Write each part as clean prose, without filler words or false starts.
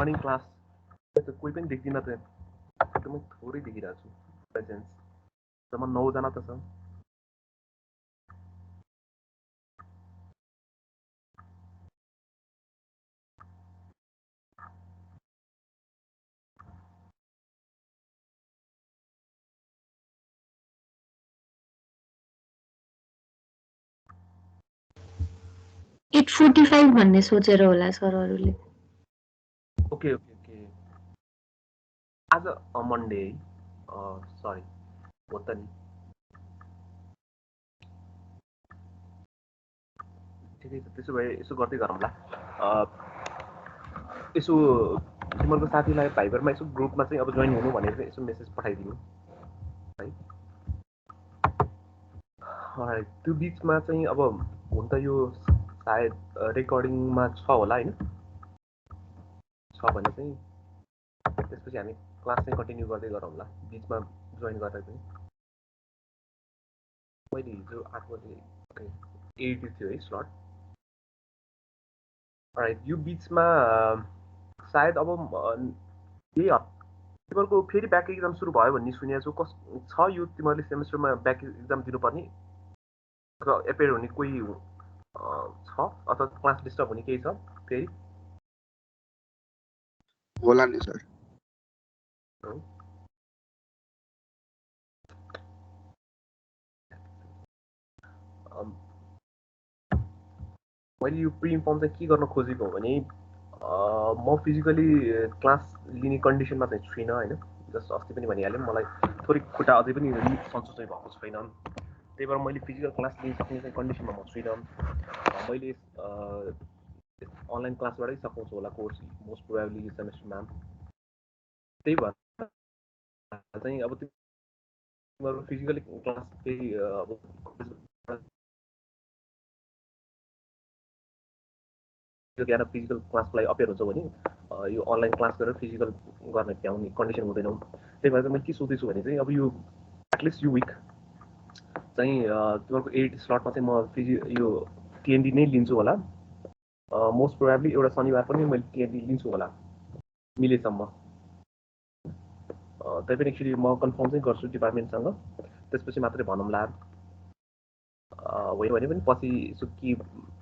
Morning class कोही पनि देख्दिनँ त एकदमै थोरै देखिरहेको छु प्रेजेन्स जम्मा 9 जना त छ एट 45 भन्ने सोचेर होला सरहरूले ओके आज मन्डे सरी हो त नि ठिकै छ त्यसो भए यसो गर्दै गरौँला यसो तिमीहरूको साथीलाई भाइबरमा यसो ग्रुपमा चाहिँ अब जोइन हुनु भनेर यसो मेसेज पठाइदिनु है त्यो बिचमा चाहिँ अब हुन त यो सायद रेकर्डिङमा छ होला होइन छ भने चाहिँ त्यसपछि हामी क्लास चाहिँ कन्टिन्यू गर्दै गरौँला बिचमा जोइन गरेर पनि मैले हिजो 8 बजे 8 थियो है स्लट राइट यो बिचमा सायद अब यही तिमीहरूको फेरि ब्याक एक्जाम सुरु भयो भन्ने सुनेको छु छ यो तिमीहरूले सेमेस्टरमा ब्याक एक्जाम दिनुपर्ने अथवा एपेयर हुने कोही छ अथवा क्लास डिस्टर्ब हुने केही छ फेरि होला नि सर मैले यो प्रि इन्फर्म चाहिँ के गर्न खोजेको हो भने म फिजिकली क्लास लिने कन्डिसनमा चाहिँ छुइनँ होइन जस्ट अस्ति पनि भनिहालेँ मलाई थोरै खुट्टा अझै पनि सन्चो चाहिँ भएको छैन त्यही भएर मैले फिजिकल क्लास लिन सक्ने चाहिँ कन्डिसनमा म छुइनँ मैले अनलाइन क्लासबाटै सघाउँछु होला कोर्स मोस्ट प्रोबेबली यो सेमेस्टरमा त्यही भएर चाहिँ अब तिमीहरू फिजिकली क्लास केही अब ज्यादा फिजिकल क्लासलाई अपेयर हुन्छ भने यो अनलाइन क्लास गरेर फिजिकल गर्न भ्याउने कन्डिसन हुँदैनौँ त्यही भएर मैले के सोच्दैछु भने चाहिँ अब यो एटलिस्ट यो विक चाहिँ तिमीहरूको 8 स्लटमा चाहिँ म यो टिएनडी नै लिन्छु होला मोस्ट प्रोबेबली एउटा शनिबार पनि मैले टिएनडी लिन्छु होला मिलेसम्म त्यही पनि एक्चुली म कन्फर्म चाहिँ गर्छु डिपार्टमेन्टसँग त्यसपछि मात्रै भनौँला होइन भने पनि पछि यसो कि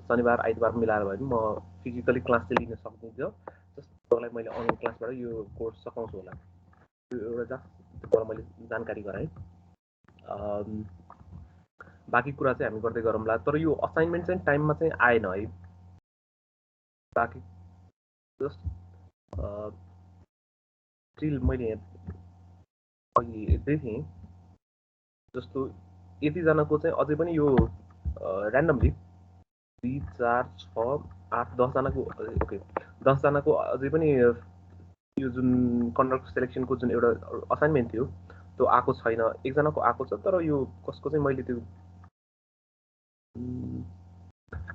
शनिबार आइतबार मिलाएर भए पनि म फिजिकली क्लास चाहिँ लिन सक्दिनँ जसलाई मैले अनलाइन क्लासबाट यो कोर्स सघाउँछु होला त्यो एउटा जस्ट मैले जानकारी गराएँ बाँकी कुरा चाहिँ हामी गर्दै गरौँला तर यो असाइनमेन्ट चाहिँ टाइममा चाहिँ आएन है बाँकी जस्ट स्टिल मैले अघि देखेँ जस्तो यतिजनाको चाहिँ अझै पनि यो ऱ्यान्डमली 2 4 6 8 10 जनाको ओके 10 जनाको अझै पनि यो जुन कन्डक्टर सेलेक्सनको जुन एउटा असाइनमेन्ट थियो त्यो आएको छैन एकजनाको आएको छ तर यो कसको चाहिँ मैले त्यो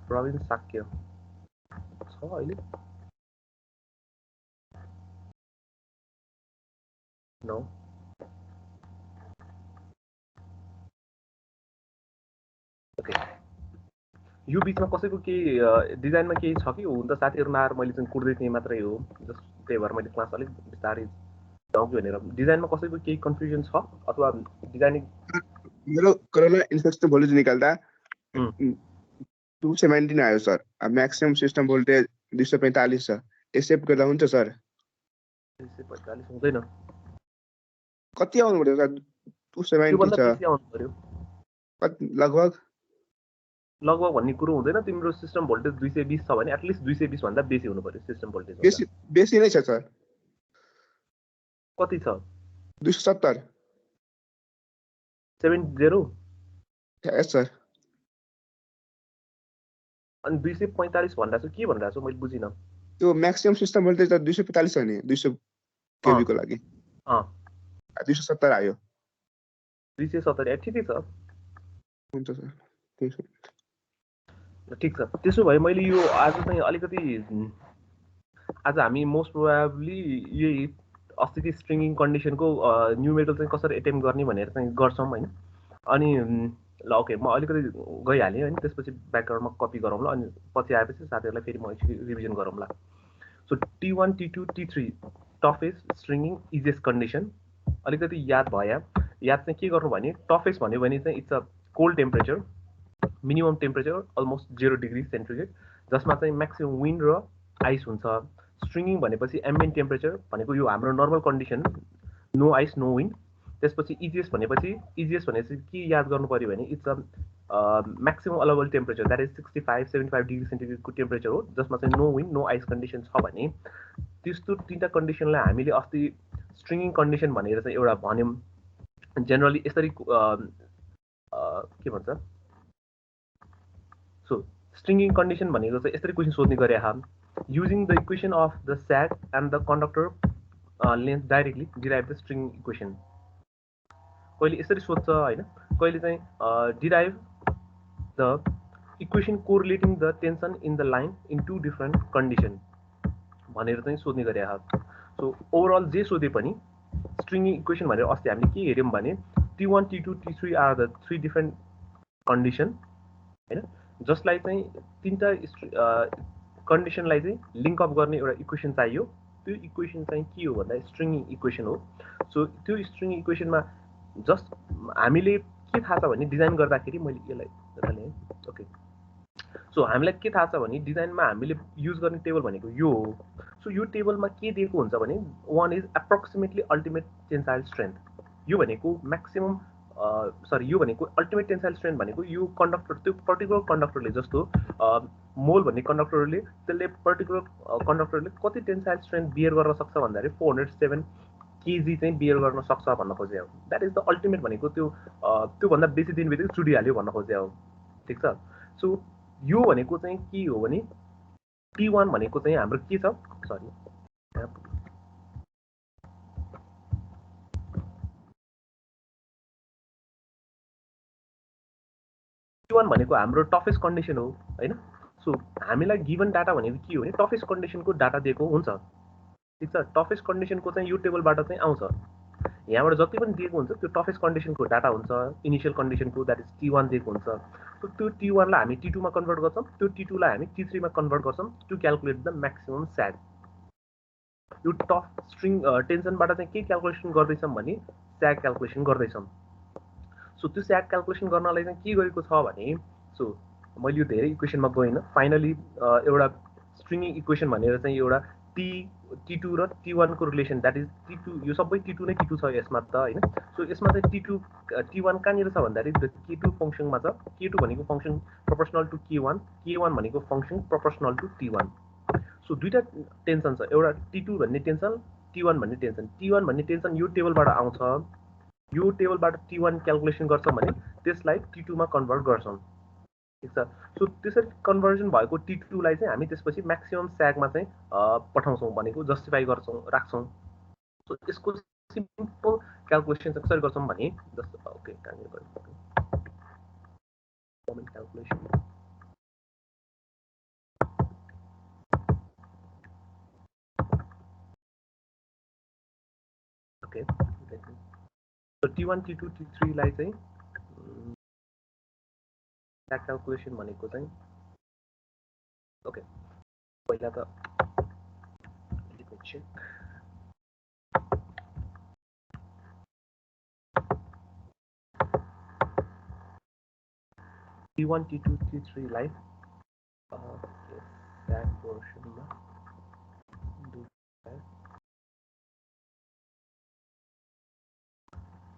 प्रवीण साक्य छ अहिले नो ओके यो बिचमा कसैको केही डिजाइनमा केही छ कि हुन त साथीहरू नआएर मैले चाहिँ कुर्दै थिएँ मात्रै हो जस्ट त्यही भएर मैले क्लास अलिक बिस्तारै जाउँ कि भनेर डिजाइनमा कसैको केही कन्फ्युजन छ अथवा डिजाइनिङ मेरो कोरोना इन्फेक्सन भोल्टेज निकाल्दा 217 आयो सर म्याक्सिमम सिस्टम भोल्टेज 245 छ एक्सेप्ट गर्दा हुन्छ सर 245 हुँदैन कति आउनु पर्यो सर 270 छ लगभग भन्ने कुरो हुँदैन तिम्रो सिस्टम भोल्टेज 220 छ भने एटलिस्ट 220 भन्दा बेसी हुनु पर्यो सिस्टम भोल्टेज बेसी नै छ सर कति छ 270 70 यस सर अनि 245 भनिरहेको छु के भनिरहेको छु मैले बुझिनँ त्यो म्याक्सिमम सिस्टम भोल्टेज त 245 छ नि 200 केबी को लागि 270 आयो 270 ठिकै छ हुन्छ सर ठिक छ त्यसो भए मैले यो आज चाहिँ अलिकति आज हामी मोस्ट प्रोबेबली यही अस्तिको स्ट्रिङिङ कन्डिसनको न्युमेरिकल चाहिँ कसरी एटेम्प गर्ने भनेर चाहिँ गर्छौँ होइन अनि ल ओके म अलिकति गइहालेँ होइन त्यसपछि ब्याकग्राउन्डमा कपी गरौँला अनि पछि आएपछि साथीहरूलाई फेरि म एकचोटि रिभिजन गरौँला so T1 T2 T3 toughest stringing easiest condition अलिकति याद भयो याद चाहिँ के गर्नु भने टफेस्ट भन्यो भने चाहिँ it's a cold temperature minimum temperature almost 0 degree centigrade जसमा चाहिँ म्याक्सिमम विन्ड र आइस हुन्छ स्ट्रिङिङ भनेपछि एम्बियन्ट टेम्परेचर भनेको यो हाम्रो normal condition no ice no wind त्यसपछि इजिएस्ट भनेपछि के याद गर्नु पर्यो भने it's a maximum allowable temperature that is 65-75 degree सेन्टिग्रेडको टेम्परेचर हो जसमा चाहिँ no wind no ice condition छ भने त्यस्तो तिनवटा कन्डिसनलाई हामीले अस्ति स्ट्रिङिङ कन्डिसन भनेर चाहिँ एउटा भन्यौँ जेनरली यसरी के भन्छ सो स्ट्रिङिङ कन्डिसन भनेको चाहिँ यसरी क्वेसन सोध्ने गरे using the equation of the sag and the conductor length directly derive the string equation कहिले यसरी सोध्छ होइन कहिले चाहिँ derive the equation correlating the tension in the line in two different condition भनेर चाहिँ सोध्ने गरे सो ओभरअल जे सोधे पनि स्ट्रिङ इक्वेसन भनेर अस्ति हामीले के हेऱ्यौँ भने T1 T2 T3 are the 3 different condition होइन जसलाई चाहिँ तिनवटा कन्डिसनलाई चाहिँ लिङ्क अप गर्ने एउटा इक्वेसन चाहियो त्यो इक्वेसन चाहिँ के हो भन्दा स्ट्रिङ इक्वेसन हो सो त्यो स्ट्रिङ इक्वेसनमा जस्ट हामीले के थाहा छ भने डिजाइन गर्दाखेरि मैले यसलाई ओके सो हामीलाई के थाहा छ भने डिजाइनमा हामीले युज गर्ने टेबल भनेको यो हो सो यो टेबलमा के दिएको हुन्छ भने 1 is approximately ultimate tensile strength यो भनेको म्याक्सिमम यो भनेको अल्टिमेट टेन्साइल स्ट्रेन्थ भनेको यो कन्डक्टर त्यो पर्टिकुलर कन्डक्टरले जस्तो मोल भन्ने कन्डक्टरले त्यसले पर्टिकुलर कन्डक्टरले कति टेन्साइल स्ट्रेन्थ बियर गर्न सक्छ भन्दाखेरि 407 केजी चाहिँ बियर गर्न सक्छ भन्न खोजे हो द्याट इज द अल्टिमेट भनेको त्योभन्दा बेसी दिन बित्तिकै चुडिहाल्यो भन्न खोजे हो ठिक छ सो यो भनेको चाहिँ के हो भने T1 भनेको चाहिँ हाम्रो के छ सरी T1 भनेको हाम्रो टफेस्ट कन्डिसन हो होइन सो हामीलाई गिभन डाटा भनेको के हो भने टफेस्ट कन्डिसनको डाटा दिएको हुन्छ ठिक छ टफेस्ट कन्डिसनको चाहिँ यो टेबलबाट चाहिँ आउँछ यहाँबाट जति पनि दिएको हुन्छ त्यो टफेस्ट कन्डिसनको डाटा हुन्छ इनिसियल कन्डिसनको द्याट इज T1 दिएको हुन्छ सो त्यो T1 लाई हामी T2 मा कन्भर्ट गर्छौँ त्यो T2 लाई हामी T3 मा कन्भर्ट गर्छौँ टु क्याल्कुलेट द म्याक्सिमम स्याग यो टफ स्ट्रिङ टेन्सनबाट चाहिँ के क्याल्कुलेसन गर्दैछौँ भने स्याग क्याल्कुलेसन गर्दैछौँ सो त्यो स्याग क्याल्कुलेसन गर्नलाई चाहिँ के गरेको छ भने सो मैले यो धेरै इक्वेसनमा गइनँ फाइनली एउटा स्ट्रिङिङ इक्वेसन भनेर चाहिँ एउटा T2 र T1 को रिलेसन द्याट इज T2 यो सबै T2 नै T2 छ यसमा त होइन सो यसमा चाहिँ T1 कहाँनिर छ भन्दाखेरि K2 फङ्सनमा छ K2 भनेको function proportional to K1 K1 भनेको function proportional to T1 so दुईटा टेन्सन छ एउटा T2 भन्ने टेन्सन T1 भन्ने टेन्सन T1 भन्ने टेन्सन यो टेबलबाट आउँछ यो टेबलबाट T1 क्याल्कुलेसन गर्छौँ भने त्यसलाई T2 मा कन्भर्ट गर्छौँ ठिक छ सो त्यसरी कन्भर्जन भएको T2 लाई चाहिँ हामी त्यसपछि म्याक्सिमम स्यागमा चाहिँ पठाउँछौँ भनेको जस्टिफाई गर्छौँ राख्छौँ सो यसको सिम्पल क्याल्कुलेसन चाहिँ कसरी गर्छौँ भने जस्तो ओके कहाँनिर गर्नु moment calculation okay so T1 T2 T3 लाई चाहिँ क्याल्कुलेसन भनेको चाहिँ ओके पहिला त T1 T2 T3 लाई पोर्सनमा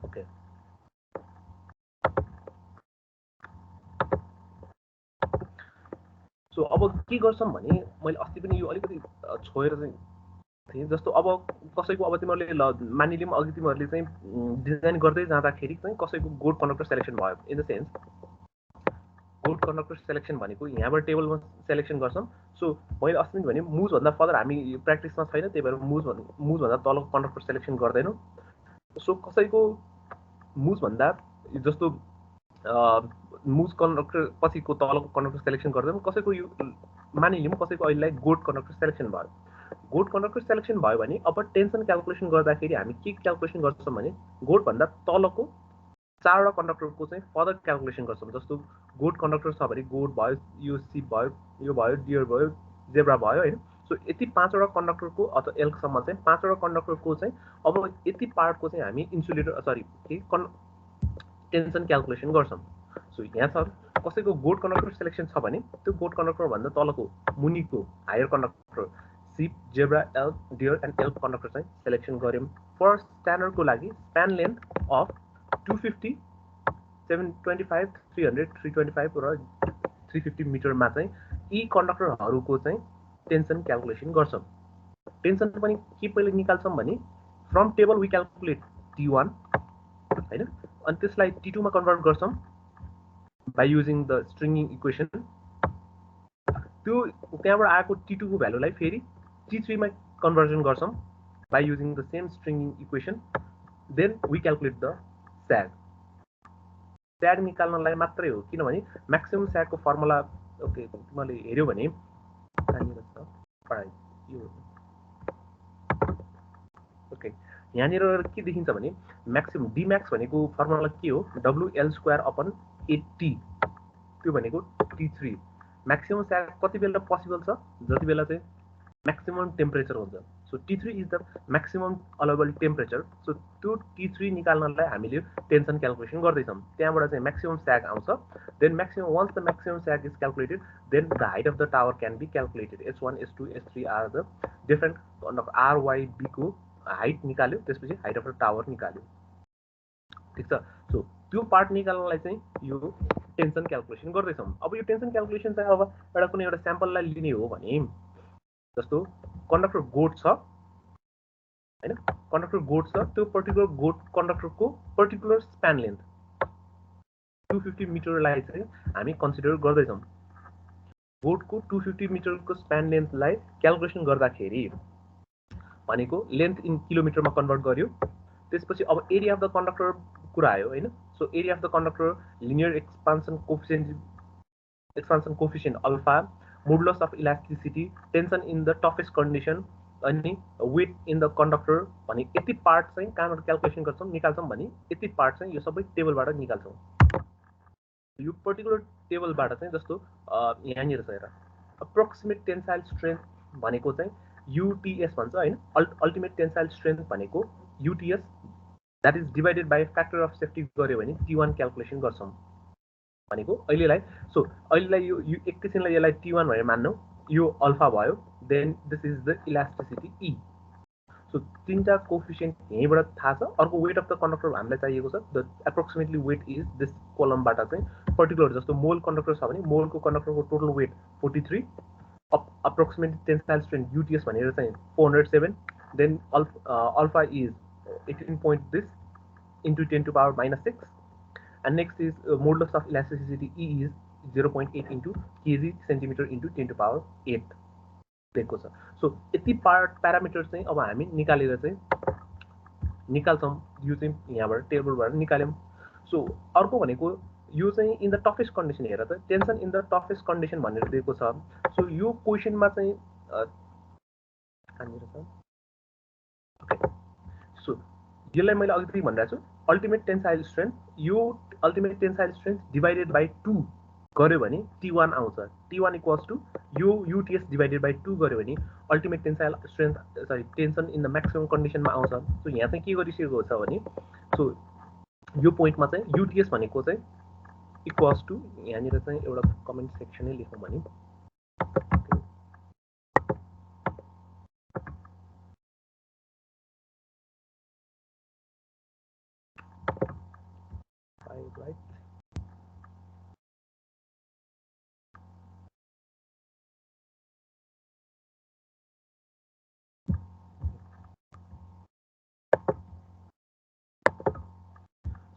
ओके सो अब के गर्छौँ भने मैले अस्ति पनि यो अलिकति छोएर चाहिँ थिएँ जस्तो अब कसैको अब तिमीहरूले ल मानिलिउँ अघि तिमीहरूले चाहिँ डिजाइन गर्दै जाँदाखेरि चाहिँ कसैको गोड कन्डक्टर सेलेक्सन भयो इन द सेन्स गोड कन्डक्टर सेलेक्सन भनेको यहाँबाट टेबलमा सेलेक्सन गर्छौँ सो मैले अस्ति पनि भने मुजभन्दा फर्दर हामी प्र्याक्टिसमा छैन त्यही भएर मुजभन्दा तलको कन्डक्टर सेलेक्सन गर्दैनौँ सो कसैको मुजभन्दा जस्तो मुज कन्डक्टर पछिको तलको कन्डक्टर सेलेक्सन गर्दैनौँ कसैको यो मानिलिउँ कसैको अहिलेलाई गोड कन्डक्टर सेलेक्सन भयो गोड कन्डक्टर सेलेक्सन भयो भने अब टेन्सन क्याल्कुलेसन गर्दाखेरि हामी के क्याल्कुलेसन गर्छौँ भने गोडभन्दा तलको 4वटा कन्डक्टरको चाहिँ फर्दर क्याल्कुलेसन गर्छौँ जस्तो गोड कन्डक्टर छ भने गोड भयो यो सिप भयो यो भयो डियर भयो जेब्रा भयो होइन सो यति 5 वटा कन्डक्टरको अथवा एल्कसम्म चाहिँ 5 वटा कन्डक्टरको चाहिँ अब यति पार्टको चाहिँ हामी इन्सुलेटर सरी टेन्सन क्याल्कुलेसन गर्छौँ। सो यहाँ छ कसैको गोड कन्डक्टर सिलेक्सन छ भने त्यो गोड कन्डक्टर भन्दा तलको मुनिको higher conductor sheep zebra elk deer and elk conductor चाहिँ सिलेक्सन गऱ्यौँ। फर स्ट्यान्डर्डको लागि स्प्यान लेन्थ अफ 250 725 300 325 र 350 मिटरमा चाहिँ यी कन्डक्टरहरूको चाहिँ टेन्सन क्याल्कुलेसन गर्छौँ। टेन्सन पनि के पहिले निकाल्छौँ भने from table we calculate T1 हैन, अनि त्यसलाई T2 मा कन्भर्ट गर्छौँ बाई युजिङ द स्ट्रिङिङ इक्वेसन। त्यो त्यहाँबाट आएको T2 को भ्यालुलाई फेरि T3 मा कन्भर्जन गर्छौँ by using the same stringing equation. Then we calculate the sag. Sag निकाल्नलाई मात्रै हो, किनभने म्याक्सिमम स्यागको फर्मुला ओके मैले हेऱ्यो भने कहाँनिर छ पढाइ यो ओके यहाँनिर के देखिन्छ भने म्याक्सिमम डी म्याक्स भनेको फर्मुला के हो WL² अपन 80 त्यो भनेको T3। म्याक्सिमम स्याग कति बेला पोसिबल छ जति बेला चाहिँ म्याक्सिमम टेम्परेचर हुन्छ। So T3 is the maximum allowable temperature. So त्यो T3 निकाल्नलाई हामीले टेन्सन क्याल्कुलेसन गर्दैछौँ। त्यहाँबाट चाहिँ म्याक्सिमम स्याग आउँछ। Then maximum once the maximum sag is calculated then the height of the tower can be calculated. S1 S2 S3 are the different RYB को height निकाल्यो, त्यसपछि height of the tower निकाल्यो। ठिक छ। So त्यो part निकाल्नलाई चाहिँ यो tension calculation गर्दैछौँ। अब यो टेन्सन क्याल्कुलेसन चाहिँ अब एउटा कुनै एउटा स्याम्पललाई लिने हो भने जस्तो कन्डक्टर गोड छ हैन, कन्डक्टर गोड छ, त्यो पर्टिकुलर गोड कन्डक्टरको पर्टिकुलर स्प्यान लेन्थ 250 मिटरलाई चाहिँ हामी कन्सिडर गर्दैछौँ। गोडको 250 मिटरको स्प्यान लेन्थलाई क्याल्कुलेसन गर्दाखेरि भनेको लेन्थ इन किलोमिटरमा कन्भर्ट गर्यो। त्यसपछि अब एरिया अफ द कन्डक्टर कुरा आयो हैन। So area of the conductor linear expansion coefficient alpha, modulus of elasticity, tension in the toughest condition अनि वेट इन द कन्डक्टर भने यति पार्ट चाहिँ कहाँबाट क्याल्कुलेसन गर्छौँ निकाल्छौँ भने यति पार्ट चाहिँ यो सबै टेबलबाट निकाल्छौँ। यो पर्टिकुलर टेबलबाट चाहिँ जस्तो यहाँनिर छ हेर अप्रोक्सिमेट टेन्साइल स्ट्रेन्थ भनेको चाहिँ UTS भन्छ हैन, अल्टिमेट टेन्साइल स्ट्रेन्थ भनेको UTS that is divided by factor of safety गर्यो भने T1 क्याल्कुलेसन गर्छौँ भनेको अहिलेलाई। सो अहिलेलाई यो एकैछिनलाई यसलाई T1 भनेर मान्नु, यो अल्फा भयो, then this is the elasticity E। So तीनटा कोफिसिएन्ट यहीँबाट थाहा छ। अर्को वेट अफ द कन्डक्टर हामीलाई चाहिएको छ, the approximately weight is this कोलमबाट चाहिँ पर्टिकुलर जस्तो मोल कन्डक्टर छ भने मोलको कन्डक्टरको total weight 43, approximate tensile strength UTS भनेर चाहिँ 407, then alpha is 18 this into 10 to power minus 6, and next is modulus of elasticity E is 0.8 into kg centimeter into 10 to power 8 दिएको छ। So यति parameter चाहिँ अब हामी निकालेर चाहिँ निकाल्छौँ। यो चाहिँ यहाँबाट टेबलबाट निकाल्यौँ। सो अर्को भनेको यो चाहिँ इन द टफेस्ट कन्डिसन हेर त tension in the toughest condition भनेर दिएको छ। सो यो क्वेसनमा चाहिँ कहाँनिर छ ओके। सो यसलाई मैले अघि भनिरहेको छु अल्टिमेट टेन्साइल स्ट्रेन्थ, यो ultimate tensile strength divided by 2 गर्यो भने T1 आउँछ। T1 इक्वल्स टु यो UTS डिभाइडेड बाई 2 गर्यो भने ultimate tensile strength sorry tension in the maximum कन्डिसनमा आउँछ। सो यहाँ चाहिँ के गरिसकेको छ भने सो यो पोइन्टमा चाहिँ UTS भनेको चाहिँ इक्वल्स टु यहाँनिर चाहिँ एउटा कमेन्ट सेक्सनै लेखौँ भने right.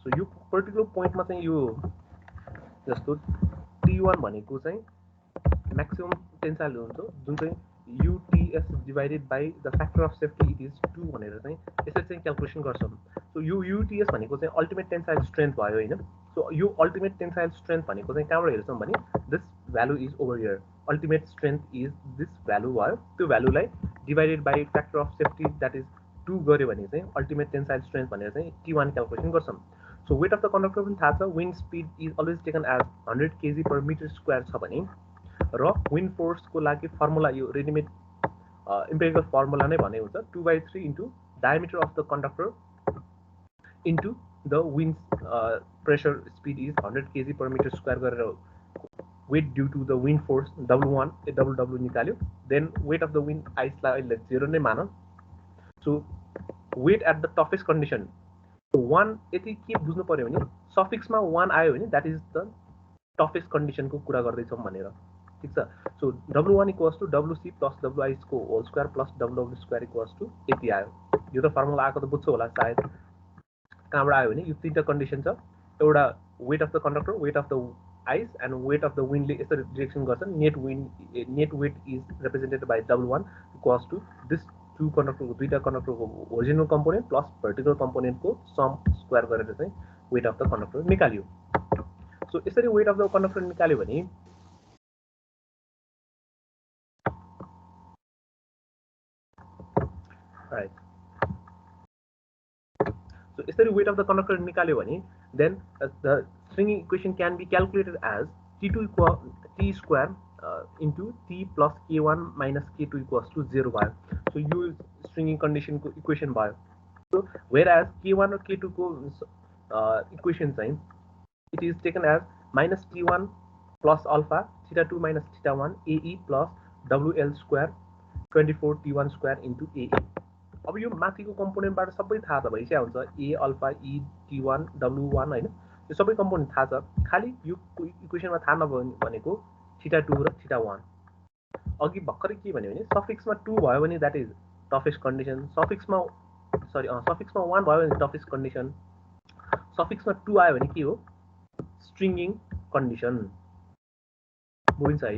सो यो पर्टिकुलर पोइन्टमा चाहिँ यो जस्तो T1 भनेको चाहिँ म्याक्सिमम टेन्साइल हुन्छ जुन चाहिँ UTS divided by the factor of safety it is 2 भनेर चाहिँ यसरी चाहिँ क्याल्कुलेसन गर्छौँ। सो यो UTS भनेको चाहिँ अल्टिमेट टेन्साइल स्ट्रेन्थ भयो हैन। सो यो अल्टिमेट टेन्साइल स्ट्रेन्थ भनेको चाहिँ कहाँबाट हेर्छौँ भने this value is over here, ultimate strength is this value भयो। त्यो भ्यालुलाई divided by factor of safety that is 2 गर्यो भने चाहिँ अल्टिमेट टेन्साइल स्ट्रेन्थ भनेर चाहिँ T1 क्याल्कुलेसन गर्छौँ। So weight of the conductor पनि थाहा छ, wind speed is always taken as 100 kg per meter square छ भने र विन्ड फोर्सको लागि फर्मुला यो रेडिमेड इम्पेरिकल फर्मुला नै भने हुन्छ 2/3 into diameter of the conductor into the wind pressure speed is 100 kg per meter square गरेर weight due to the wind force W1 W निकाल्यो then weight of the wind आइसलाई अहिले 0 नै मान so weight at the toughest condition 1 यति के बुझ्नु पर्यो भने सफिक्समा 1 आयो भने that is the toughest condition को कुरा गर्दै छौं भनेर ठीक छ so W1 equals to WC plus WI को whole square plus WW square equals to यति आयो यो त फर्मुला आएको त बुझ्छौ होला सायद कहाँबाट आयो भने यो तीनटा कन्डिसन छ एउटा weight of the conductor weight of the ice and weight of the wind ले यसरी डिरेक्सन गर्छ net weight is represented by W1 equals to this two conductor को दुईटा conductor को horizontal component plus vertical component को sum square गरेर चाहिँ weight of the conductor निकालियो so यसरी weight of the conductor निकाल्यो भने right so यसरी weight of the conductor निकाल्यो भने then the string equation can be calculated as T2 equal T square into T plus K1 minus K2 equals to 0 भयो so यो stringing condition को equation भयो so whereas K1 or K2 को equation चाहिँ it is taken as minus T1 plus alpha theta 2 minus theta 1 AE plus WL square 24 T1 square into AE अब यो माथिको कम्पोनेन्टबाट सबै थाहा छ भइसक्यो हुन्छ A alpha E T1 W1 हैन यो सबै कम्पोनेन्ट थाहा छ खाली यो इक्वेसनमा थाहा नभनेको थीटा 2 र थीटा 1 अघि भर्खरै के भन्यो भने सफिक्समा 2 भयो भने दैट इज टफेस्ट कन्डिसन सफिक्समा 1 भयो भने टफेस्ट कन्डिसन सफिक्समा 2 आयो भने के हो स्ट्रिङिङ कन्डिसन बुझ्छ है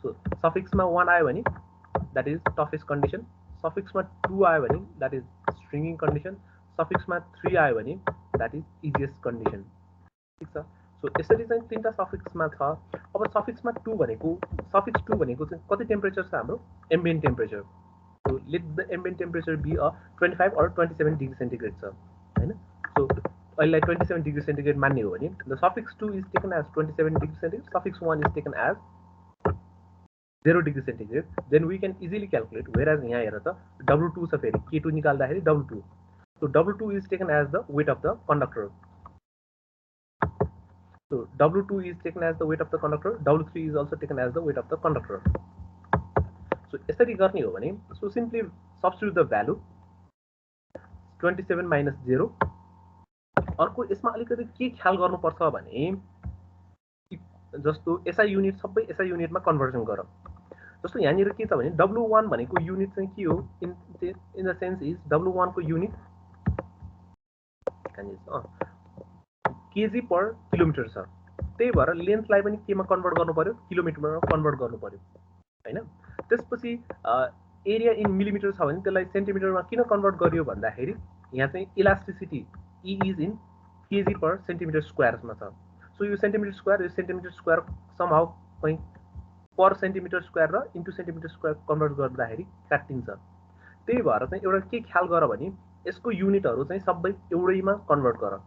सो सफिक्समा 1 आयो भने दैट इज टफेस्ट कन्डिसन सफिक्समा 2 आयो भने दैट इज स्ट्रिङिङ कन्डिसन सफिक्समा 3 आयो भने दैट इज इजिएस्ट कन्डिसन ठीक छ सो यसरी चाहिँ तीनटा सफिक्समा छ अब सफिक्समा 2 भनेको सफिक्स 2 भनेको चाहिँ कति टेम्परेचर छ हाम्रो ambient temperature so let the ambient temperature be a 25 or 27 degree centigrade छ हैन सो अहिले 27 डिग्री सेन्टिग्रेड मान्ने हो भने the suffix 2 is taken as 27 degree centigrade suffix 1 is taken as 0 degree centigrade then we can easily calculate whereas यहाँ हेर त W2 छ फेरि K2 निकाल्दाखेरि W2 so W2 is taken as the weight of the conductor so W2 is taken as the weight of the conductor W3 is also taken as the weight of the conductor so यसरी गर्ने हो भने so simply substitute the value 27 minus 0 अर्को यसमा अलिकति के ख्याल गर्नुपर्छ भने जस्तो SI युनिट सबै SI युनिटमा कन्भर्जन गर जस्तो यहाँनिर के छ भने W1 भनेको युनिट चाहिँ के हो in the sense is W1 को युनिट केजी पर किलोमिटर छ त्यही भएर लेन्थलाई पनि केमा कन्भर्ट गर्नु पर्यो किलोमिटरमा कन्भर्ट गर्नु पर्यो हैन त्यसपछि एरिया इन मिलिमिटर छ भने त्यसलाई सेन्टिमिटरमा किन कन्भर्ट गरियो भन्दाखेरि यहाँ चाहिँ elasticity E is in KG per centimetre स्क्वायरमा छ सो यो सेन्टिमिटर स्क्वायर समहाउ कहीं पर सेन्टिमिटर स्क्वायर र इन्टु सेन्टिमिटर स्क्वायर कन्भर्ट गर्दाखेरि काटिन्छ त्यही भएर चाहिँ एउटा के ख्याल गर भने यसको युनिटहरु चाहिँ सबै एउटैमा कन्भर्ट गर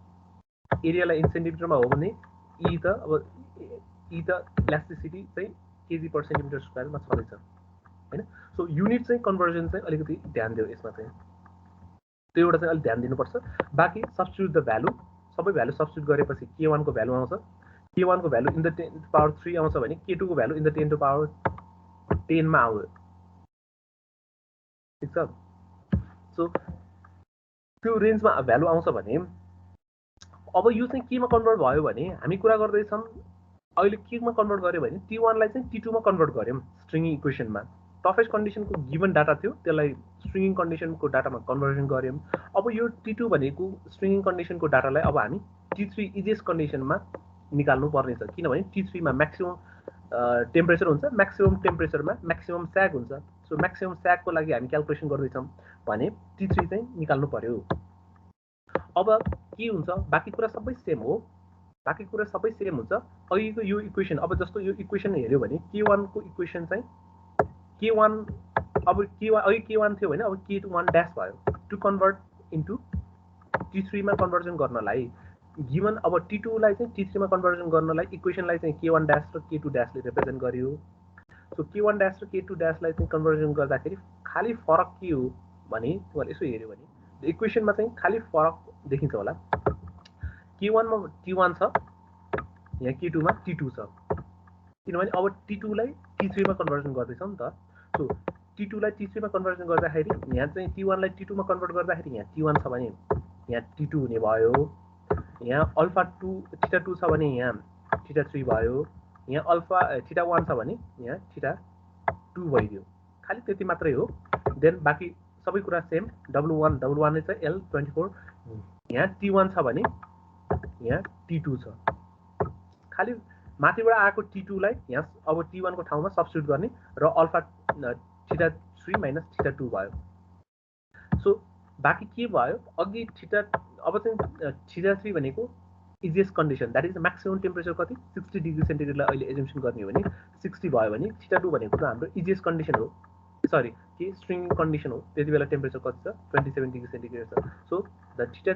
एरियालाई इन सेन्टिमिटरमा हो भने E त इलास्टिसिटी चाहिँ केजी पर सेन्टिमिटर स्क्वायरमा छँदैछ हैन सो युनिट चाहिँ कन्भर्जन चाहिँ अलिकति ध्यान दियो यसमा चाहिँ त्यो एउटा चाहिँ अलि ध्यान दिनुपर्छ बाकी सब्स्टिट्युट द भ्यालु सबै भ्यालु सब्स्टिट्युट गरेपछि K1 को भ्यालु आउँछ K1 को value in the 10 to power 3 आउँछ भने K2 को value in the 10 to power 10 मा आउँछ ठीक छ सो त्यो रेन्जमा भ्यालु आउँछ भने अब यो चाहिँ केमा कन्भर्ट भयो भने हामी कुरा गर्दै छौं अहिले केमा कन्भर्ट गर्यो भने T1 लाई चाहिँ T2 मा कन्भर्ट गर्यौं स्ट्रिङिङ इक्वेसनमा टफेस्ट कन्डिसनको गिवन डाटा थियो त्यसलाई स्ट्रिङिङ कन्डिसनको डाटामा कन्भर्जन गर्यौं अब यो T2 भनेको स्ट्रिङिङ कन्डिसनको डाटालाई अब हामी T3 इजिएस्ट कन्डिसनमा निकाल्नु पर्ने छ किनभने T3 मा म्याक्सिमम टेम्परेचर हुन्छ म्याक्सिमम टेम्परेचरमा म्याक्सिमम स्याग हुन्छ सो म्याक्सिमम स्यागको लागि हामी क्याल्कुलेसन गर्दै छौं भने T3 चाहिँ निकाल्नु पर्यो अब के हुन्छ बाकी कुरा सबै सेम हो बाकी कुरा सबै सेम हुन्छ अघिको यो इक्वेसन अब जस्तो यो इक्वेसन हेर्यो भने K1 को इक्वेसन चाहिँ K1 अब अघि K1 थियो भने अब K1 ड्याश भयो टु कन्भर्ट इन्टु T3 मा कन्भर्जन गर्नलाई गिवन अब T2 लाई चाहिँ T3 मा कन्भर्जन गर्नलाई इक्वेसनलाई चाहिँ K1 ड्याश र K2 ड्याशले रिप्रेजेन्ट गरियो सो K1 dash र K2 dash लाई चाहिँ कन्भर्जन गर्दाखेरि खाली फरक के हो भने तिमीले यसो हेर्यो भने इक्वेसनमा चाहिँ खाली फरक देखिन्छ होला K1 मा T1 छ यहाँ K2 मा T2 छ किनभने अब T2 लाई T3 मा कन्भर्जन गर्दैछौ नि त सो T2 लाई T3 मा कन्भर्जन गर्दाखेरि यहाँ चाहिँ T1 लाई T2 मा कन्भर्ट गर्दाखेरि यहाँ T1 छ भने यहाँ T2 हुने भयो यहाँ अल्फा 2 थीटा 2 छ भने यहाँ थीटा 3 भयो यहाँ अल्फा थीटा 1 छ भने यहाँ थीटा 2 भइदियो खाली त्यति मात्रै हो देन बाकी सबै कुरा सेम W1 नै छ L24 यहाँ T1 छ भने यहाँ T2 छ खाली माथिबाट आएको T2 लाई यहाँ अब T1 को ठाउँमा सब्स्टिट्युट गर्ने र अल्फा थीटा 3 माइनस थीटा 2 भयो सो बाकी के भयो अघि थीटा अब चाहिँ थीटा 3 भनेको easiest condition that is maximum temperature कति 60 डिग्री सेन्टिग्रेडलाई अहिले एजम्सन गर्ने हो भने 60 भयो भने थीटा 2 भनेको त हाम्रो इजिएस्ट कन्डिसन हो सरी के स्ट्रिङ कन्डिसन हो त्यति बेला टेम्परेचर कति छ 27 डिग्री सेन्टिग्रेड छ so the theta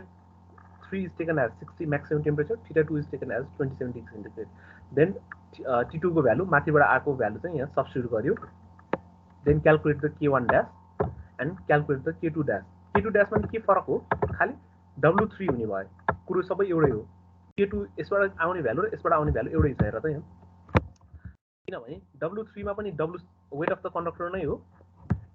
3 is taken as 60 maximum temperature, theta 2 is taken as 27 degree centigrade. Then T2 को value माथिबाट आएको value चाहिँ यहाँ substitute गर्यो. Then calculate the K1 dash and calculate the K2 dash. K2 dash मा के फरक हो? खाली W3 हुने भयो. कुरो सबै एउटै हो. K2 यसबाट आउने value र यसबाट आउने value एउटै छ हेर त यहाँ. किनभने W3 मा पनि W weight of the conductor नै हो.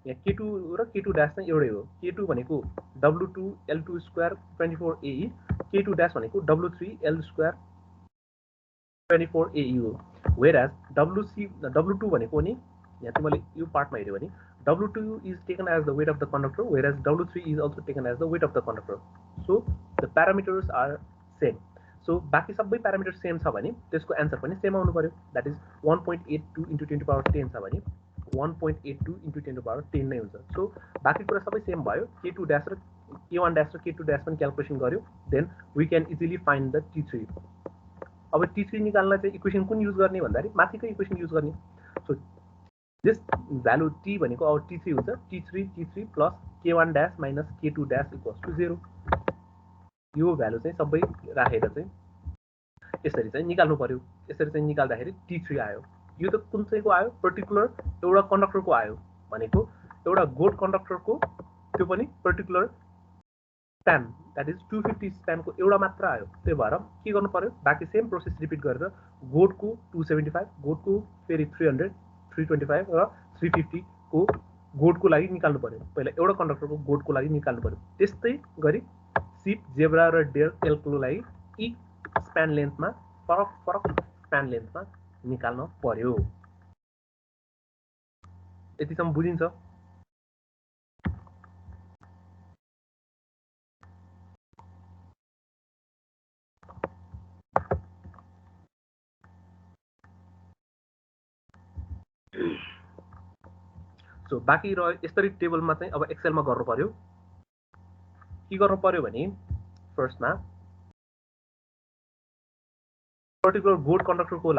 यहाँ K2 र K2 dash चाहिँ एउटै हो K2 भनेको W2 L2 square 24 AE K2 dash भनेको W3 L स्क्वायर 24 AE हो whereas W2 भनेको नि यहाँ तिमीले यो पार्टमा हेर्यो भने W2 is taken as the weight of the conductor whereas W3 is also taken as the weight of the conductor so the parameters are same so बाकी सबै प्यारामिटर सेम छ भने त्यसको आन्सर पनि सेम आउनु पर्यो that is 1.82 into 10 to power 10 छ भने 1.82 into 10 to power 10 नै हुन्छ सो बाकी कुरा सबै सेम भयो K2 dash र K1 dash र K2 dash पनि क्याल्कुलेसन गर्यो then we can easily find the T3 अब T3 निकाल्न चाहिँ इक्वेसन कुन युज गर्ने भन्दाखेरि माथिको इक्वेसन युज गर्ने सो दिस भ्यालु T भनेको अब T3 हुन्छ T3 plus K1 dash minus K2 dash equals to 0 यो भ्यालु चाहिँ सबै राखेर चाहिँ यसरी चाहिँ निकाल्नु पर्यो यसरी चाहिँ निकाल्दाखेरि T3 आयो यो त कुन चाहिँको आयो पर्टिकुलर एउटा कन्डक्टरको आयो भनेको एउटा गोड कन्डक्टरको त्यो पनि पर्टिकुलर स्प्यान दैट इज 250 स्प्यानको एउटा मात्र आयो त्यही भएर के गर्नु पर्यो बाकी सेम प्रोसेस रिपिट गरेर गोडको 275 गोडको फेरि 300 325 र 350 को गोडको लागि निकाल्नु पर्यो पहिला एउटा कन्डक्टरको गोडको लागि निकाल्नु पर्यो त्यस्तै गरी सिप जेब्रा र डेयर एलको लागि यी स्प्यान लेन्थमा फरक स्प्यान लेन्थमा निकाल्न पर्यो यतिसम्म बुझिन्छ सो बाँकी र यसरी टेबलमा चाहिँ अब एक्सेलमा गर्नु पर्यो के गर्नु पर्यो भने फर्स्टमा पर्टिकुलर गोड कन्डक्टरको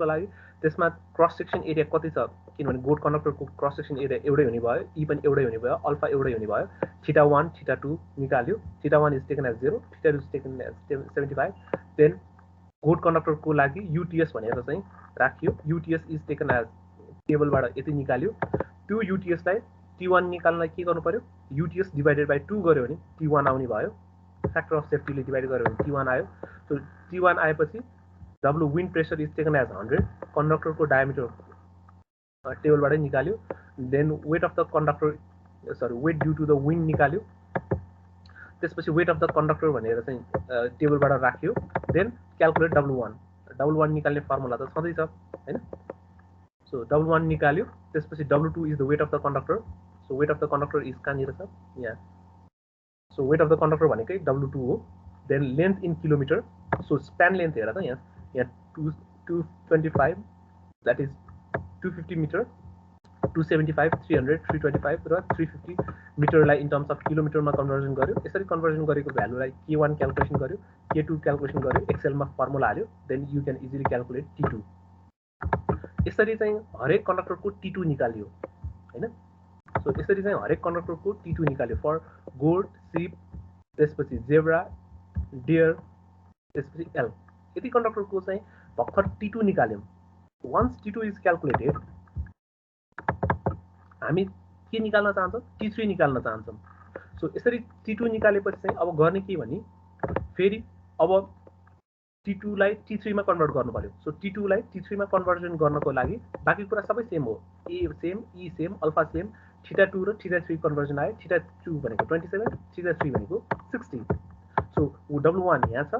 लागि त्यसमा क्रस सेक्सन एरिया कति छ किनभने गोड कन्डक्टरको क्रस सेक्सन एरिया एउटै हुने भयो ई पनि एउटै हुने भयो अल्फा एउटै हुने भयो थीटा 1 थीटा 2 निकाल्यो theta 1 is taken as 0 theta 2 is taken as 75 then goat कन्डक्टरको लागि यूटीएस भनेर चाहिँ राखियो यूटीएस इज टेकन एज टेबलबाट यति निकाल्यो त्यो यूटीएसलाई T1 निकाल्नलाई के गर्नु पर्यो यूटीएस डिवाइडेड बाइ 2 गर्यो भने T1 आउने भयो फ्याक्टर अफ सेफ्टीले डिवाइड गर्यो भने T1 आयो सो T1 आएपछि W wind pressure is taken as 100 कन्डक्टरको डायमिटर टेबलबाटै निकाल्यो then weight of the conductor weight due to the wind निकाल्यो त्यसपछि वेट अफ द कन्डक्टर भनेर चाहिँ टेबलबाट राख्यो देन क्याल्कुलेट W1 निकाल्ने फर्मुला त छँदैछ हैन सो W1 निकाल्यो त्यसपछि W2 is the weight of the conductor so weight of the conductor is कहाँनिर छ यहाँ so weight of the conductor भनेकै W2 हो then length in kilometre so span length हेर त यहाँ 225 that is 250 meter 275 300 325 र 350 मिटरलाई इन टर्म्स अफ किलोमिटरमा कन्भर्जन गर्यो यसरी कन्भर्जन गरेको भ्यालुलाई K1 क्याल्कुलेसन गर्यो K2 क्याल्कुलेसन गर्यो एक्सेलमा फर्मुला हाल्यो then you can easily calculate T2 यसरी चाहिँ हरेक कन्डक्टरको T2 निकाल्यो हैन सो यसरी चाहिँ हरेक कन्डक्टरको T2 निकाल्यो फर गोड सिप त्यसपछि जेब्रा डियर त्यसपछि एल यति कन्डक्टरको चाहिँ भर्खर T2 निकाल्यौं once T2 is calculated, हामी के निकाल्न चाहन्छौँ T3 निकाल्न चाहन्छौँ। सो यसरी T2 निकालेपछि चाहिँ अब गर्ने के भने फेरि अब T2 लाई T3 मा कन्भर्ट गर्नु पर्यो। सो T2 लाई T3 मा कन्भर्जन गर्नको लागि बाँकी कुरा सबै सेम हो, ए सेम, ई सेम, अल्फा सेम, θ2 र θ3 कन्भर्जन आयो। θ2 भनेको 27, θ3 भनेको 60। सो W1 यहाँ छ,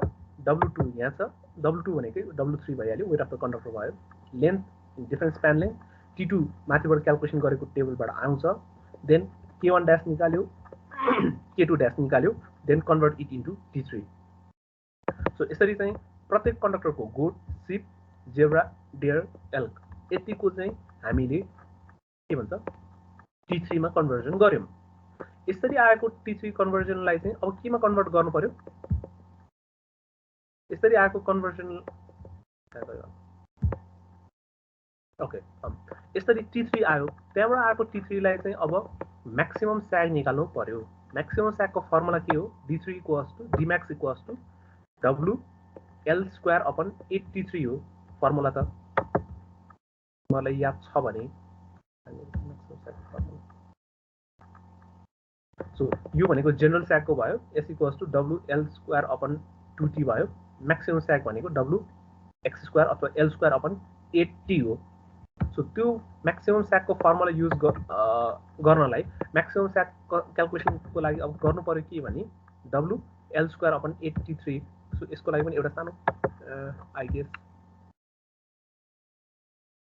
W2 यहाँ छ, W2 भनेकै W3 भइहाल्यो, वेट अफ द कन्डक्टर भयो। Length difference span length T2 माथिबाट क्यालकुलेसन गरेको टेबलबाट आउँछ। देन K1 ड्यास निकाल्यो, K2 ड्यास निकाल्यो, then convert it into T3। So यसरी चाहिँ प्रत्येक कन्डक्टरको goat, sheep, zebra, deer, elk यतिको चाहिँ हामीले के भन्छ T3 मा कन्भर्जन गर्यौँ। यसरी आएको T3 कन्भर्जनलाई चाहिँ अब केमा कन्भर्ट गर्नु पर्यो? यसरी आएको कन्भर्जन ओके, यसरी T3 आयो, त्यहाँबाट आएको T3 लाई चाहिँ अब म्याक्सिमम स्याग निकाल्नु पर्यो। म्याक्सिमम स्यागको फर्मुला के हो? D3 equals to Dmax equals to W L square upon 8T3 हो फर्मुला त मलाई याद छ भने। सो यो भनेको जेनरल स्यागको भयो, S equals to W L square upon 2T भयो। म्याक्सिमम स्याग भनेको W X स्क्वायर अथवा L स्क्वायर अपन 8T हो। सो त्यो म्याक्सिमम स्यागको फर्मुला युज गर्नलाई म्याक्सिमम स्याग क्यालकुलेसनको लागि अब गर्नु पर्यो के भने W L square upon 8T3। So यसको लागि पनि एउटा सानो I guess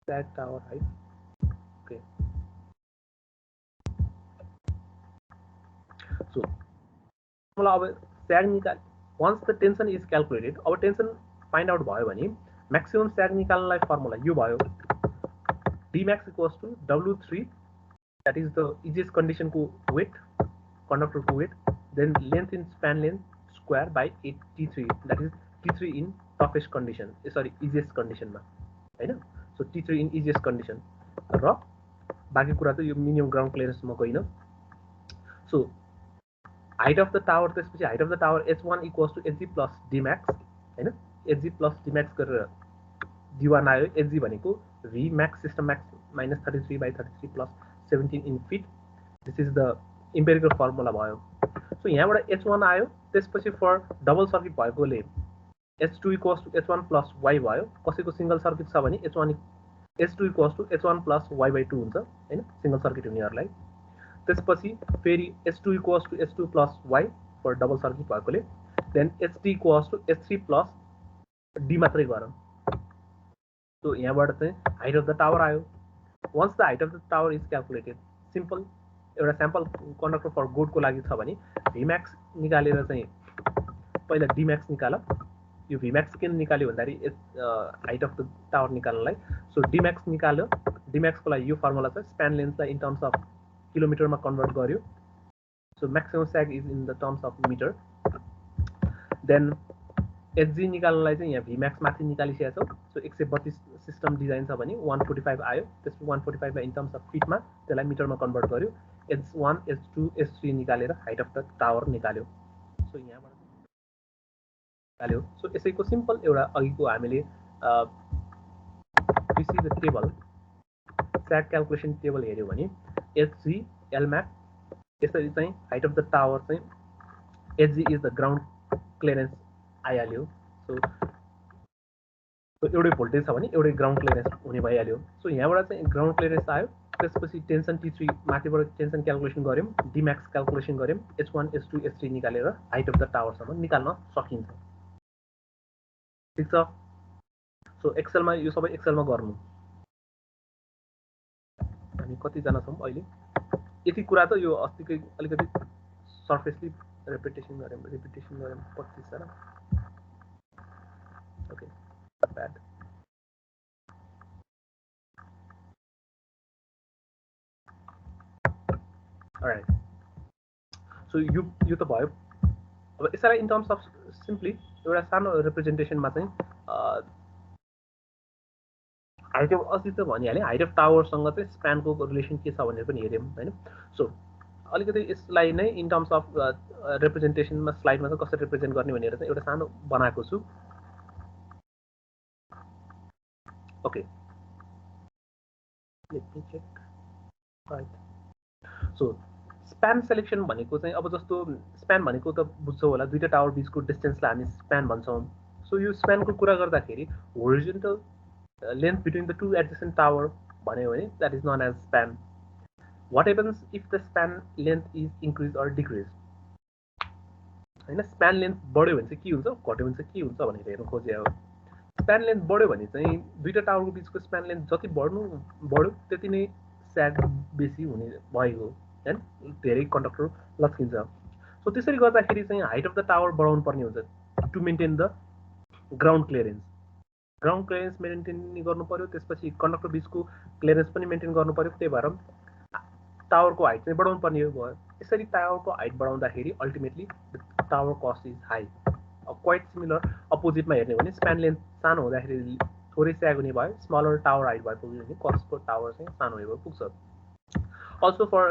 sag tower height, okay. So मलाई अब स्याग निकाल once the tension is calculated, अब टेन्सन फाइन्ड आउट भयो भने म्याक्सिमम स्याग निकाल्नलाई फर्मुला यो भयो, Dmax equals to W3, that is the easiest condition को weight, conductor को weight, then length in span length square by 8T3, that is T3 in toughest condition, sorry easiest condition मा, हैन? So T3 in easiest condition र बाँकी कुरा त यो minimum ground क्लियरेन्समा गइन। So height of the tower, त्यसपछि height of the tower H1 equals to Hg plus Dmax, हैन? Hg plus Dmax गरेर D1 आयो। Hg भनेको V max system max minus 33 by 33 plus 17 in feet. This is the empirical formula भयो। So यहाँबाट H1 आयो, त्यसपछि for double circuit भएकोले H2 equals to H1 plus Y भयो। कसैको सिंगल सर्किट छ भने H2 equals to H1 plus Y by 2 हुन्छ, हैन? सिंगल सर्किट हुनेहरुलाई। त्यसपछि फेरि H2 equals to H2 plus Y for double circuit भएकोले, then H3 equals to H3 plus D मात्रै गरौँ। सो यहाँबाट चाहिँ हाइट अफ द टावर आयो। Once the height of the tower is calculated, simple एउटा स्याम्पल कन्डक्टर फर गोडको लागि छ भने Vmax निकालेर चाहिँ पहिला Dmax निकाल। यो Vmax किन निकाल्यो भन्दाखेरि हाइट अफ द टावर निकाल्नलाई। सो Dmax निकाल्यो, Dmax को लागि यो फर्मुला छ, स्प्यान लेन्थलाई इन टर्म्स अफ किलोमिटरमा कन्भर्ट गर्यो। So maximum sag is in the terms of metre. Then Hg निकाल्नलाई चाहिँ यहाँ Vmax माथि निकालिसकेका छौँ। सो 132 सिस्टम डिजाइन छ भने 145 आयो, त्यसपछि 145 मा इन टर्म्स अफ फिटमा त्यसलाई मिटरमा कन्भर्ट गर्यो। H1 H2 H3 निकालेर हाइट अफ द टावर निकाल्यो। सो यहाँबाट निकाल्यो। सो यसैको सिम्पल एउटा अघिको हामीले this is the table, sag calculation table हेर्यो भने Hg Lmax यसरी चाहिँ हाइट अफ द टावर चाहिँ Hg is the ground clearance आइहाल्यो। सो एउटै भोल्टेज छ भने एउटै ग्राउन्ड क्लियरेन्स हुने भइहाल्यो। सो यहाँबाट चाहिँ ग्राउन्ड क्लियरेन्स आयो, त्यसपछि टेन्सन T3 माथिबाट टेन्सन क्यालकुलेसन गर्यौँ, Dmax क्यालकुलेसन गर्यौँ, H1 H2 H3 निकालेर हाइट अफ द टावरसम्म निकाल्न सकिन्छ। ठिक छ। सो एक्सेलमा यो सबै एक्सेलमा गर्नु। हामी कतिजना छौँ अहिले? यति कुरा त यो अस्तिकै अलिकति सर्फेसली रिपिटेसन गऱ्यौँ 25 जना। Okay, bad. अलराइट, सो यो त भयो। अब यसलाई इन टर्म्स अफ सिम्पली एउटा सानो रिप्रेजेन्टेसनमा चाहिँ हाइट अफ अस्ति त भनिहालेँ, हाइट अफ टावरसँग चाहिँ स्प्यानको रिलेसन के छ भनेर पनि हेऱ्यौँ, होइन? सो अलिकति यसलाई नै इन टर्म्स अफ रिप्रेजेन्टेसनमा स्लाइडमा चाहिँ कसरी रिप्रेजेन्ट गर्ने भनेर चाहिँ एउटा सानो बनाएको छु। Okay, let me check right so span selection भनेको चाहिँ अब जस्तो स्प्यान भनेको त बुझ्छौ होला दुईटा टावर बिचको डिस्टेन्सलाई हामी स्प्यान भन्छौँ सो यो स्प्यानको कुरा गर्दाखेरि horizontal length between the two adjacent tower भन्यो भने that is known as span what happens if the span length is increase or decrease होइन स्प्यान लेन्थ बढ्यो भने चाहिँ के हुन्छ घट्यो भने चाहिँ के हुन्छ भनेर हेर्नु खोजे हो स्प्यान लेन्थ बढ्यो भने चाहिँ दुईटा टावरको बिचको स्प्यान लेन्थ जति बढ्यो त्यति नै स्याग बेसी हुने भएको होइन धेरै कन्डक्टर लस्किन्छ सो त्यसरी गर्दाखेरि चाहिँ हाइट अफ द टावर बढाउनु पर्ने हुन्छ to maintain the ground clearance maintain गर्नु पर्यो त्यसपछि कन्डक्टर बिचको क्लियरेन्स पनि मेन्टेन गर्नु पर्यो त्यही भएर टावरको हाइट चाहिँ बढाउनु पर्ने भयो यसरी टावरको हाइट बढाउँदाखेरि ultimately tower cost is high quite similar अपोजिटमा हेर्ने भने स्प्यान लेन्थ सानो हुँदाखेरि थोरै स्याग हुने भयो स्मलर टावर हाइट भए पुग्यो भने कस्टको टावर चाहिँ सानो भए पुग्छ also for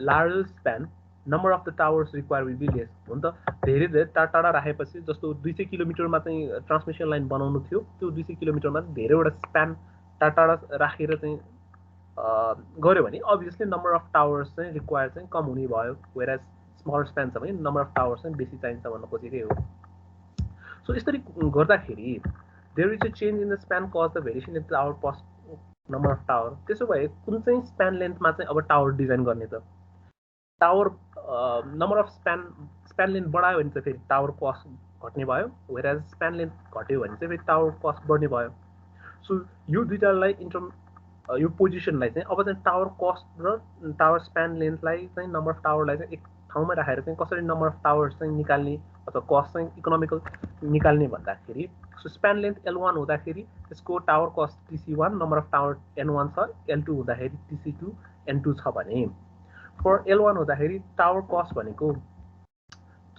larger span number of the towers require will be less हुन त धेरै धेरै टाढा राखेपछि जस्तो 200 किलोमिटरमा चाहिँ ट्रान्समिसन लाइन बनाउनु थियो त्यो 200 किलोमिटरमा धेरैवटा स्प्यान टाढा राखेर चाहिँ गऱ्यो भने अभियसली नम्बर अफ टावर्स चाहिँ रिक्वायर चाहिँ कम हुने भयो वेयर एज स्मल स्प्यान छ भने नम्बर अफ टावर्स चाहिँ बेसी चाहिन्छ भन्न खोजेकै हो सो यसरी गर्दाखेरि there is a change in the span cause the variation in tower cost number of tower त्यसो भए कुन चाहिँ स्प्यान लेन्थमा चाहिँ अब टावर डिजाइन गर्ने त tower number of span length बढायो भने चाहिँ फेरि टावर कस्ट घट्ने भयो वेयर एज स्प्यान लेन्थ घट्यो भने चाहिँ फेरि टावर कस्ट बढ्ने भयो सो यो दुईटालाई यो पोजिसनलाई चाहिँ अब चाहिँ टावर कस्ट र टावर स्प्यान लेन्थलाई चाहिँ नम्बर अफ टावरलाई चाहिँ एक ठाउँमा राखेर चाहिँ कसरी नम्बर अफ टावर्स चाहिँ निकाल्ने अथवा कस्ट चाहिँ इकोनोमिकल निकाल्ने भन्दाखेरि सो स्प्यान लेन्थ L1 हुँदाखेरि त्यसको tower cost TC1 number of tower N1 छ L2 हुँदाखेरि TC2 N2 छ भने फर L1 हुँदाखेरि टावर कस्ट भनेको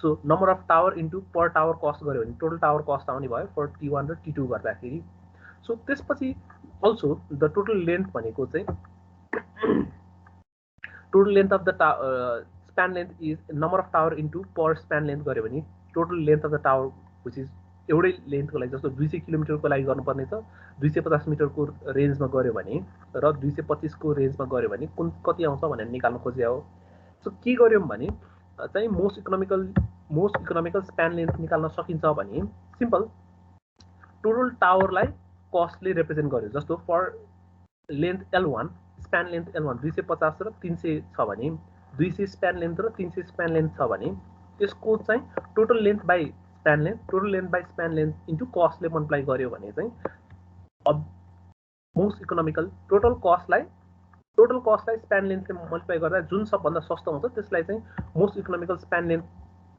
so number of tower into per tower cost गऱ्यो भने टोटल टावर कस्ट आउने भयो फर T1 र T2 गर्दाखेरि सो त्यसपछि अल्सो द टोटल लेन्थ भनेको चाहिँ total length of the span length is number of tower into per span length गऱ्यो भने total length of the tower which is एउटै लेन्थको लागि जस्तो 200 किलोमिटरको लागि गर्नुपर्ने छ 250 मिटरको रेन्जमा गऱ्यो भने र 225 को रेन्जमा गऱ्यो भने कुन कति आउँछ भनेर निकाल्नु खोजे हो सो के गर्यौँ भने चाहिँ मोस्ट इकोनोमिकल स्प्यान लेन्थ निकाल्न सकिन्छ भने सिम्पल टोटल टावरलाई कस्टले रिप्रेजेन्ट गर्यो जस्तो for length L1 span length L1 250 र 300 छ भने 200 स्प्यान लेन्थ र 300 स्प्यान लेन्थ छ भने त्यसको चाहिँ total length by span length into कस्टले मल्टिप्लाई गर्यो भने चाहिँ अब मोस्ट इकोनोमिकल टोटल कस्टलाई स्प्यान लेन्थले मल्टिप्लाई गर्दा जुन सबभन्दा सस्तो हुन्छ त्यसलाई चाहिँ most economical span length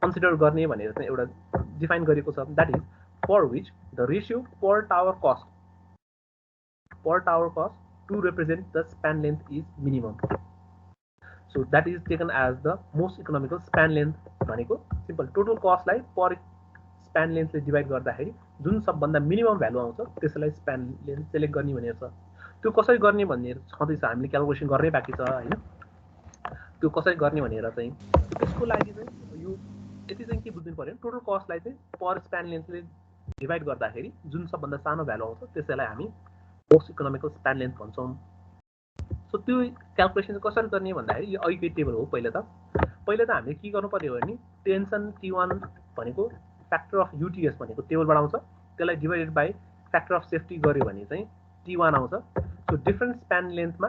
consider गर्ने भनेर चाहिँ एउटा डिफाइन गरेको छ that is for which the ratio per tower cost to represent the span length is minimum. So that is taken as the most economical span length भनेको simple total कस्टलाई पर span लेन्थले divide गर्दाखेरि जुन सबभन्दा minimum value आउँछ त्यसलाई span length select गर्ने भनेर छ त्यो कसरी गर्ने भनेर छँदैछ हामीले क्यालकुलेसन गर्नै बाँकी छ होइन त्यो कसरी गर्ने भनेर चाहिँ त्यसको लागि चाहिँ यो यति चाहिँ के बुझ्नु पर्यो टोटल कस्टलाई चाहिँ पर स्प्यान लेन्थले डिभाइड गर्दाखेरि जुन सबभन्दा सानो भ्यालु आउँछ त्यसैलाई हामी मोस्ट इकोनोमिकल स्प्यान लेन्थ भन्छौँ सो त्यो क्यालकुलेसन कसरी गर्ने भन्दाखेरि यो अघिकै टेबल हो पहिला त हामीले के गर्नु पर्यो भने टेन्सन T1 भनेको फ्याक्टर अफ UTS भनेको टेबलबाट आउँछ त्यसलाई divided by factor of safety गर्यो भने चाहिँ T1 आउँछ सो डिफ्रेन्ट स्प्यान लेन्थमा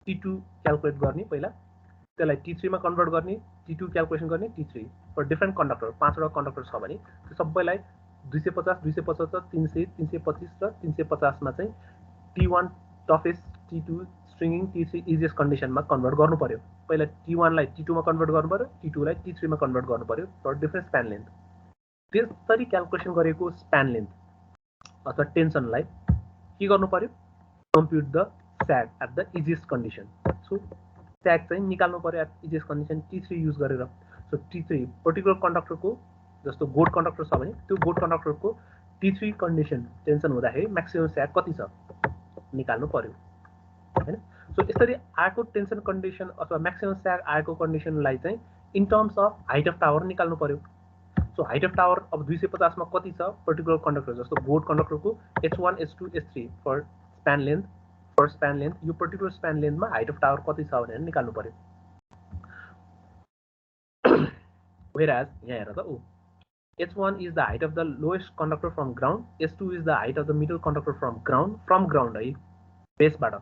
T2 क्यालकुलेट गर्ने पहिला त्यसलाई T3 मा कन्भर्ट गर्ने T2 क्यालकुलेसन गर्ने T3 फर डिफ्रेन्ट कन्डक्टर 5 वटा कन्डक्टर छ भने त्यो सबैलाई 250 275 300 325 र 350 मा चाहिँ T1 toughest T2 stringing T3 easiest कन्डिसनमा कन्भर्ट गर्नु पर्यो पहिला T1 लाई T2 मा कन्भर्ट गर्नु पर्यो T2 लाई T3 मा कन्भर्ट गर्नु पर्यो फर डिफ्रेन्ट स्प्यान लेन्थ त्यसरी क्यालकुलेसन गरेको स्प्यान लेन्थ अथवा टेन्सनलाई के गर्नु पर्यो compute the sag at the easiest condition so sag चाहिँ निकाल्नु पर्यो at easiest condition T3 use गरेर सो T3 पर्टिकुलर कन्डक्टरको जस्तो गोड कन्डक्टर छ भने त्यो गोड कन्डक्टरको T3 कन्डिसन टेन्सन हुँदाखेरि म्याक्सिमम स्याग कति छ निकाल्नु पर्यो हैन सो यसरी आएको टेन्सन कन्डिसन अथवा म्याक्सिमम स्याग आएको कन्डिसनलाई चाहिँ in terms of height of tower निकाल्नु पर्यो सो हाइट अफ टावर अब 250 मा कति छ पर्टिकुलर कन्डक्टर जस्तो गोड कन्डक्टरको H1 H2 H3 for span length for span length, यो पर्टिकुलर स्प्यान लेन्थमा हाइट अफ टावर कति छ भनेर निकाल्नु पर्यो। Whereas यहाँ हेर त H1 is the height of the lowest conductor from ground, S2 is the height of the middle conductor from ground है बेसबाट,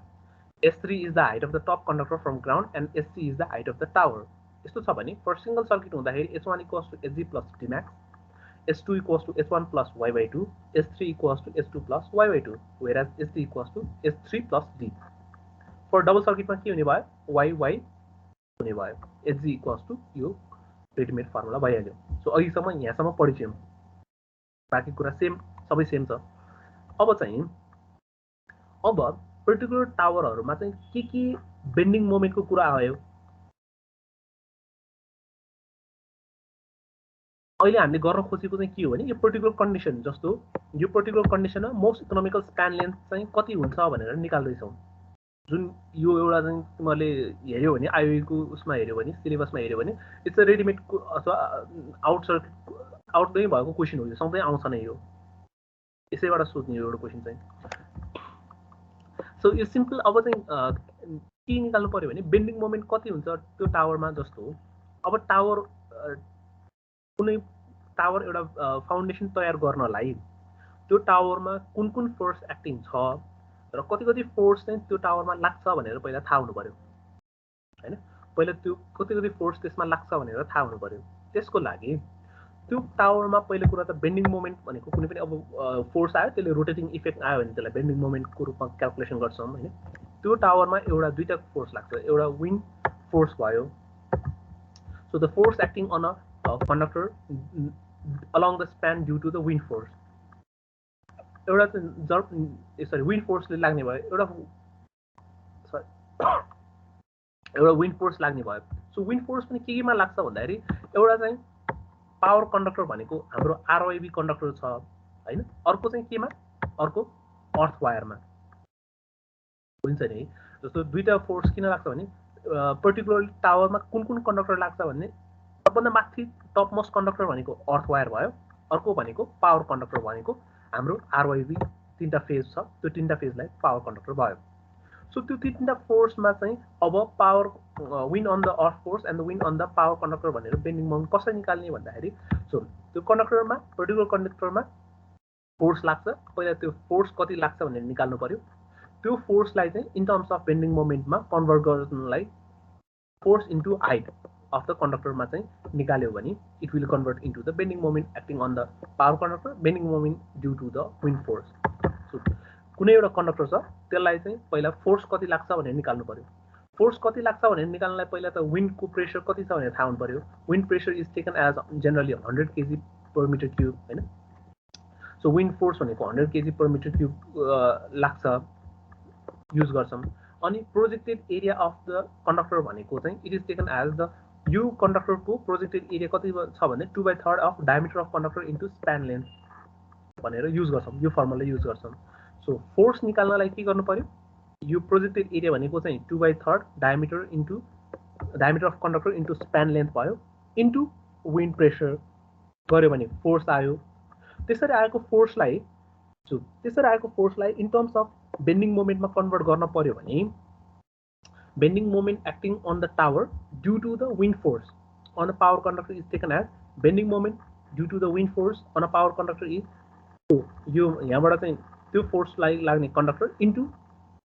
S3 is the height of the top conductor from ground and SC is the height of the tower। यस्तो छ भने for single circuit हुँदाखेरि H1 equals to Hg plus Tmax, S2 equals to H1 plus Y by 2, S3 equals to H2 plus Y by 2, whereas S3 equals to S3 plus D। For double सर्किटमा के हुने भयो, Y Y हुने भयो, Hg equals to यो readymade formula भइहाल्यो। So अहिलेसम्म यहाँसम्म परिचय, बाँकी कुरा सेम, सबै सेम छ। अब चाहिँ अब पर्टिकुलर टावरहरूमा चाहिँ के बेन्डिङ मोमेन्टको कुरा आयो। अहिले हामीले गर्न खोजेको चाहिँ के हो भने यो पर्टिकुलर कन्डिसन, जस्तो यो पर्टिकुलर कन्डिसनमा मोस्ट इकोनोमिकल स्प्यान लेन्थ चाहिँ कति हुन्छ भनेर निकाल्दैछौँ। जुन यो एउटा चाहिँ तिमीहरूले हेऱ्यौ भने आइओईको उसमा हेऱ्यो भने, सिलेबसमा हेऱ्यो भने इट्स अ रेडिमेडको अथवा आउटमै भएको क्वेसन हो, यो सधैँ आउँछ नै, यो यसैबाट सोध्ने एउटा क्वेसन चाहिँ। सो यो सिम्पल। अब चाहिँ के निकाल्नु पर्यो भने बेन्डिङ मोमेन्ट कति हुन्छ त्यो टावरमा। जस्तो अब टावर कुनै टावर एउटा फाउन्डेसन तयार गर्नलाई त्यो टावरमा कुन कुन फोर्स एक्टिङ छ र कति कति फोर्स चाहिँ त्यो टावरमा लाग्छ भनेर पहिला थाहा हुनु पर्यो हैन। पहिला त्यो कति कति फोर्स त्यसमा लाग्छ भनेर थाहा हुनु पर्यो। त्यसको लागि त्यो टावरमा पहिलो कुरा त बेन्डिङ मोमेन्ट भनेको कुनै पनि अब फोर्स आयो, त्यसले रोटेटिङ इफेक्ट आयो भने त्यसलाई बेन्डिङ मोमेन्टको रूपमा क्याल्कुलेसन गर्छौँ हैन। त्यो टावरमा एउटा दुईटा फोर्स लाग्छ, एउटा विन्ड फोर्स भयो। So the force acting on a conductor along the span due to the wind force, एउटा सरी विन्ड फोर्सले लाग्ने भयो, एउटा विन्ड फोर्स लाग्ने भयो। सो विन्ड फोर्स पनि केमा लाग्छ भन्दाखेरि एउटा चाहिँ पावर कन्डक्टर भनेको हाम्रो आरओआईबी कन्डक्टर छ हैन, अर्को चाहिँ केमा, अर्को अर्थ वायरमा हुन्छ नि। जस्तो दुईटा फोर्स किन लाग्छ भने पर्टिकुलर टावरमा कुन कुन कन्डक्टर लाग्छ भने सबभन्दा माथि टप मोस्ट कन्डक्टर भनेको अर्थ वायर भयो, अर्को भनेको पावर कन्डक्टर भनेको हाम्रो आरओआईबी तीनटा फेज छ, त्यो तीनटा फेजलाई पावर कन्डक्टर भयो। सो त्यो तीनटा फोर्समा चाहिँ अब power wind on the earth force and the wind on the power conductor भनेर बेन्डिङ मोमेन्ट कसरी निकाल्ने भन्दाखेरि सो त्यो कन्डक्टरमा पर्टिकुलर कन्डक्टरमा फोर्स लाग्छ, पहिला त्यो फोर्स कति लाग्छ भनेर निकाल्नु पर्यो। त्यो फोर्सलाई चाहिँ इन टर्म्स अफ बेन्डिङ मोमेन्टमा कन्भर्ट गर्नलाई force into height of the कन्डक्टरमा चाहिँ निकाल्यो भने it will convert into the bending moment acting on the power conductor, bending moment due to the wind force. So कुनै एउटा कन्डक्टर छ त्यसलाई चाहिँ पहिला फोर्स कति लाग्छ भनेर निकाल्नु पर्यो। फोर्स कति लाग्छ भनेर निकाल्नलाई पहिला त विन्डको प्रेसर कति छ भनेर थाहा हुनु पर्यो। Wind pressure is taken as generally 100 kg per meter cube हैन। सो विन्ड फोर्स भनेको 100 kg per meter cube लाग्छ, युज गर्छौँ। अनि projected area of the conductor भनेको चाहिँ it is taken as the यो कन्डक्टरको प्रोजेक्टेड एरिया कति छ भने 2/3 of diameter of conductor into span length भनेर युज गर्छौँ, यो फर्मुला युज गर्छौँ। सो फोर्स निकाल्नलाई के गर्नु पर्यो, यो प्रोजेक्टेड एरिया भनेको चाहिँ 2/3 diameter into diameter of conductor into span length भयो इन्टु विन्ड प्रेसर गऱ्यो भने फोर्स आयो। त्यसरी आएको फोर्सलाई इन टर्म्स अफ बेन्डिङ मोमेन्टमा कन्भर्ट गर्न पर्यो भने bending moment acting on the tower due to the wind force on the power conductor is taken as bending moment due to the wind force on a power conductor is यो यहाँबाट चाहिँ त्यो फोर्सलाई लाग्ने conductor into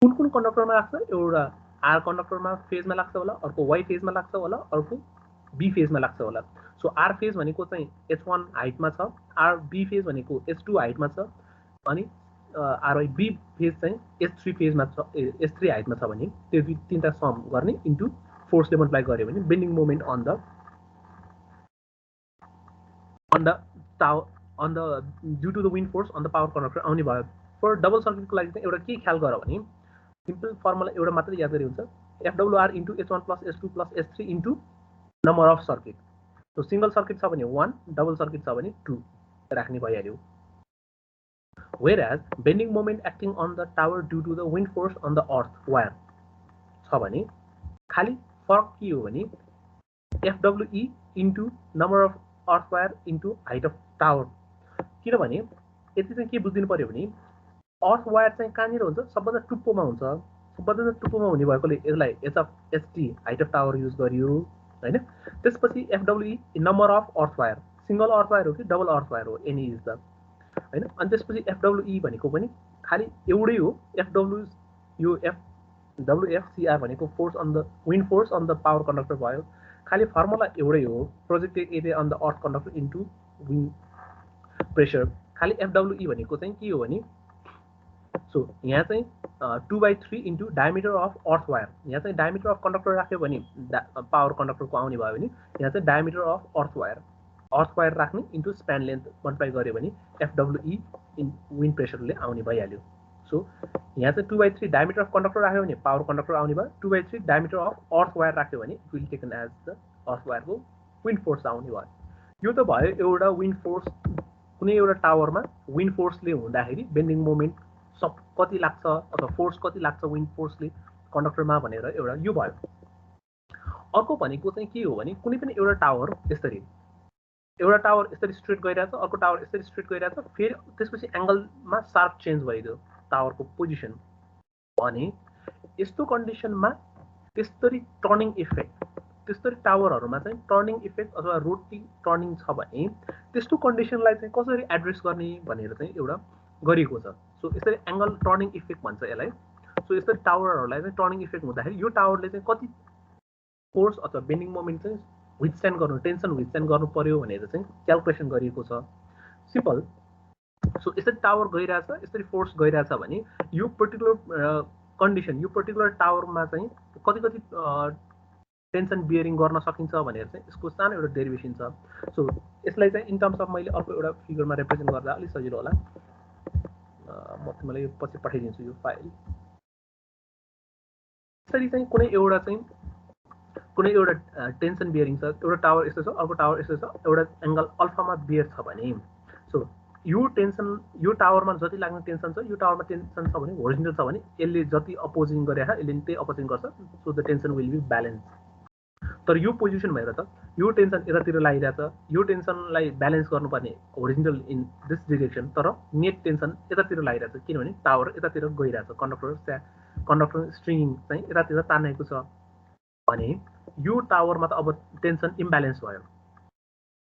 कुन कुन कन्डक्टरमा लाग्छ, एउटा are कन्डक्टरमा फेजमा लाग्छ होला, अर्को वाइ फेजमा लाग्छ होला, अर्को बी फेजमा लाग्छ होला। सो आर फेज भनेको चाहिँ H1 हाइटमा छ, आर बी फेज भनेको H2 हाइटमा छ, अनि आरवाई बी फेज चाहिँ H3 फेजमा छ, H3 हाइटमा छ भने त्यो तीनटा सम गर्ने इन्टु फोर्सले मल्टिप्लाई गर्यो भने bending moment on the due to the wind force on the power conductor आउने भयो। फर डबल सर्किटको लागि चाहिँ एउटा के ख्याल गर भने सिम्पल फर्मुला एउटा मात्रै याद गरे हुन्छ, FWR into H1 plus H2 plus H3 into number of circuit. So single circuit छ भने 1, डबल सर्किट छ भने 2 राख्ने भइहाल्यो। Whereas bending moment acting on the tower due to the wind force on the earth wire छ भने खाली फरक के हो भने FWE into number of earth wire into height of tower. किनभने यति चाहिँ के बुझिदिनु पर्यो भने अर्थ वायर चाहिँ कहाँनिर हुन्छ, सबभन्दा टुप्पोमा हुन्छ बदल्न टुप्पोमा हुने भएकोले यसलाई HT height of tower use गरियो हैन। त्यसपछि FWE number of earth wire, single earth wire हो कि डबल अर्थ वायर हो, एनी इज द हैन। अनि त्यसपछि एफडब्ल्युई भनेको पनि खालि एउटै हो। एफडब्ल्यु यो डब्लुएफसीआर भनेको force on the wind force on the power conductor भयो। खालि फर्मुला एउटै हो, projected area on the earth conductor into wind pressure. खालि एफडब्ल्युई भनेको चाहिँ के हो भने सो यहाँ चाहिँ 2/3 into diameter of earth wire. यहाँ चाहिँ डायमिटर अफ कन्डक्टर राख्यो भने पावर कन्डक्टरको आउने भयो भने यहाँ चाहिँ डायमिटर अफ अर्थ वायर राख्ने इन्टु स्प्यान लेन्थ मल्टिप्लाई गऱ्यो भने एफडब्ल्युई इन विन्ड प्रेसरले आउने भइहाल्यो। सो यहाँ चाहिँ 2/3 डायमिटर अफ कन्डक्टर राख्यो भने पावर कन्डक्टर आउने भयो, 2/3 डायमिटर अफ अर्थ वायर राख्यो भने it will taken as the earth वायरको विन्ड फोर्स आउने भयो। यो त भयो एउटा विन्ड फोर्स, कुनै एउटा टावरमा विन्ड फोर्सले हुँदाखेरि बेन्डिङ मोमेन्ट सब कति लाग्छ अथवा फोर्स कति लाग्छ विन्ड फोर्सले कन्डक्टरमा भनेर एउटा यो भयो। अर्को भनेको चाहिँ के हो भने कुनै पनि एउटा टावर यसरी स्ट्रेट गइरहेछ, अर्को टावर यसरी स्ट्रेट गइरहेछ, फेरि त्यसपछि एङ्गलमा सार्प चेन्ज भइदियो टावरको पोजिसन भने यस्तो कन्डिसनमा त्यसरी टर्निङ इफेक्ट, त्यसरी टावरहरूमा चाहिँ टर्निङ इफेक्ट अथवा रोटी टर्निङ छ भने त्यस्तो कन्डिसनलाई चाहिँ कसरी एड्रेस गर्ने भनेर चाहिँ एउटा गरिएको छ। सो यसरी एङ्गल टर्निङ इफेक्ट भन्छ यसलाई। सो यसरी टावरहरूलाई चाहिँ टर्निङ इफेक्ट हुँदाखेरि यो टावरले चाहिँ कति फोर्स अथवा बेन्डिङ मोमेन्ट चाहिँ विथस्ट्यान्ड गर्नु, टेन्सन विथस्ट्यान्ड गर्नु पर्यो भनेर चाहिँ क्यालकुलेसन गरिएको छ। सिम्पल। सो यसरी टावर गइरहेछ, यसरी फोर्स गइरहेछ भने यो पर्टिकुलर कन्डिसन, यो पर्टिकुलर टावरमा चाहिँ कति कति टेन्सन बियरिङ गर्न सकिन्छ भनेर चाहिँ यसको सानो एउटा डेरिभेसन छ। सो यसलाई चाहिँ इन टर्म्स अफ मैले अर्को एउटा फिगरमा रिप्रेजेन्ट गर्दा अलिक सजिलो होला। म तिमीलाई यो पछि पठाइदिन्छु यो फाइल। यसरी चाहिँ कुनै एउटा टेन्सन बियरिङ छ, एउटा टावर यस्तो छ, अर्को टावर यस्तो छ, एउटा एङ्गल अल्फामा बियर छ भने सो यो टेन्सन, यो टावरमा जति लाग्ने टेन्सन छ, यो टावरमा टेन्सन छ भने होरिजोन्टल छ भने यसले जति अपोजिङ गरेछ यसले त्यही अपोजिङ गर्छ। So the tension will be balance. तर यो पोजिसन भएर त यो टेन्सन यतातिर लागिरहेछ, यो टेन्सनलाई ब्यालेन्स गर्नुपर्ने होरिजोन्टल इन दिस डिरेक्सन, तर नेट टेन्सन यतातिर लागिरहेछ किनभने टावर यतातिर गइरहेछ, कन्डक्टर स्ट्रिङ चाहिँ यतातिर तानेको छ भने यो टावरमा त अब टेन्सन इम्ब्यालेन्स भयो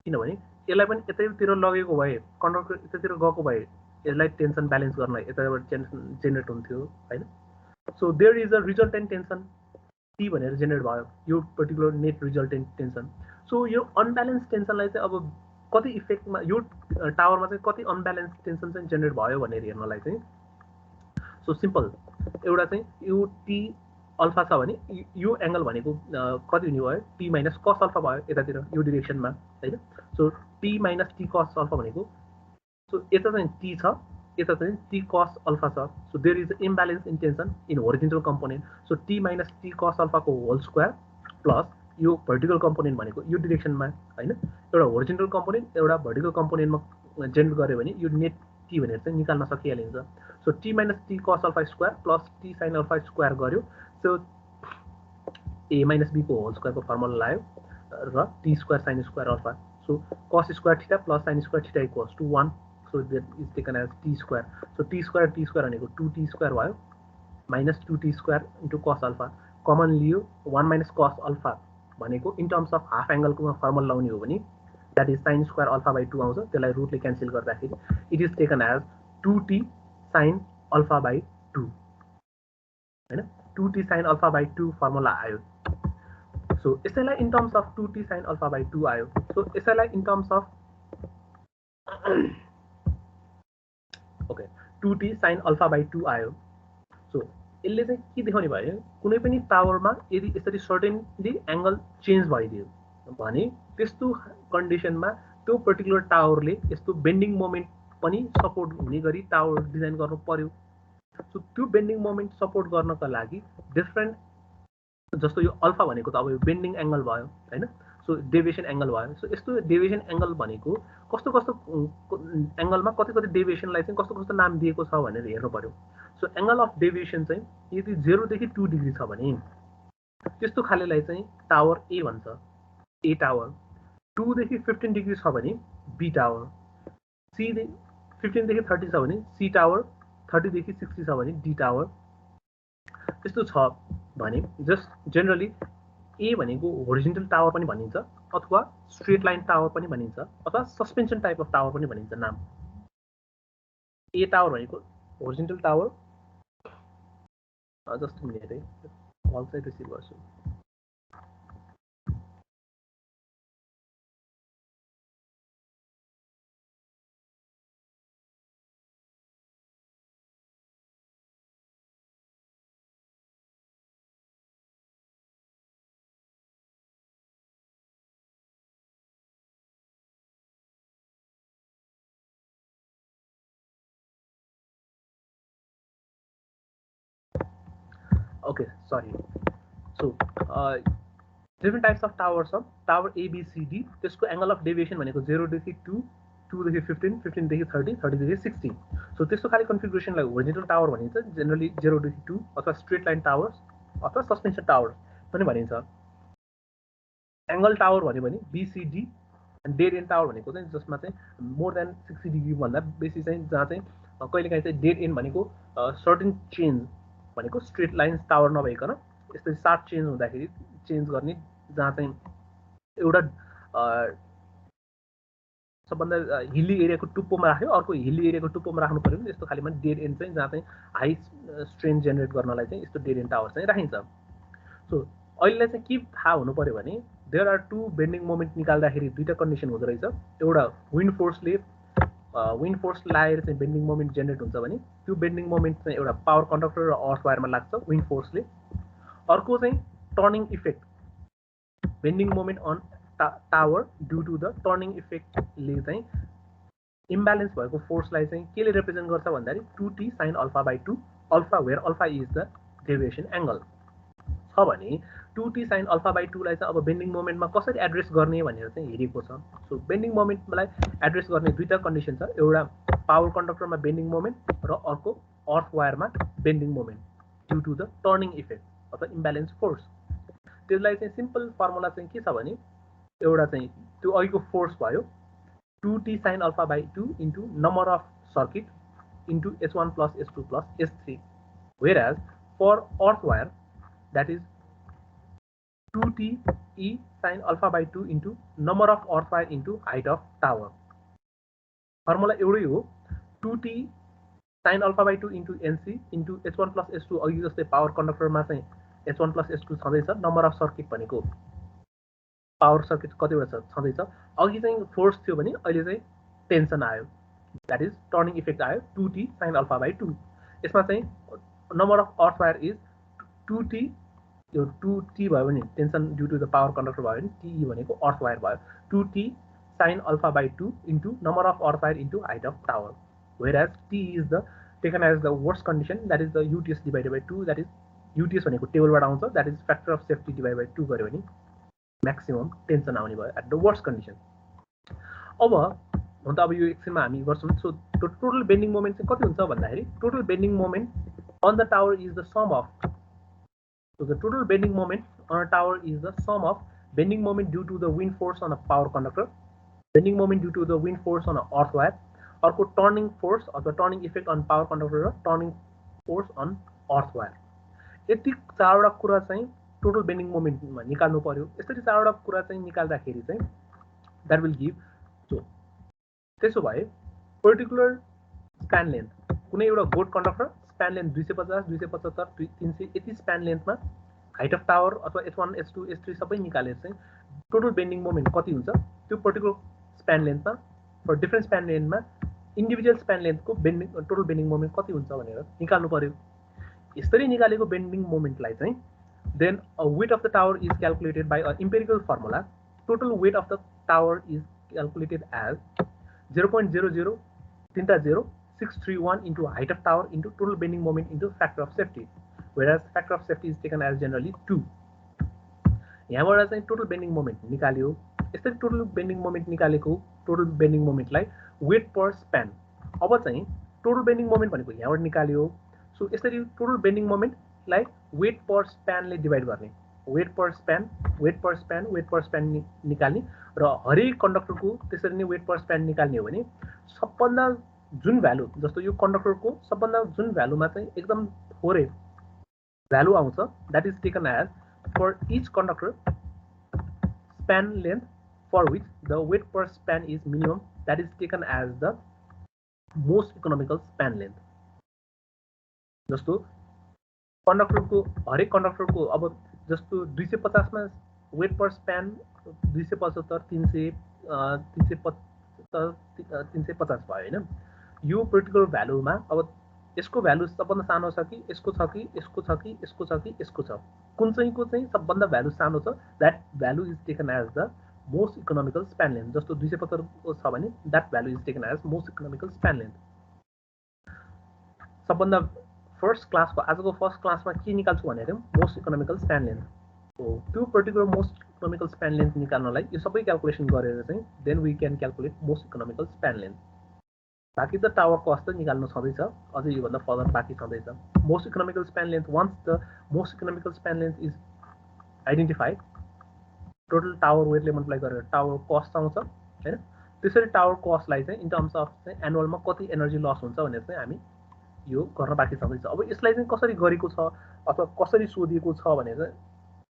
किनभने यसलाई पनि यतैतिर लगेको भए, कन्डक्टर यतातिर गएको भए यसलाई टेन्सन ब्यालेन्स गर्न यताबाट जेनेरेट हुन्थ्यो हैन। So there is a resultant tension T भनेर जेनेरेट भयो, यो particular net resultant tension. So यो अनब्यालेन्स टेन्सनलाई चाहिँ अब कति इफेक्टमा यो टावरमा चाहिँ कति अनब्यालेन्स टेन्सन चाहिँ जेनेरेट भयो भनेर हेर्नलाई चाहिँ सो सिम्पल, एउटा चाहिँ यो टी अल्फा छ भने यो एङ्गल भनेको कति हुने भयो, टी माइनस कस अल्फा भयो यतातिर यो डिरेक्सनमा हैन। So T minus T cos alpha भनेको सो यता चाहिँ टी छ, यता चाहिँ टी कस अल्फा छ। So there is imbalance in tension in horizontal component. So T minus T cos अल्फाको होल स्क्वायर प्लस यो भर्टिकल कम्पोनेन्ट भनेको यो डिरेक्सनमा हैन, एउटा होरिजोन्टल कम्पोनेन्ट एउटा भर्टिकल कम्पोनेन्टमा जेनेरेट गर्यो भने यो नेट टी भनेर चाहिँ निकाल्न सकिहालिन्छ। So T minus T cos alpha square plus T sine alpha square गर्यो। सो ए माइनस बीको होल स्क्वायरको फर्मुला लायो र T square sign square alpha. So cos square theta plus sine square theta equals to 1। So that is taken as T square. So T square भनेको 2t square भयो minus 2t square into cos alpha. Common लियो 1 minus cos alpha भनेको in terms of half एङ्गलको formula लाउने हो भने that is sine square alpha by 2 आउँछ, त्यसलाई रुटले क्यान्सल गर्दाखेरि it is taken as 2t sine alpha by 2 हैन। 2t sine alpha by 2 formula आयो। सो यसैलाई in terms of 2t sine alpha by 2 आयो। सो यसैलाई in terms of okay 2t sine alpha by 2 आयो। So यसले चाहिँ के देखाउने भयो, कुनै पनि टावरमा यदि यसरी सर्टेनली एङ्गल चेन्ज भइदियो भने त्यस्तो कन्डिसनमा त्यो पर्टिकुलर टावरले यस्तो बेन्डिङ मोमेन्ट पनि सपोर्ट हुने गरी टावर डिजाइन गर्नु पर्यो। सो त्यो बेन्डिङ मोमेन्ट सपोर्ट गर्नका लागि डिफ्रेन्ट, जस्तो यो अल्फा भनेको त अब यो बेन्डिङ एङ्गल भयो हैन। सो डेभिएसन एङ्गल भयो। सो यस्तो डेभिएसन एङ्गल भनेको कस्तो कस्तो एङ्गलमा कति कति डेभिएसनलाई चाहिँ कस्तो कस्तो नाम दिएको छ भनेर हेर्नु पर्यो। सो एङ्गल अफ डेभिएसन चाहिँ यदि 0 देखि 2 डिग्री छ भने त्यस्तो खालेलाई चाहिँ टावर ए भन्छ, ए टावर। 2 देखि 15 डिग्री छ भने बी टावर, 15 देखि 30 छ भने सी टावर, 30 देखि 60 छ भने डी टावर, त्यस्तो छ भने जस्ट जेनरली ए भनेको होरिजेन्टल टावर पनि भनिन्छ अथवा स्ट्रेट लाइन टावर पनि भनिन्छ अथवा सस्पेन्सन टाइप अफ टावर पनि भनिन्छ नाम ए टावर भनेको होरिजेन्टल टावर जस्ट मिनेट है कल चाहिँ रिसिभ गर्छु okay sorry so different types of towers of tower A B C D त्यसको angle of deviation भनेको 0 देखि 2 2 देखि 15 15 देखि 30 30 देखि 60 so त्यस्तो खाली कन्फिगरेसनलाई होरिजेन्टल टावर भनिन्छ जेनरली 0 देखि 2 अथवा स्ट्रेट लाइन टावर्स अथवा सस्पेन्सन टावर पनि भनिन्छ एंगल टावर भन्यो भने BCD and dead and tower भनेको चाहिँ जसमा चाहिँ मोर देन 60 डिग्री भन्दा बेसी चाहिँ जहाँ चाहिँ कहिलेकाहीँ चाहिँ डेड एन्ड भनेको सर्टेन चेन्ज भनेको स्ट्रेट लाइन टावर नभइकन यस्तै शार्प चेन्ज हुँदाखेरि चेन्ज गर्ने जहाँ चाहिँ एउटा सबभन्दा हिल्ली एरियाको टुप्पोमा राख्यो अर्को हिल्ली एरियाको टुप्पोमा राख्नु पर्यो भने यस्तो खालीमा डेड एन्ड चाहिँ जहाँ चाहिँ हाई स्ट्रेन जेनेरेट गर्नलाई चाहिँ यस्तो डेड एन्ड टावर चाहिँ राखिन्छ सो अहिले चाहिँ के थाहा हुनु पर्यो भने there are two bending moment निकाल्दाखेरि दुईटा कन्डिसन हुँदो रहेछ एउटा विन्ड फोर्स लाएर चाहिँ बेन्डिङ मोमेन्ट जेनेरेट हुन्छ भने त्यो बेन्डिङ मोमेन्ट चाहिँ एउटा पावर कन्डक्टर र अर्थ वायरमा लाग्छ विन्ड फोर्सले अर्को चाहिँ turning effect bending moment on tower due to the turning इफेक्टले चाहिँ इम्ब्यालेन्स भएको फोर्सलाई चाहिँ केले रिप्रेजेन्ट गर्छ भन्दाखेरि 2t sin α/2 alpha where alpha is the deviation angle छ भने 2t sin α/2 लाई चाहिँ अब बेन्डिङ मोमेन्टमा कसरी एड्रेस गर्ने भनेर चाहिँ हेरेको छ सो बेन्डिङ मोमेन्टलाई एड्रेस गर्ने दुईटा कन्डिसन छ एउटा पावर कन्डक्टरमा बेन्डिङ मोमेन्ट र अर्को अर्थ वायरमा bending moment due to the turning effect अथवा इम्ब्यालेन्स फोर्स त्यसलाई चाहिँ सिम्पल फर्मुला चाहिँ के छ भने एउटा चाहिँ त्यो अघिको फोर्स भयो 2t sin α/2 into number of circuit into S1 plus S2 plus S3 whereas for earth wire that is 2t e sin α/2 into number of earth wire into height of tower formula एउटै हो 2t sin α/2 into NC into S1 plus S2 अघि जस्तै power कन्डक्टरमा चाहिँ S1 plus S2 छँदैछ number of circuit भनेको power circuit कतिवटा छँदैछ अघि चाहिँ फोर्स थियो भने अहिले चाहिँ टेन्सन आयो द्याट इज टर्निङ इफेक्ट आयो 2t sin α/2 यसमा चाहिँ number of earth wire is 2t यो 2t भयो भने tension due to the power conductor भयो भने टी भनेको अर्थ वायर भयो 2t sin α/2 into number of earth wire into height of tower whereas t is the taken as the worst condition that is the UTS divided by 2 that is UTS भनेको टेबलबाट आउँछ that is factor of safety divided by 2 गर्यो भने maximum tension आउने भयो at the worst condition अब हुन त अब यो एकछिनमा हामी गर्छौँ सो टोटल बेन्डिङ मोमेन्ट चाहिँ कति हुन्छ भन्दाखेरि total bending moment on the tower is the sum of so the total bending moment on a tower is the sum of bending moment due to the wind force on a power conductor bending moment due to the wind force on a earth wire अर्को turning force अथवा turning effect on power conductor र turning force on earth wire यति चारवटा कुरा चाहिँ total bending मोमेन्टमा निकाल्नु पर्यो यसरी चारवटा कुरा चाहिँ निकाल्दाखेरि चाहिँ द्याट विल गिभ सो त्यसो भए पर्टिकुलर स्प्यान लेन्थ कुनै एउटा गोड कन्डक्टर स्प्यान लेन्थ 250 275 300 यति स्प्यान लेन्थमा हाइट अफ टावर अथवा S1 S2 S3 सबै निकालेर चाहिँ टोटल बेन्डिङ मोमेन्ट कति हुन्छ त्यो पर्टिकुलर स्प्यान लेन्थमा फर डिफ्रेन्ट स्प्यान लेन्थमा इन्डिभिजुअल स्प्यान लेन्थको बेन्डिङ टोटल बेन्डिङ मोमेन्ट कति हुन्छ भनेर निकाल्नु पर्यो यसरी निकालेको बेन्डिङ मोमेन्टलाई चाहिँ then a weight of the tower is calculated by an empirical formula total weight of the tower is calculated as 0.0030631 into height of tower into total bending moment into factor of safety whereas factor of safety is taken as generally 2 यहाँबाट चाहिँ total bending moment निकाल्यो यसरी total bending moment निकालेको total bending मोमेन्टलाई weight per span अब चाहिँ total bending moment भनेको यहाँबाट निकाल्यो सो यसरी टोटल बेन्डिङ मोमेन्ट लाई वेट पर स्प्यानले डिभाइड गर्ने वेट पर स्प्यान निकाल्ने र हरेक कन्डक्टरको त्यसरी नै वेट पर स्प्यान निकाल्ने हो भने सबभन्दा जुन भ्यालु जस्तो यो कन्डक्टरको सबभन्दा जुन भ्यालुमा चाहिँ एकदम थोरै भ्यालु आउँछ that is taken as for each conductor span length for which the weight per span is minimum that is taken as the most economical span length. जस्तो कन्डक्टरको हरेक कन्डक्टरको अब जस्तो 250 मा वेट पर स्प्यान 275 350 भयो हैन यो पर्टिकुलर भ्यालुमा अब यसको भ्यालु सबभन्दा सानो छ कि यसको छ कि यसको छ कि यसको छ कि यसको छ कुन चाहिँको चाहिँ सबभन्दा भ्यालु सानो छ that value is taken as the most economical span length जस्तो 275 को छ भने that value is taken as most economical span length सबभन्दा फर्स्ट क्लासको आजको फर्स्ट क्लासमा के निकाल्छु भनेर मोस्ट इकोनोमिकल स्प्यान लेन्थ हो त्यो particular most economical span length निकाल्नलाई यो सबै क्याल्कुलेसन गरेर चाहिँ then we can calculate most economical span length बाँकी त टावर कस्ट त निकाल्नु छँदैछ अझै योभन्दा फर्दर बाँकी छँदैछ most economical span length once the most economical span length is identified total tower वेटले मल्टिप्लाई गरेर टावर कस्ट आउँछ हैन त्यसरी टावर कस्टलाई चाहिँ इन टर्म्स अफ चाहिँ एनुअलमा कति एनर्जी लस हुन्छ भनेर चाहिँ हामी यो गर्न बाँकी छँदैछ अब यसलाई चाहिँ कसरी गरेको छ अथवा कसरी सोधिएको छ भनेर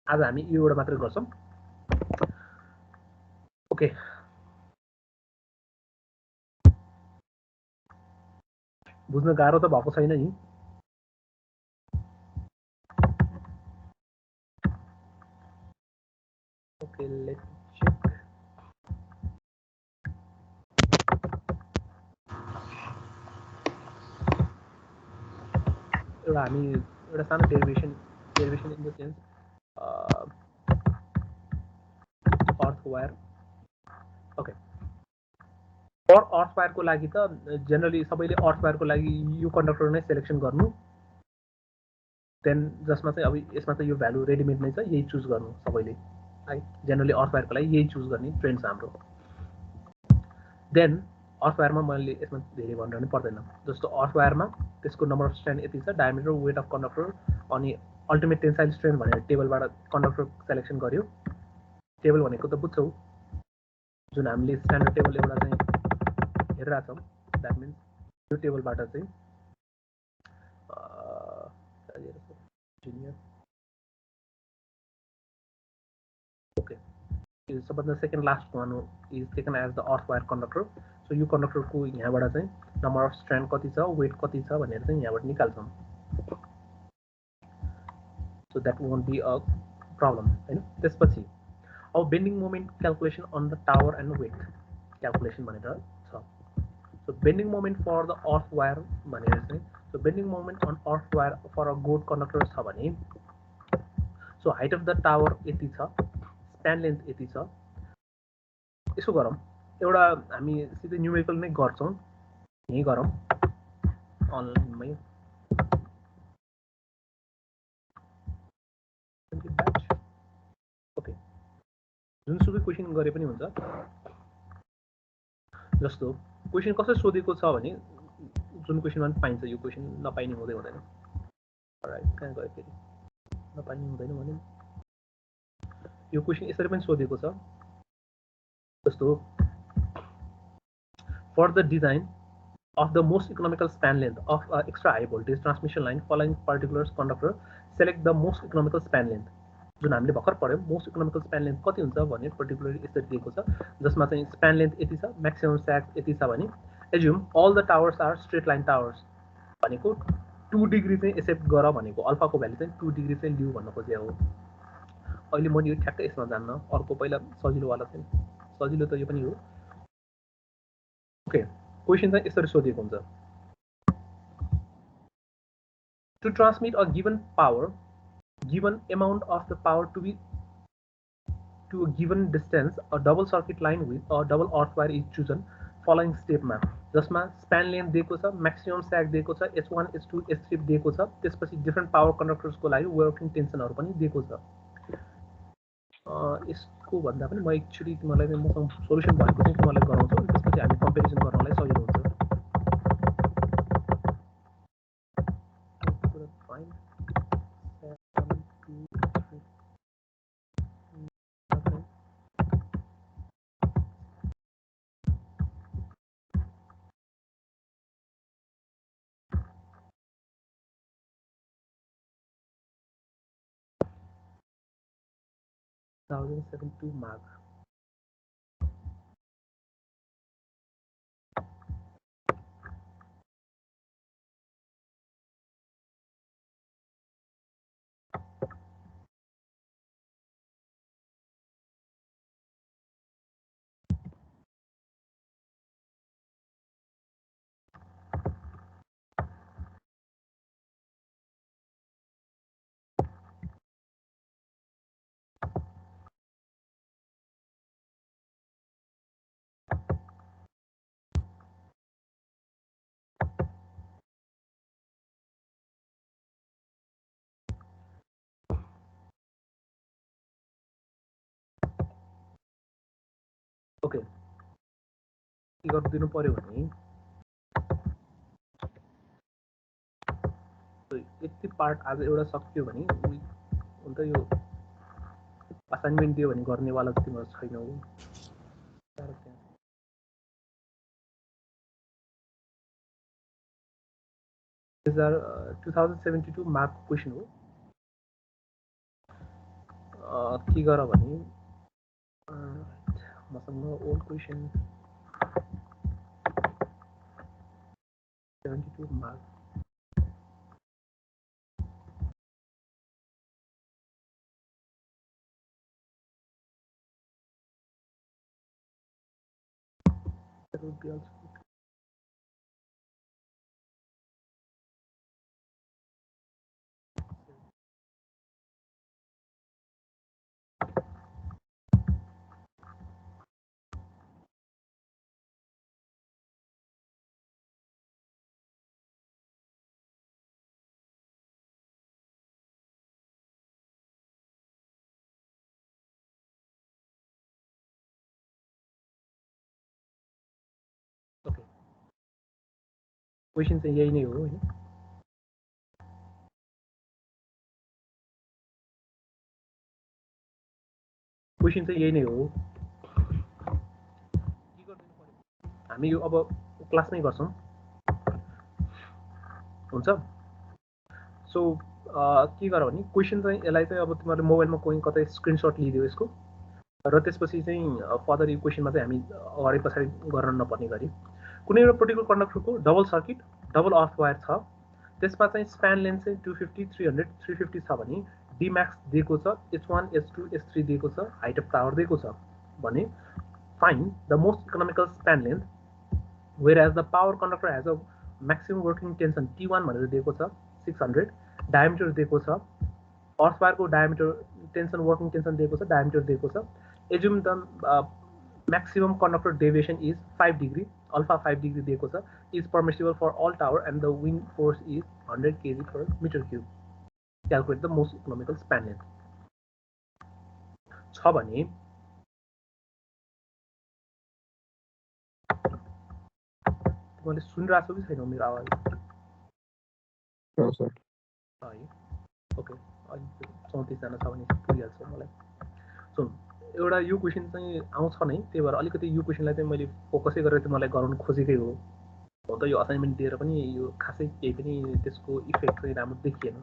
आज हामी यो एउटा मात्रै गर्छौँ ओके बुझ्न गाह्रो त भएको छैन नि ओके लेट्स चेक एउटा हामी एउटा सानो derivation in the sense earth wire okay for earth वायरको लागि त जेनरली सबैले अर्थ वायरको लागि यो कन्डक्टर नै सेलेक्सन गर्नु देन जसमा चाहिँ अब यसमा चाहिँ यो भ्यालु रेडिमेड नै छ यही चुज गर्नु सबैले है जेनरली अर्थ वायरको लागि यही चुज गर्ने ट्रेन्ड छ हाम्रो देन अर्थ वायरमा मैले यसमा धेरै भनेर पनि पर्दैन जस्तो अर्थ वायरमा त्यसको नम्बर अफ स्ट्रेन्थ यति छ डायमिटर वेट अफ कन्डक्टर अनि अल्टिमेट टेन्साइल स्ट्रेन्थ भनेर टेबलबाट कन्डक्टर सेलेक्सन गर्यो टेबल भनेको त बुझ्छौ जुन हामीले स्ट्यान्डर्ड टेबल एउटा चाहिँ हेरिरहेको छौँ द्याट मिन्स यो टेबलबाट चाहिँ ओके सबभन्दा second last one is taken as the earth wire conductor so यो कन्डक्टरको यहाँबाट चाहिँ नम्बर अफ स्ट्रेन्थ कति छ वेट कति छ भनेर चाहिँ यहाँबाट निकाल्छौँ so that won't be a problem हैन त्यसपछि अब bending moment calculation on the tower and weight calculation भनेर छ so bending moment for the earth wire भनेर चाहिँ so bending moment on earth wire for a goat conductor छ भने so height of the tower यति छ span length यति छ यसो गरौँ एउटा हामी सिधै न्युमेरिकल नै गर्छौँ यहीँ गरौँ अनलाइनमै ओके जुनसुकै क्वेसन गरे पनि हुन्छ जस्तो क्वेसन कसरी सोधेको छ भने जुन क्वेसनमा पनि पाइन्छ यो क्वेसन नपाइने हुँदैन कहाँ गयो फेरि नपाइने हुँदैन भने यो क्वेसन यसरी पनि सोधेको छ जस्तो for the design of the most economical span length of extra high voltage transmission line following particulars conductor select the most economical span length जुन हामीले भर्खर पढ्यौँ मोस्ट इकोनोमिकल स्प्यान लेन्थ कति हुन्छ भने पर्टिकुलरली यसरी दिएको छ जसमा चाहिँ स्प्यान लेन्थ यति छ म्याक्सिमम स्याग यति छ भने assume all the towers are straight line towers भनेको 2 डिग्री चाहिँ एक्सेप्ट गर भनेको अल्फाको भ्यालु चाहिँ 2 डिग्री चाहिँ लिऊ भन्न खोजे हो अहिले मैले यो ठ्याक्कै यसमा जान्न अर्को पहिला सजिलोवाला चाहिँ सजिलो त यो पनि हो ओके क्वेसन चाहिँ यसरी सोधिएको हुन्छ to transmit a given power given amount of the power to be to a given distance a double circuit line with a double earth wire is chosen following step मा जसमा span length दिएको छ maximum sag दिएको छ h1 h2 h3 दिएको छ त्यसपछि different power कन्डक्टर्सको लागि वर्किङ टेन्सनहरु पनि दिएको छ यसको भन्दा पनि म एक्चुअली तिमीलाई मसँग सोलुसन भएको चाहिँ तिमीलाई गराउँछु अनि त्यसपछि हामी कम्पेरिजन गर्नलाई सजिलो हुन्छ 2072 माघ ओके के गरिदिनु पर्यो भने यति पार्ट आज एउटा सक्यो भने अन्त यो असाइनमेन्ट दियो भने गर्नेवाला त तिम्रो छैनौ 2072 मार्कको क्वेसन हो के गर भने मसँग old question 72 mark that would be also good. Okay. Question चाहिँ यही नै हो हैन क्वेसन चाहिँ यही नै हो के गर्दिनु पर्यो हामी यो अब क्लासमै गर्छौं हुन्छ सो के गर भने क्वेसन चाहिँ यसलाई चाहिँ अब तिमीहरूले मोबाइलमा कोही कतै स्क्रिनसट लिदियो यसको र त्यसपछि चाहिँ फर्दर यो क्वेसनमा चाहिँ हामी अगाडि पछाडि गर्न नपर्ने गरी कुनै एउटा पर्टिकुलर कन्डक्टरको double circuit double earth wire छ त्यसमा चाहिँ स्प्यान लेन्थ चाहिँ 250 300 350 छ भने डी म्याक्स दिएको छ h1 h2 h3 दिएको छ हाइट अफ टावर दिएको छ भने find the most economical span length whereas the power conductor has a maximum working tension T1 भनेर दिएको छ 600 डायमिटर दिएको छ अर्थ वायरको डायमिटर टेन्सन वर्किङ टेन्सन दिएको छ डायमिटर दिएको छ assume the maximum conductor deviation is 5 degree alpha 5 degree दिएको छ is permissible for all tower and the wind force is 100 kg per meter cube calculate the most economical span length छ भने मैले सुनिरहेको छु कि छैन मेरो आवाज सर है ओके अहिले 34 जना छ भने पुगिहाल्छ मलाई सुन एउटा यो क्वेसन चाहिँ आउँछ नै त्यही भएर अलिकति यो क्वेसनलाई चाहिँ मैले फोकसै गरेर चाहिँ मलाई गराउन खोजेकै हो त यो असाइनमेन्ट दिएर पनि यो खासै केही पनि त्यसको इफेक्ट चाहिँ राम्रो देखिएन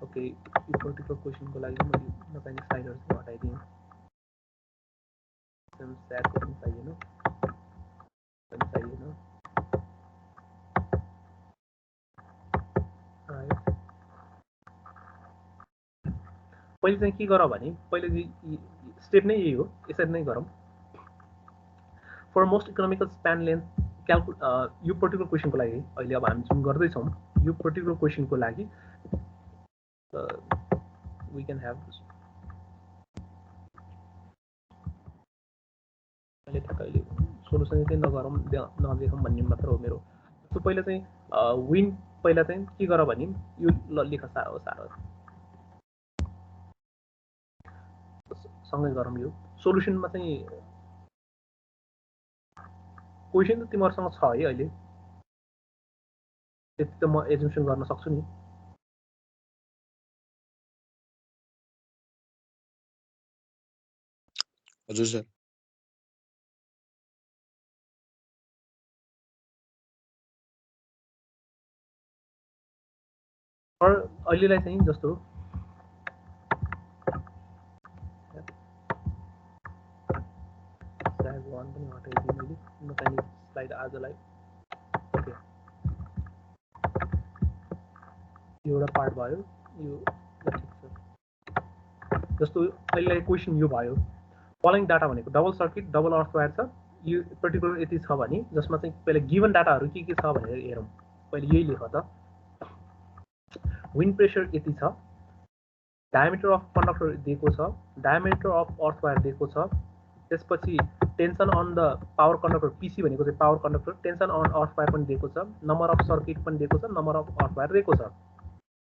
ओके यो पर्टिकुलर क्वेसनको लागि मैले नचाहिने स्लाइडहरू चाहिँ हटाइदिएँ स्याडको पनि चाहिएन पहिले चाहिँ के गर भने पहिले स्टेप नै यही हो यसरी नै गरौँ for most economical span length यो पर्टिकुलर क्वेसनको लागि अहिले अब हामी जुन गर्दैछौँ यो पर्टिकुलर क्वेसनको लागि वी क्यान ह्याभ अहिले ठ्याक्कै सोल्युसन चाहिँ नगरौँ नदेखौँ भन्ने मात्र हो मेरो सो पहिला चाहिँ विन पहिला चाहिँ के गर भने यो लेख साह्रो सँगै गरौँ यो सोल्युसनमा चाहिँ क्वेसन त तिमीहरूसँग छ है अहिले त्यति त म एजुम्सन गर्न सक्छु नि हजुर सर अहिलेलाई चाहिँ जस्तो 1 पनि हटाइदिएँ मैले नचाहिने स्लाइड आजलाई ओके यो एउटा पार्ट भयो यो ठिक छ जस्तो अहिले क्वेसन यो भयो फलोइङ डाटा भनेको double circuit double earth wire छ यो पर्टिकुलर यति छ भने जसमा चाहिँ पहिला गिभन डाटाहरू के छ भनेर हेरौँ पहिले यही लेख त विन्ड प्रेसर यति छ डायमिटर अफ कन्डक्टर दिएको छ डायमिटर अफ अर्थ वायर दिएको छ त्यसपछि tension on the power conductor पिसी भनेको चाहिँ power conductor tension on earth wire पनि दिएको छ नम्बर अफ सर्किट पनि दिएको छ नम्बर अफ अर्थ वायर दिएको छ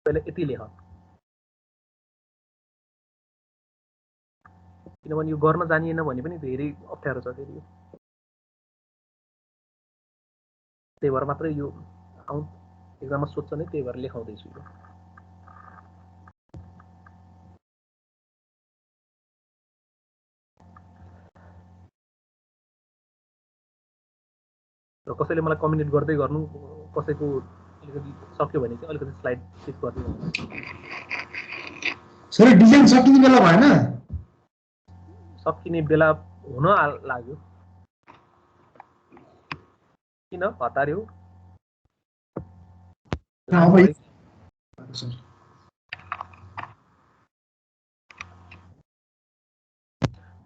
पहिले यति लेख किनभने यो गर्न जानिएन भने पनि धेरै अप्ठ्यारो छ फेरि त्यही भएर मात्रै यो एक्जाममा सोध्छ नै त्यही भएर लेखाउँदैछु यो र कसैले मलाई कम्युनिकेट गर्दै गर्नु कसैको अलिकति सक्यो भने चाहिँ अलिकति स्लाइड सिफ्ट गरिदिनु सर डिजाइन सकिने बेला भएन सकिने बेला हुन लाग्यो किन हतार्यो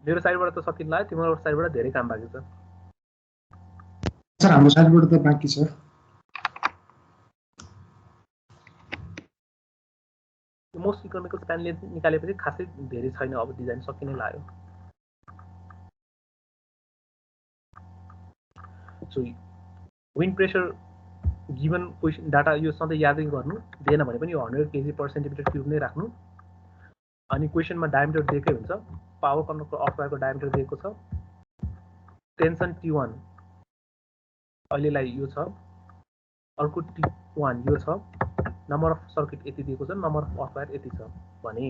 मेरो साइडबाट त सकिन लाग्यो तिम्रो साइडबाट धेरै काम बाँकी छ सर हाम्रो साइडबाट त बाँकी छ मोस्ट इकोनोमिकल स्प्यानले निकालेपछि खासै धेरै छैन अब डिजाइन सकिने लाग्यो so wind pressure given question data यो सधैँ यादै गर्नु दिएन भने पनि यो 100 kg पर सेन्टिमिटर क्युब नै राख्नु अनि क्वेसनमा डायमिटर दिएकै हुन्छ पावर कन्डक्टर अफ वायरको डायमिटर दिएको छ टेन्सन T1 अहिलेलाई यो छ अर्को T1 यो छ नम्बर अफ सर्किट यति दिएको छ नम्बर अफ अर्थ वायर यति छ भने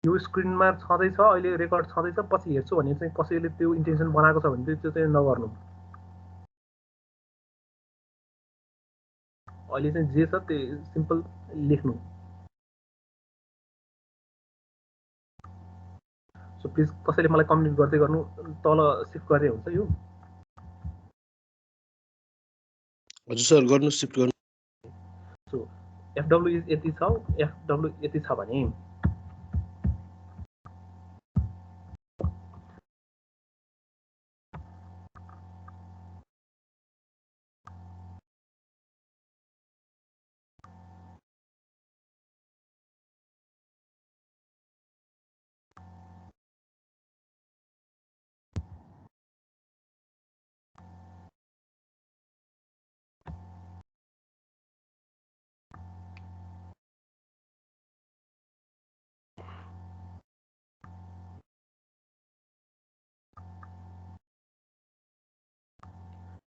यो स्क्रिनमा छँदैछ अहिले रेकर्ड छँदैछ पछि हेर्छु भने चाहिँ कसैले त्यो इन्टेन्सन बनाएको छ भने त्यो चाहिँ नगर्नु अहिले चाहिँ जे छ त्यो सिम्पल लेख्नु सो प्लिज कसैले मलाई कम्युनिकेट गर्दै गर्नु तल सिफ्ट गर्दै हुन्छ यो हजुर सर गर्नु सिफ्ट गर्नु सो एफडब्ल्यू यति छ एफडब्ल्यू यति छ भने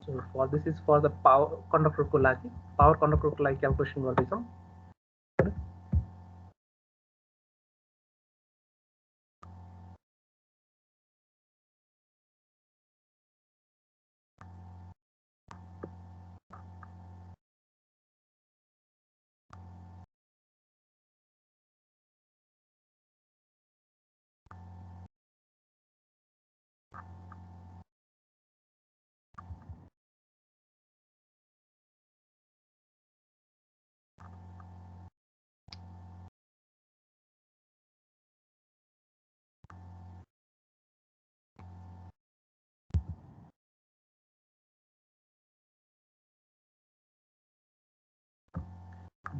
So for this is for the power conductor को लागि power conductor को लागि क्याल्कुलेसन गर्दैछौँ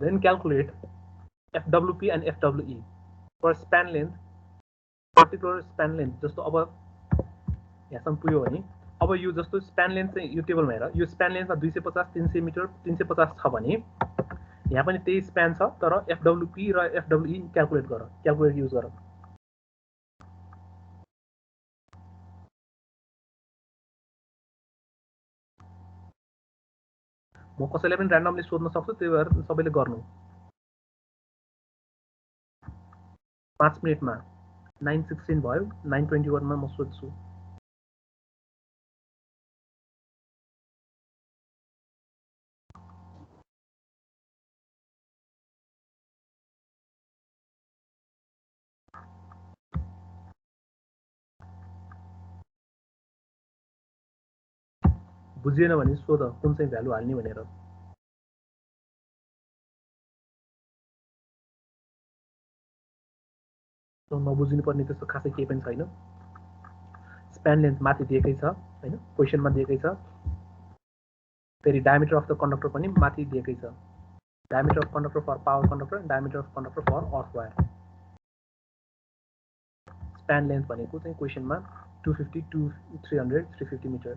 then calculate FWP and FWE for span length particular span length जस्तो अब यहाँसम्म पुग्यो भने अब यो जस्तो स्प्यान लेन्थ चाहिँ यो टेबलमा हेर यो स्प्यान लेन्थमा 250 300 मिटर 350 छ भने यहाँ पनि त्यही स्प्यान छ तर FWP र FWE क्याल्कुलेट गर क्याल्कुलेट युज गर म कसैलाई पनि र्यान्डमली सोध्न सक्छु त्यही भएर सबैले गर्नु 5 मिनेटमा 9:16 भयो 9:21 मा म सोध्छु बुझिएन भने सोध कुन चाहिँ भ्यालु हाल्ने भनेर। नबुझिनु पर्ने त्यस्तो खासै केही पनि छैन। स्प्यान लेन्थ माथि दिएकै छ हैन, क्वेसनमा दिएकै छ। फेरि डायमिटर अफ द कन्डक्टर पनि माथि दिएकै छ। Diameter of conductor for power conductor, diameter of conductor for earth wire. Span length भनेको चाहिँ क्वेसनमा 250 to 300 350 मिटर।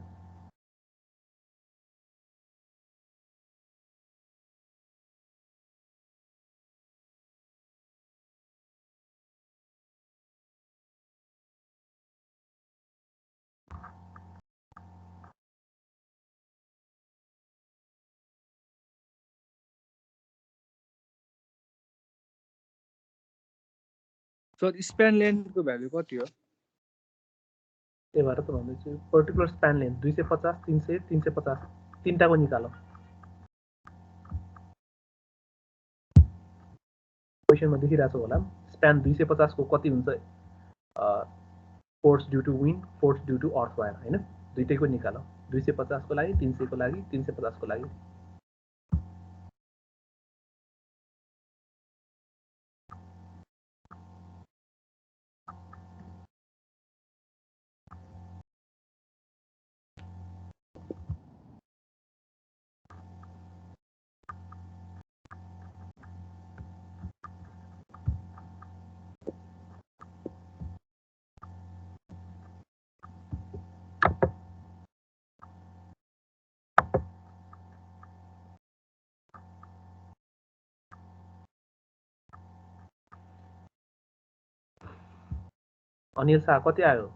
सर स्प्यान लेन्थको भ्यालु कति हो? त्यही भएर त भन्दैछु पर्टिकुलर स्प्यान लेन्थ 250 300 350 तीनटाको निकाल। क्वेसनमा देखिरहेको होला स्प्यान 250 को कति हुन्छ force due to wind, force due to earth wire हैन, दुईटैको निकाल। 250 को लागि, 300 को लागि, 350 को लागि। अनिल शाह कति आयो?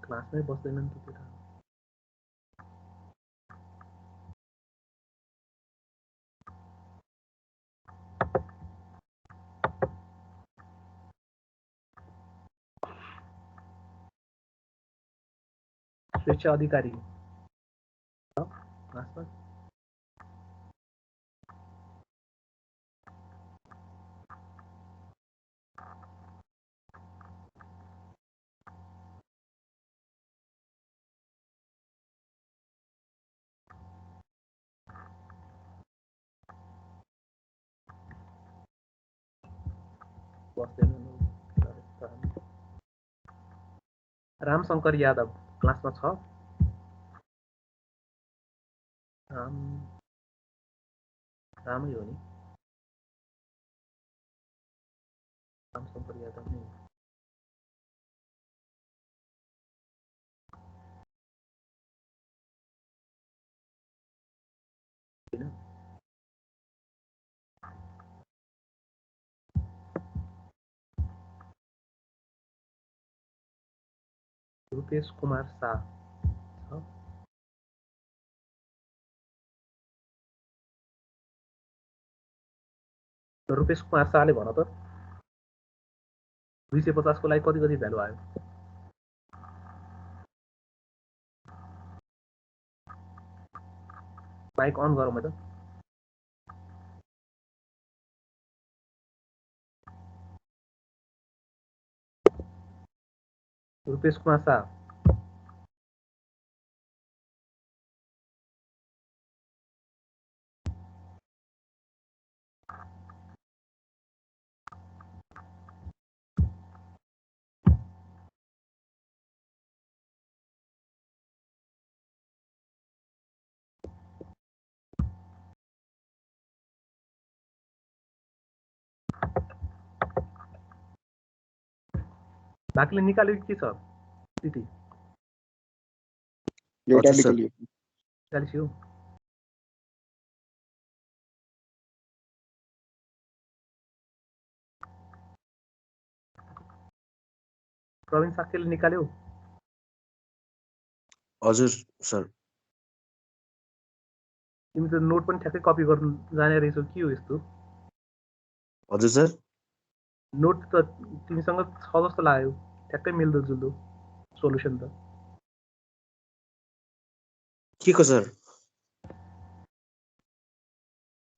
क्लासमै बस्दैनन् त त्यो। स्वेच्छा अधिकारी क्लासमा बस्दैनन्। रामशङ्कर यादव क्लासमा छ? रामै हो नि, रामशङ्कर यादव नै। रूपेश कुमार शाह छ? रूपेश कुमार शाहले भन त 250 को लागि कति कति भ्यालु आयो? माइक अन गरौँ है त। रूपेश कुमार शाह बाँकीले निकाल्यो कि के छ स्थिति? एउटा निकाल्यो। निकालिसक्यो। प्रवीण साक्यले निकाल्यो? हजुर सर। तिमी त नोट पनि ठ्याक्कै कपी गर्नु जाने रहेछौ, के हो यस्तो? हजुर सर। नोट त तिमीसँग छ जस्तो लाग्यो ठ्याक्कै मिल्दो जुल्दो सोलुसन त के को सर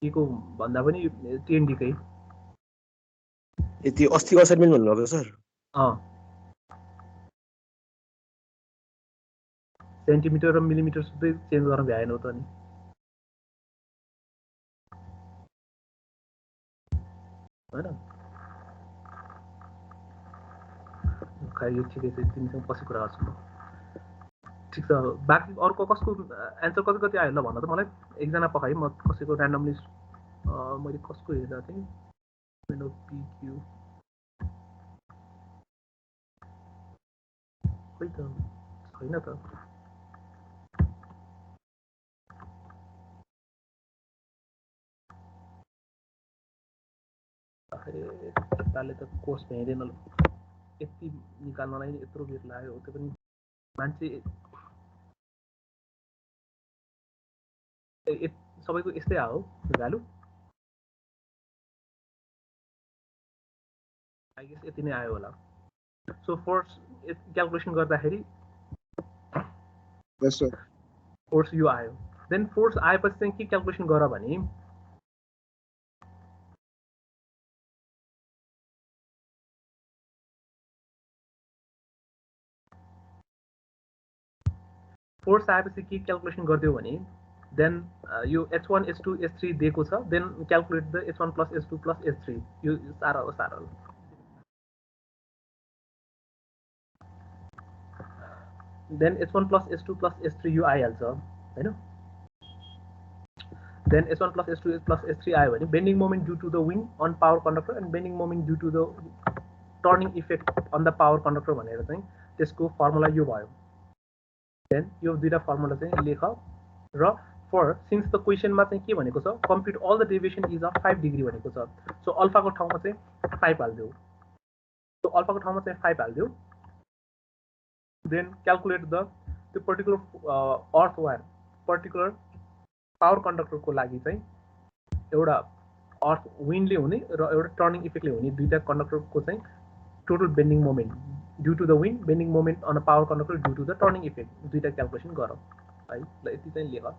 के को भन्दा पनि TND कै यति अस्तिको असाइनमेन्ट भन्नुभएको सर सेन्टिमिटर र मिलिमिटर सुधै चेन्ज गर्न भ्याएनौ त नि हैन खै यो ठिकै छ तिमीसँग पछि कुरा गर्छु म ठिक छ बाँकी अर्को कसको एन्सर कति कति आयो ल भन त मलाई एकजना पखाइ म कसैको ऱ्यान्डमली मैले कसको हेर्दा थिएँ PQ खै त छैन त नेपालले त कोर्स भ्याइँदैन यति निकाल्नलाई यत्रो बेर लाग्यो त्यो पनि मान्छे सबैको यस्तै आयो भ्यालु आई गेस यति नै आयो होला सो फोर्स क्यालकुलेसन गर्दाखेरि फोर्स यो आयो देन फोर्स आएपछि चाहिँ के क्यालकुलेसन गर भने फोर्स आएपछि के क्यालकुलेसन गरिदियो भने देन यो H1 H2 H3 दिएको छ then calculate the H1 plus H2 plus H3 यो सारा हो then H1 plus H2 plus H3 यो आइहाल्छ हैन then H1 plus H2 plus H3 आयो भने bending moment due to the wind on power conductor and bending moment due to the turning effect on the power conductor भनेर चाहिँ त्यसको formula यो भयो देन यो दुईटा फर्मुला चाहिँ लेख र फर सिन्स द क्वेसनमा चाहिँ के भनेको छ compute all the deviation is of 5 degree भनेको छ सो अल्फाको ठाउँमा चाहिँ 5 हाल्दियो सो अल्फाको ठाउँमा चाहिँ 5 हाल्दियो देन क्यालकुलेट द त्यो particular earth wire particular power कन्डक्टरको लागि चाहिँ एउटा अर्थ विन्डले हुने र एउटा टर्निङ इफेक्टले हुने दुईटा कन्डक्टरको चाहिँ total bending moment due to the wind bending moment on a power conductor due to the turning effect दुईटा क्यालकुलेसन गर है ल यति चाहिँ लेख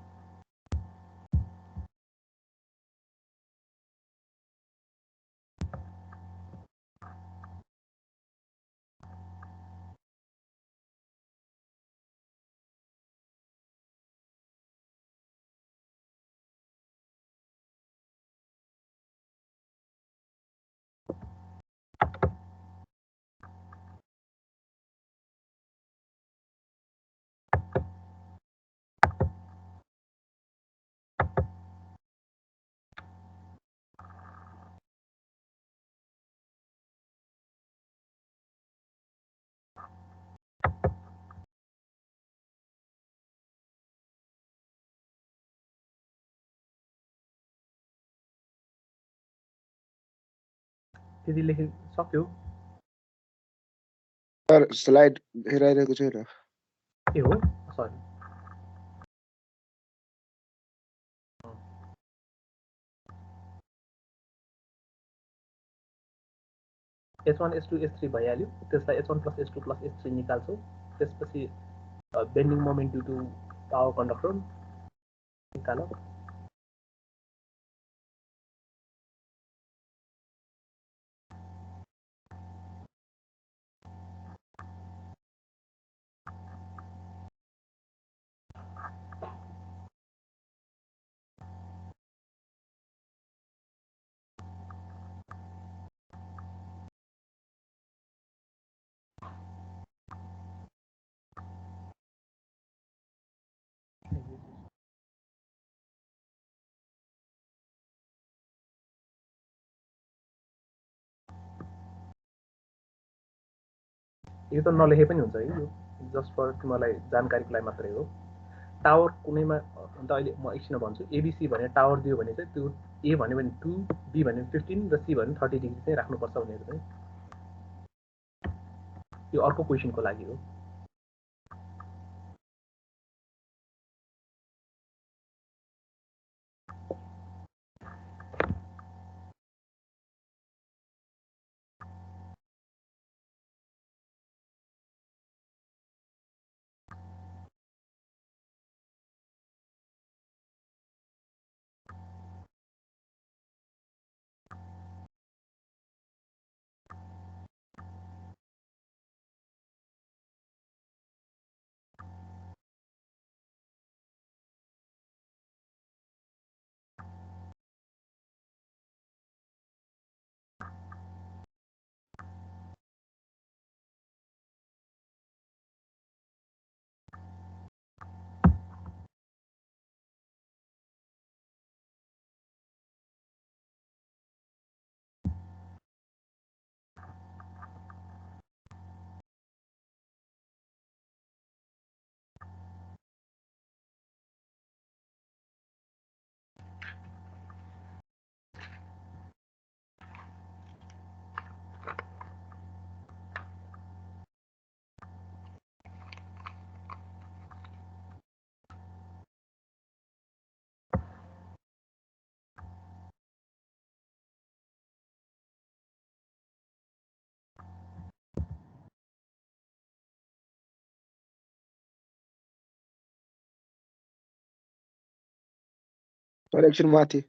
त्यति लेखि सक्यो सर स्लाइड हेराइरहेको छैन ए हो सरी H1 H2 H3 भइहाल्यो त्यसलाई H1 plus H2 plus H3 निकाल्छौ त्यसपछि bending moment due to power conductor निकाल यो त नलेखे पनि हुन्छ है यो जस्ट फर तिमीलाई जानकारीको लागि मात्रै हो टावर कुनैमा अन्त अहिले म एकछिन भन्छु एबिसी भने टावर दियो भने चाहिँ त्यो ए भन्यो भने 2 बी भन्यो 15 र सी भन्यो 30 डिग्री चाहिँ राख्नुपर्छ भनेर चाहिँ यो अर्को क्वेसनको लागि हो तर एकछिन माथि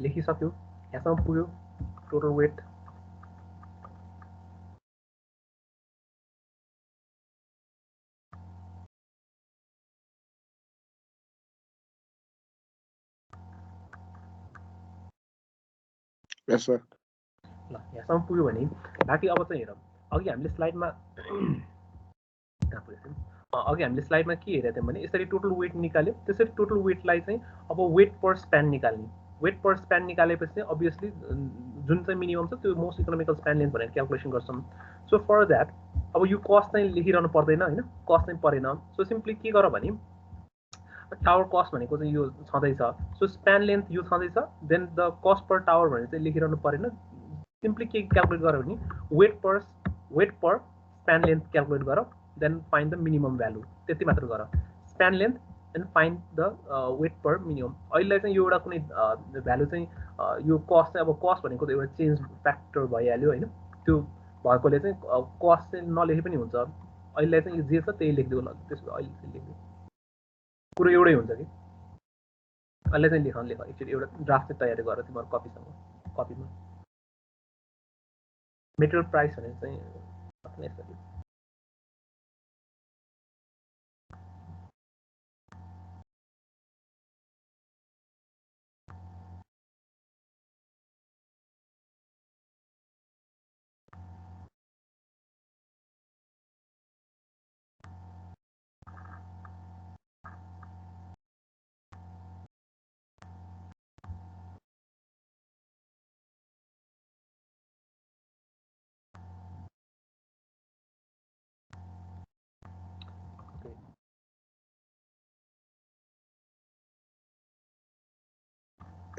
लेखिसक्यो यहाँसम्म पुग्यो टोटल वेट यस सर ल यहाँसम्म पुग्यो भने बाँकी अब चाहिँ हेरौँ अघि हामीले स्लाइडमा कहाँ पुगेको थियौँ अघि हामीले स्लाइडमा के हेरेको थियौँ भने यसरी टोटल वेट निकाल्यो त्यसरी टोटल वेटलाई चाहिँ अब वेट पर स्प्यान निकाल्ने वेट पर स्प्यान निकालेपछि चाहिँ अभियसली जुन चाहिँ मिनिमम छ त्यो मोस्ट इकोनोमिकल स्प्यान लेन्थ भनेर क्यालकुलेसन गर्छौँ सो फर द्याट अब यो कस्ट चाहिँ लेखिरहनु पर्दैन होइन कस्ट चाहिँ परेन सो सिम्पली के गर भने टावर कस्ट भनेको चाहिँ यो छँदैछ सो स्प्यान लेन्थ यो छँदैछ then the cost per tower भनेर चाहिँ लेखिरहनु परेन सिम्पली के क्यालकुलेट गर भने weight per span length calculate गर then find the minimum value त्यति मात्र गर span length and find the weight per minimum अहिले चाहिँ यो एउटा कुनै भ्यालु चाहिँ यो कस्ट चाहिँ अब कस्ट भनेको त एउटा चेन्ज फ्याक्टर भइहाल्यो होइन त्यो भएकोले चाहिँ कस्ट चाहिँ नलेखे पनि हुन्छ अहिले चाहिँ यो जे छ त्यही लेखिदियो ल त्यसो अहिले चाहिँ लेखिदियो कुरो एउटै हुन्छ कि अहिले चाहिँ लेख एकचोटि एउटा ड्राफ्ट चाहिँ तयारी गर तिम्रो कपीमा मेटेरियल प्राइस भनेर चाहिँ यसरी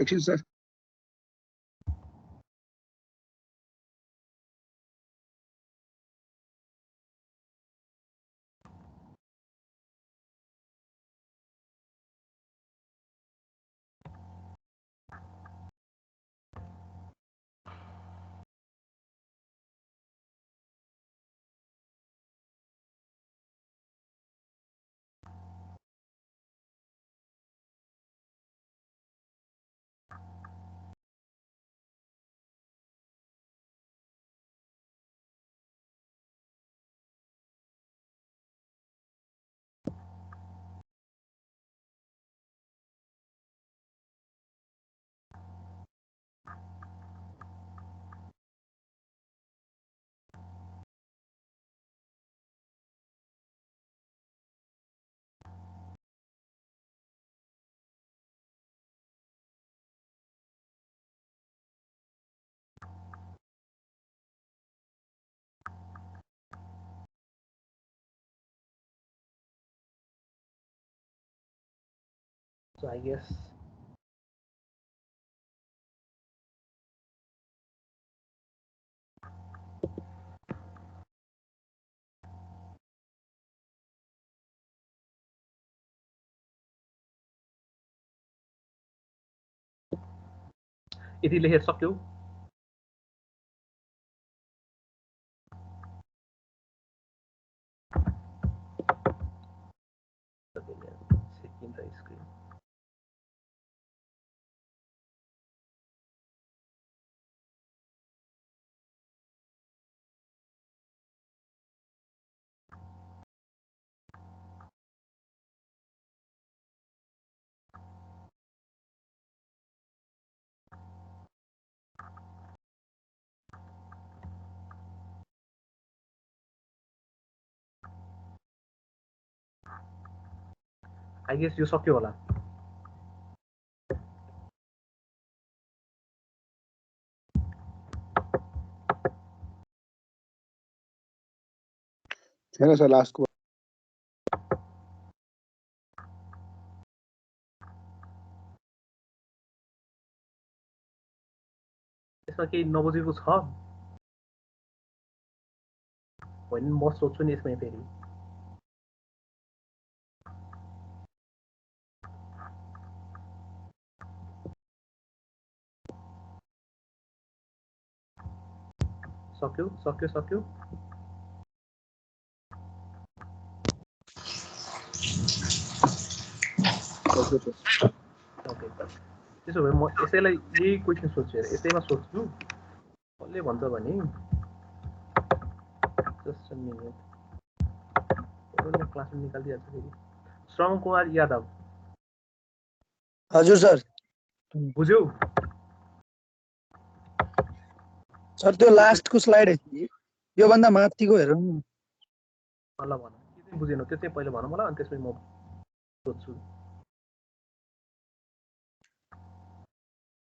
एकछिन सर So I guess यति लेखेर सक्यौ second the screen I guess यो सक्यो होला छैन सर लास्टको यसमा केही नबुझेको छ होइन म सोध्छु नि यसमा फेरि सक्यो सक्यो सक्यो ओके त्यसो भए म यसैलाई यही क्वेसन सोध्छु हेर यसैमा सोध्छु कसले भन्छ भने जस्ट मिनेट क्लासमा निकालिदिइहाल्छ फेरि श्रवण कुमार यादव हजुर सर बुझ्यौ सर त्यो लास्टको स्लाइड योभन्दा माथिको हेरौँ न ल भन के चाहिँ बुझेनौ त्यो चाहिँ पहिला भन मलाई अनि त्यसपछि म सोध्छु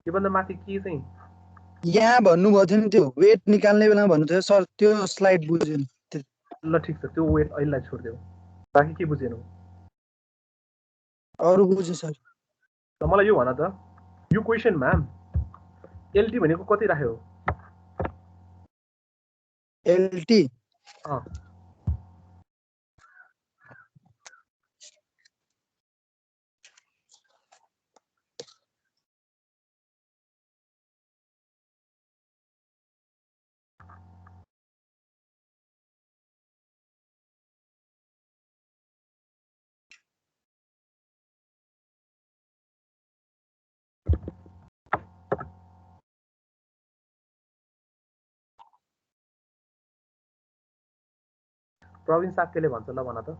योभन्दा माथि के चाहिँ यहाँ भन्नुभएको थियो नि त्यो वेट निकाल्ने बेलामा भन्नुभयो सर त्यो स्लाइड बुझेन ल ठिक छ त्यो वेट अहिलेलाई छोडिदेऊ बाँकी के बुझेनौ अरू बुझेँ सर ल मलाई यो भन त यो क्वेसनमा एलटी भनेको कति राख्यो एलटी प्रवीण साक्यले भन्छ ल भन त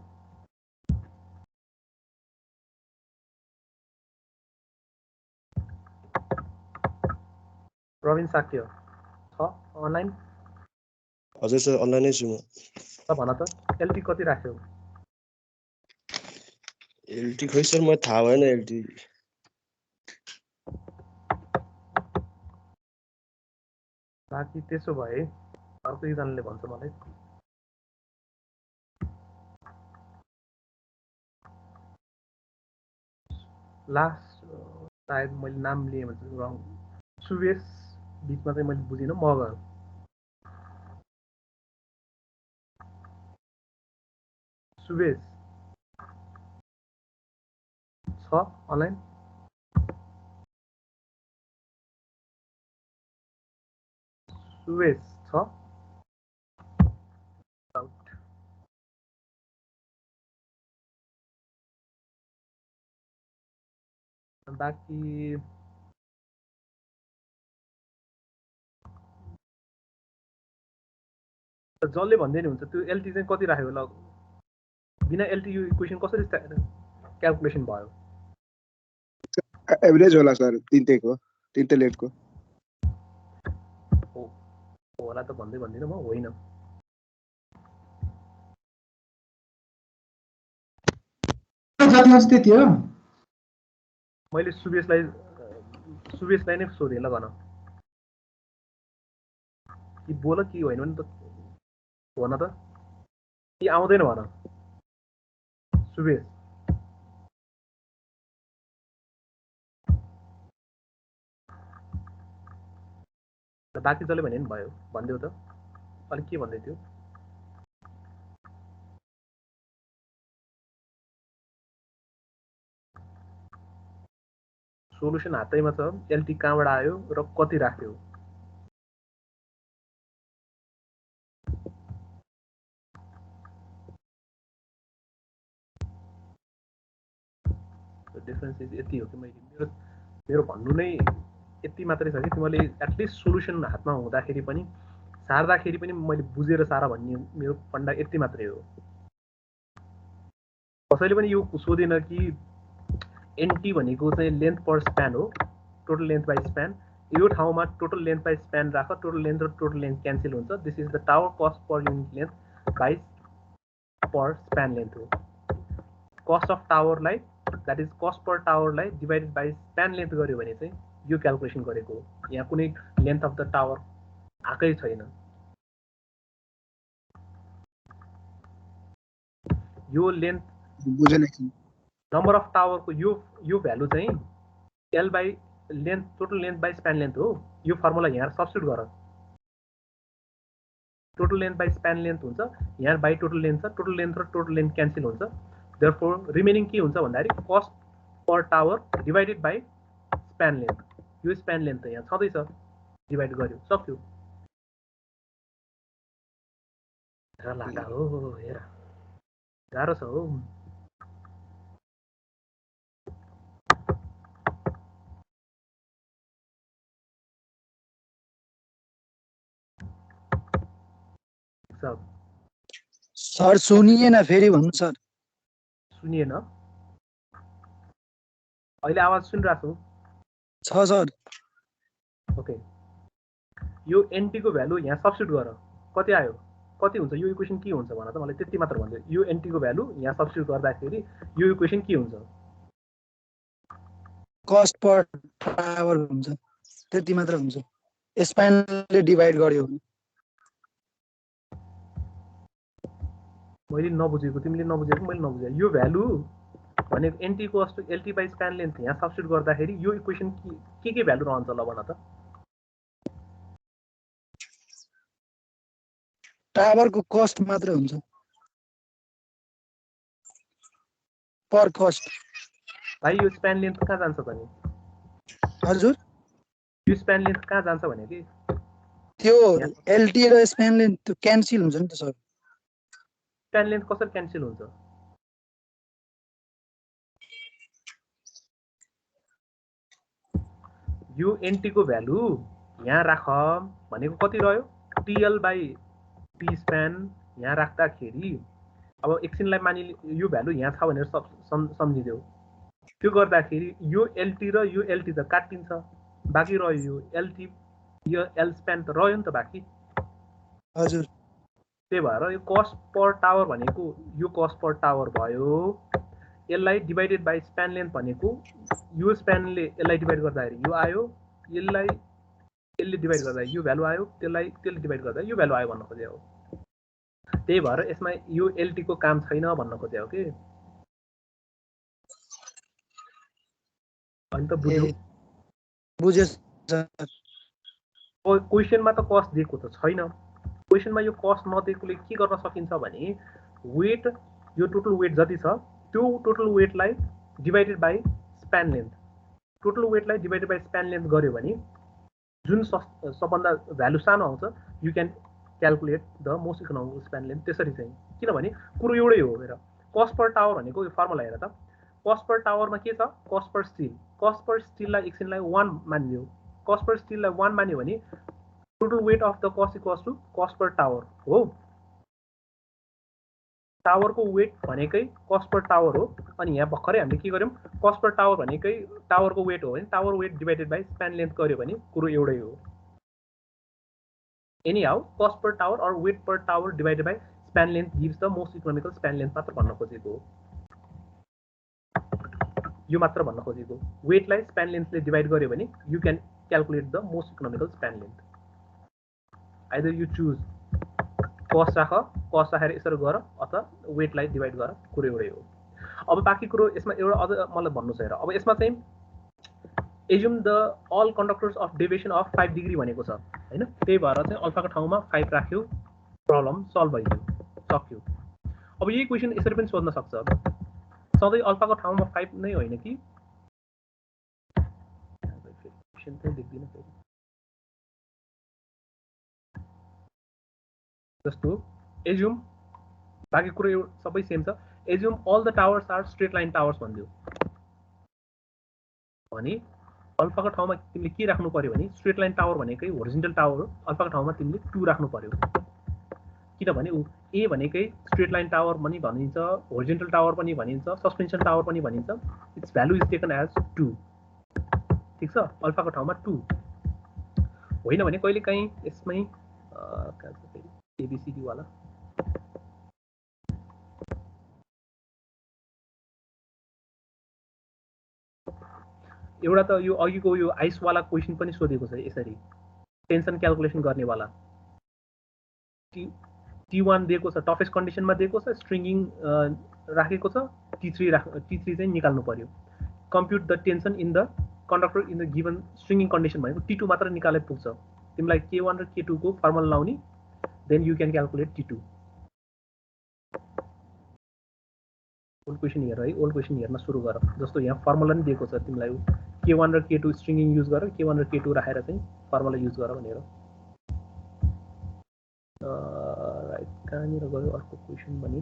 प्रवीण साक्य छ अनलाइन हजुर सर अनलाइनै छु म ल भन त एलटी कति राख्यौ एलटी खोइ सर मलाई थाहा भएन एलटी बाँकी त्यसो भए अर्को एकजनाले भन्छ मलाई लास्ट सायद मैले नाम लिएँ भने रङ सुवेश बिचमा चाहिँ मैले बुझिनँ मगर सुवेश छ अनलाइन सुवेश छ बाँकी जसले भन्दै नि हुन्छ त्यो एलटी चाहिँ कति राख्यो ल बिना एलटी यो इक्वेसन कसरी क्यालकुलेसन भयो एभरेज होला सर तिनटै लेटको होला त भन्दिनँ म होइन जति अस्ति थियो मैले सुवेशलाई नै सोधेँ ल भन कि बोल कि होइन भने त भन त कि आउँदैन भन सुवेश बाँकी जसले भने नि भयो भनिदेऊ त अलिक के भन्दै थियो सोलुसन हातैमा छ एलटी कहाँबाट आयो र कति राख्यो डिफरेन्स यति हो कि मैले मेरो भन्नु नै यति मात्रै छ कि तिमीले एटलिस्ट सोलुसन हातमा हुँदाखेरि पनि सार्दाखेरि पनि मैले बुझेर सारा भन्ने मेरो फन्डा यति मात्रै हो कसैले पनि यो सोधेन कि एनटी भनेको चाहिँ लेन्थ पर स्प्यान हो टोटल लेन्थ बाई स्प्यान यो ठाउँमा टोटल लेन्थ बाई स्प्यान राख टोटल लेन्थ र टोटल लेन्थ क्यान्सल हुन्छ this is the tower cost per unit length by per span length हो कस्ट अफ टावरलाई द्याट इज कस्ट पर टावरलाई divided by span length गर्यो भने चाहिँ यो क्यालकुलेसन गरेको हो यहाँ कुनै लेन्थ अफ द टावर आएकै छैन यो लेन्थ बुझेन नम्बर अफ टावरको यो भ्यालु चाहिँ L by length total length by span length हो यो फर्मुला यहाँ सब्स्टिट्युट गर total length by span length हुन्छ यहाँ बाई टोटल लेन्थ छ टोटल लेन्थ र टोटल लेन्थ क्यान्सल हुन्छ देयरफोर रिमेनिङ के हुन्छ भन्दाखेरि cost per tower divided by span length यो स्प्यान लेन्थ त यहाँ छँदैछ डिभाइड गर्यो सक्यो हेर लाटा हो हेर गाह्रो छ हो सर सुनिएन फेरि भन्नु सर सुनिएन अहिले आवाज सुनिरहेको छ सर ओके यो एनटी को भ्यालु यहाँ सब्स्टिट्युट गर कति आयो कति हुन्छ यो इक्वेसन के हुन्छ भन त मलाई त्यति मात्र भन्दै यो एनटी को भ्यालु यहाँ सब्स्टिट्युट गर्दाखेरि यो इक्वेसन के हुन्छ कस्ट पर टावर हुन्छ त्यति मात्र हुन्छ स्प्यानले डिभाइड गर्यो भने मैले नबुझेको तिमीले नबुझेको मैले नबुझे यो भ्यालु भनेको NT cost LT by span length यहाँ सब्स्टिट्युट गर्दाखेरि यो इक्वेसन के भ्यालु रहन्छ ल भन त टावरको कस्ट मात्र हुन्छ पर कस्ट भाइ यो स्प्यान लेन्थ कहाँ जान्छ त नि हजुर यो स्प्यान लेन्थ कहाँ जान्छ भने कि त्यो एलटी र स्प्यान लेन्थ त्यो क्यान्सल हुन्छ नि त सर स्प्यान लेन्थ कसरी क्यान्सल हुन्छ यो एनटी को भ्यालु यहाँ राख भनेको कति रह्यो टिएल बाई टी स्प्यान यहाँ राख्दाखेरि अब एकछिनलाई मानि यो भ्यालु यहाँ छ भनेर सम्झिदेऊ त्यो गर्दाखेरि यो एलटी र यो एलटी त काटिन्छ बाँकी रह्यो यो एलटी यो एल स्प्यान त रह्यो नि त बाँकी हजुर त्यही भएर यो कस्ट पर टावर भनेको यो कस्ट पर टावर भयो यसलाई डिभाइडेड बाई स्प्यान लेन्थ भनेको यो स्प्यानले यसलाई डिभाइड गर्दाखेरि यो आयो यसले डिभाइड गर्दा यो भ्यालु आयो त्यसले डिभाइड गर्दा यो भ्यालु आयो भन्न खोजे हो त्यही भएर यसमा यो एलटी को काम छैन भन्न खोजे हो कि अनि त बुझ्यौ बुझे क्वेसनमा त कस्ट दिएको त छैन क्वेसनमा यो कस्ट नदिएकोले के गर्न सकिन्छ भने वेट यो टोटल वेट जति छ त्यो टोटल वेटलाई divided by span length total वेटलाई डिभाइडेड बाई स्प्यान लेन्थ गर्यो भने जुन सबभन्दा भ्यालु सानो आउँछ you can calculate the most economical span length त्यसरी चाहिँ किनभने कुरो एउटै हो हेर कस्ट पर टावर भनेको यो फर्मुला हेर त कस्ट पर टावरमा के छ कस्ट पर स्टिललाई एकछिनलाई 1 मानिदियो कस्ट पर स्टिललाई 1 मान्यो भने total weight of the cost equals to cost per tower हो टावरको वेट भनेकै कस्ट पर टावर हो अनि यहाँ भर्खरै हामीले के गर्यौं कस्ट पर टावर भनेकै टावरको वेट हो भने tower weight divided by span length गर्यो भने कुरो एउटै हो anyhow cost per tower or weight per tower divided by span length gives the most economical span length मात्र भन्न खोजेको हो यो मात्र भन्न खोजेको वेटलाई स्प्यान लेन्थले डिभाइड गर्यो भने you can calculate the most economical span length either you choose cost राखेर यसरी गर अथवा वेटलाई डिभाइड गर कुरो एउटै हो अब बाँकी कुरो यसमा एउटा अझ मलाई भन्नु छ हेर अब यसमा चाहिँ assume the all conductors of deviation of 5 degree भनेको छ हैन त्यही भएर चाहिँ अल्फाको ठाउँमा 5 राख्यो प्रब्लम सल्भ भइदियो सक्यो अब यही क्वेशन यसरी पनि सोध्न सक्छ सधैँ अल्फाको ठाउँमा 5 नै होइन कि क्वेशन चाहिँ देख्दिन फेरि जस्तो एज्युम बाँकी कुरो सबै सेम छ assume all the towers are straight line towers भनिदियो भने अल्फाको ठाउँमा तिमीले के राख्नु पर्यो भने स्ट्रेट लाइन टावर भनेकै होरिजोन्टल टावर हो अल्फाको ठाउँमा तिमीले 2 राख्नु पर्यो किनभने ए भनेकै स्ट्रेट लाइन टावर पनि भनिन्छ होरिजोन्टल टावर पनि भनिन्छ सस्पेन्सन टावर पनि भनिन्छ it's value is taken as 2 ठीक छ अल्फाको ठाउँमा 2 होइन भने कहिले काहीँ यसमै एबीसीडी वाला एउटा त यो अघिको यो आइस वाला क्वेशन पनि सोधेको छ यसरी टेन्सन क्याल्कुलेसन गर्नेवाला T1 दिएको छ टफेस्ट कन्डिसनमा दिएको छ स्ट्रिङ्गिङ राखेको छ T3 चाहिँ निकाल्नु पर्यो compute the tension in the conductor in the given stringing condition भनेको T2 मात्र निकाले पुग्छ तिमीलाई K1 र K2 को फर्मुला लाउने then you can calculate T2 old question हेर है ओल्ड क्वेसन हेर्न सुरु गर जस्तो यहाँ फर्मुला नि दिएको छ तिमीलाई K1 र K2 स्ट्रिङ्गिङ युज गर K1 र K2 राखेर चाहिँ फर्मुला युज गर भनेर राइट कहाँनिर गयो अर्को क्वेसन भने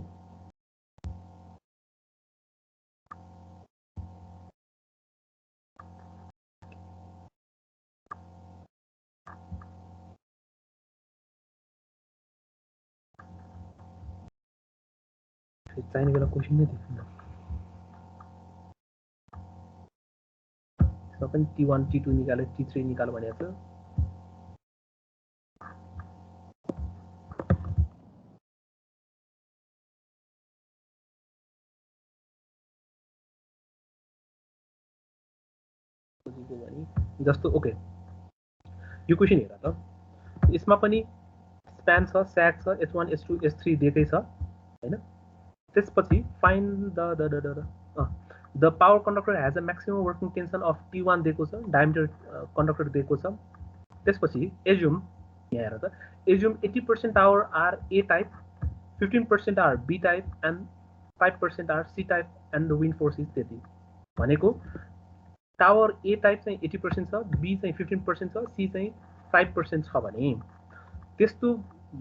चाहिने बेला क्वेसन नै देख्दैन पनि T1 T2 निकाल्यो T3 निकाल्यो भनेको छ जस्तो ओके यो क्वेसन हेर त यसमा पनि स्प्यान छ स्याग छ S1 S2 S3 दिएकै छ हैन त्यसपछि find the power conductor has a maximum working tension of T1 दिएको छ डायमिटर कन्डक्टर दिएको छ त्यसपछि एज्युम यहाँ हेर त assume 80% tower are A type 15% are B type and 5% are C type and the wind force is त्यति भनेको टावर A टाइप चाहिँ 80% छ B चाहिँ 15% छ C चाहिँ 5% छ भने त्यस्तो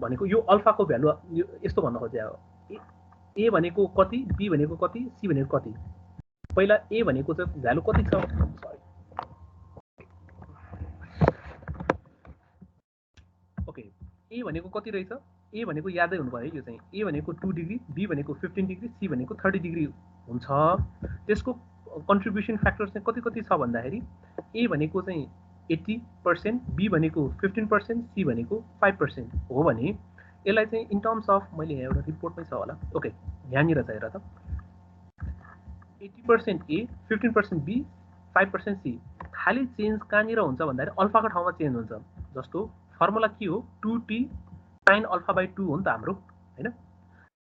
भनेको यो अल्फाको भ्यालु यस्तो भन्न खोजे हो A भनेको कति B भनेको कति C भनेको कति पहिला A भनेको चाहिँ भ्यालु कति छ ओके A भनेको कति रहेछ A भनेको यादै हुनु भयो यो चाहिँ A भनेको 2 डिग्री B भनेको 15 डिग्री C भनेको 30 डिग्री हुन्छ त्यसको कन्ट्रिब्युसन फ्याक्टर चाहिँ कति कति छ भन्दाखेरि A भनेको चाहिँ 80% B भनेको 15% C भनेको 5% हो भने यसलाई चाहिँ इन टर्म्स अफ मैले यहाँ एउटा रिपोर्टमै छ होला ओके यहाँनिर चाहिँ हेर त 80% A 15% B 5% C खाली चेन्ज कहाँनिर हुन्छ भन्दाखेरि अल्फाको ठाउँमा चेन्ज हुन्छ जस्तो फर्मुला के हो 2t sin अल्फा बाई 2 हो नि त हाम्रो हैन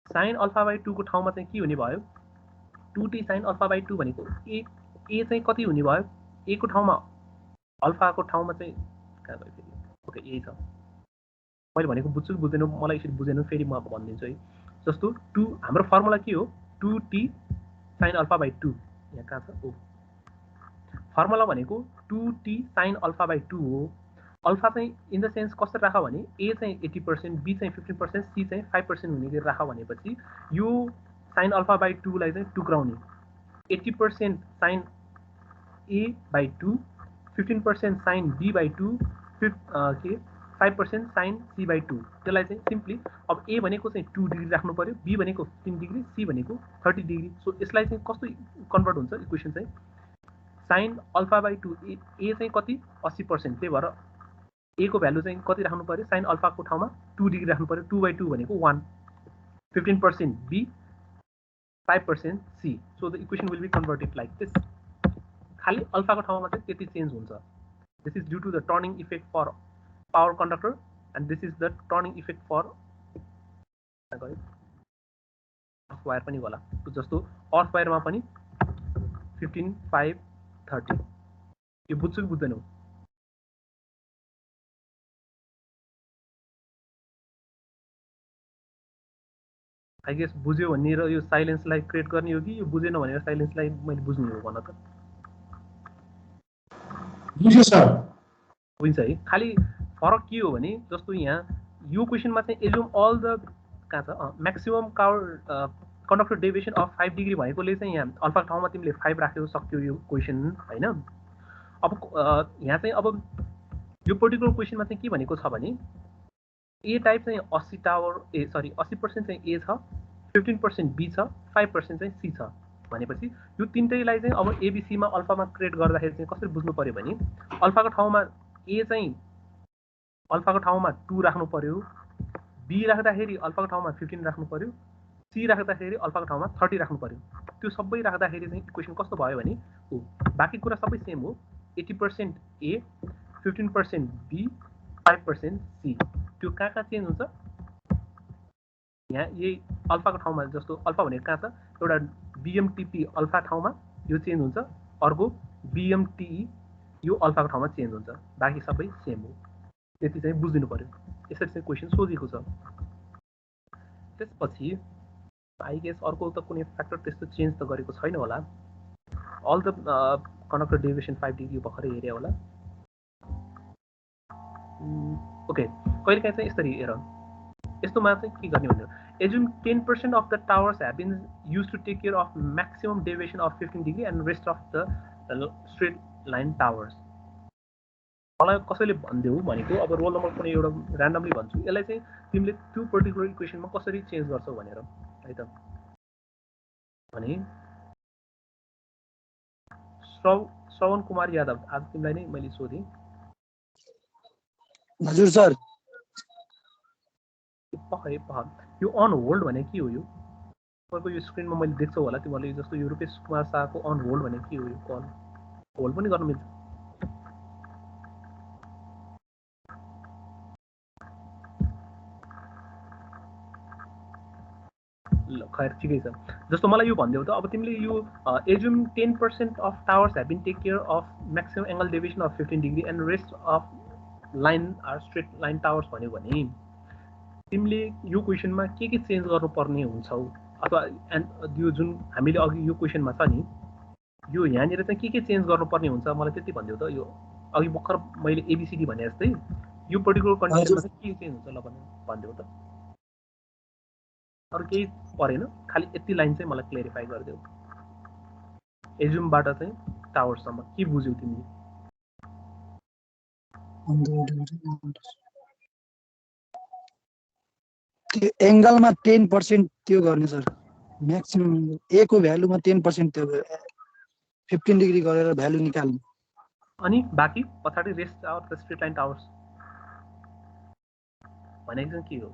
sin अल्फा बाई 2 को ठाउँमा चाहिँ के हुने भयो 2t sin अल्फा बाई 2 भनेको A चाहिँ कति हुने भयो A को ठाउँमा अल्फाको ठाउँमा चाहिँ कहाँ गयो फेरि ओके यही छ मैले भनेको बुझ्छु कि बुझ्दैन मलाई यसरी बुझेन फेरि म भनिदिन्छु है जस्तो 2 हाम्रो फर्मुला के हो 2t sin अल्फा बाई 2 यहाँ कहाँ छ ओ फर्मुला भनेको 2t sin अल्फा बाई 2 हो अल्फा चाहिँ इन द सेन्स कसरी राख भने A चाहिँ 80% B चाहिँ 15% C चाहिँ 5% हुने गरी राख भनेपछि यो sin अल्फा बाई 2 लाई चाहिँ टुक्राउने 80% sin A by 2 15% sin B by 2 के 5% sin C बाई 2 त्यसलाई चाहिँ सिम्पली अब A भनेको चाहिँ 2 डिग्री राख्नु पर्यो B भनेको 15 डिग्री C भनेको 30 डिग्री सो यसलाई चाहिँ कस्तो कन्भर्ट हुन्छ इक्वेसन चाहिँ sin अल्फा बाई 2 A चाहिँ कति 80% त्यही भएर A को भ्यालु चाहिँ कति राख्नु पर्यो sin अल्फाको ठाउँमा 2 डिग्री राख्नु पर्यो 2 बाई 2 भनेको 1 15% B 5% C so the equation will be converted like this खाली अल्फाको ठाउँमा चाहिँ त्यति चेन्ज हुन्छ this is due to the turning effect for power conductor and this is the turning effect for earth wire पनि होला जस्तो अर्थ वायरमा पनि 15 5 30 यो बुझ्छु कि बुझ्दैनौ आई गेस बुझ्यो भन्ने र यो साइलेन्सलाई क्रिएट गर्ने हो कि यो बुझेन भनेर साइलेन्सलाई मैले बुझ्ने हो भन त बुझ्यो सर हुन्छ है खालि फरक के हो भने जस्तो यहाँ यो क्वेसनमा चाहिँ एज्युम अल द कहाँ छ maximum conductor deviation of 5 degree भएकोले चाहिँ यहाँ अल्फा ठाउँमा तिमीले 5 राखेको सक्यो यो क्वेसन होइन अब यहाँ चाहिँ अब यो पर्टिकुलर क्वेसनमा चाहिँ के भनेको छ भने ए टाइप चाहिँ 80 टावर 80% चाहिँ ए छ 15% बी छ 5% चाहिँ सी छ भनेपछि यो तिनटैलाई चाहिँ अब एबिसीमा अल्फामा क्रिएट गर्दाखेरि चाहिँ कसरी बुझ्नु पर्यो भने अल्फाको ठाउँमा ए चाहिँ अल्फाको ठाउँमा 2 राख्नु पर्यो बी राख्दाखेरि अल्फाको ठाउँमा 15 राख्नु पर्यो सी राख्दाखेरि अल्फाको ठाउँमा 30 राख्नु पर्यो त्यो सबै राख्दाखेरि चाहिँ इक्वेसन कस्तो भयो भने बाँकी कुरा सबै सेम हो 80% ए 15% बी 5% सी त्यो कहाँ चेन्ज हुन्छ यहाँ यही अल्फाको ठाउँमा जस्तो अल्फा भनेको कहाँ छ एउटा बिएमटिपी अल्फा ठाउँमा यो चेन्ज हुन्छ अर्को बिएमटिई यो अल्फाको ठाउँमा चेन्ज हुन्छ बाँकी सबै सेम हो त्यति चाहिँ बुझिदिनु पर्यो यसरी चाहिँ क्वेसन सोधेको छ त्यसपछि आई गेस अर्को त कुनै फ्याक्टर त्यस्तो चेन्ज त गरेको छैन होला all the conductor deviation 5 degree भर्खरै हेरे होला ओके कहिलेकाहीँ चाहिँ यसरी हेर यस्तोमा चाहिँ के गर्ने भन्यो assume 10% of the towers have been use to take care of maximum deviation of 15 degree and rest of the straight line towers मलाई कसैले भनिदेऊ भनेको अब रोल नम्बर कुनै एउटा ऱ्यान्डमली भन्छु यसलाई चाहिँ तिमीले त्यो पर्टिकुलर इक्वेसनमा कसरी चेन्ज गर्छौ भनेर है त भने श्रवण कुमार यादव आज तिमीलाई नै मैले सोधेँ हजुर सर यो अन होल्ड भने के हो यो तपाईँको यो स्क्रिनमा मैले देख्छौ होला तिमीहरूले जस्तो यो रूपेश कुमार शाहको अन होल्ड भने के हो यो कल होल्ड पनि गर्न मिल्छ ल खैर ठिकै छ जस्तो मलाई यो भनिदेऊ त अब तिमीले यो assume 10% of towers have been take care of maximum angle deviation of 15 degree and rest of line are straight line towers भन्यो भने तिमीले यो क्वेसनमा के चेन्ज गर्नुपर्ने हुन्छौ अथवा यो जुन हामीले अघि यो क्वेसनमा छ नि यो यहाँनिर चाहिँ के चेन्ज गर्नुपर्ने हुन्छ मलाई त्यति भनिदेऊ त यो अघि भर्खर मैले एबिसिडी भने जस्तै यो पर्टिकुलर कन्डिसनमा चाहिँ के चेन्ज हुन्छ ल भनिदेऊ त अरू केही परेन खालि यति लाइन चाहिँ मलाई क्लियरिफाई गरिदेऊ एज्युमबाट चाहिँ टावरसम्म के बुझ्यौ तिमीले त्यो एङ्गलमा 10% त्यो गर्ने सर म्याक्सिमम ए को भ्यालुमा 10% त्यो 15 डिग्री गरेर भ्यालु निकाल्नु अनि बाँकी पछाडि rest our the straight line towers भनेको चाहिँ के हो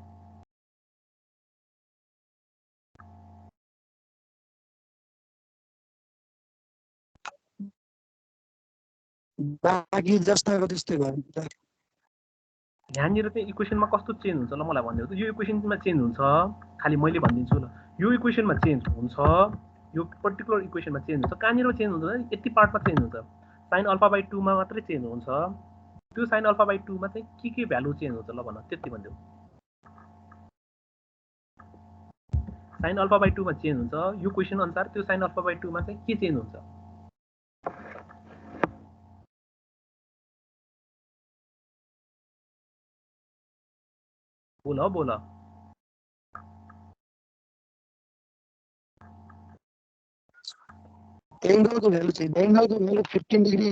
बाँकी जस्ताको त्यस्तै गर्नु यहाँनिर चाहिँ इक्वेसनमा कस्तो चेन्ज हुन्छ ल मलाई भनिदेऊ त यो इक्वेसनमा चेन्ज हुन्छ खालि मैले भनिदिन्छु ल यो इक्वेसनमा चेन्ज हुन्छ यो पर्टिकुलर इक्वेसनमा चेन्ज हुन्छ कहाँनिर चेन्ज हुन्छ यति पार्टमा चेन्ज हुन्छ साइन अल्फा बाई 2 मा मात्रै चेन्ज हुन्छ त्यो साइन अल्फा बाई 2 मा चाहिँ के भ्यालु चेन्ज हुन्छ ल भन त्यति भनिदेऊ साइन अल्फा बाई 2 मा चेन्ज हुन्छ यो क्वेसन अनुसार त्यो साइन अल्फा बाई 2 मा चाहिँ के चेन्ज हुन्छ बोल एङ्गलको भ्यालु चाहिँ एङ्गलको भ्यालु 15 डिग्री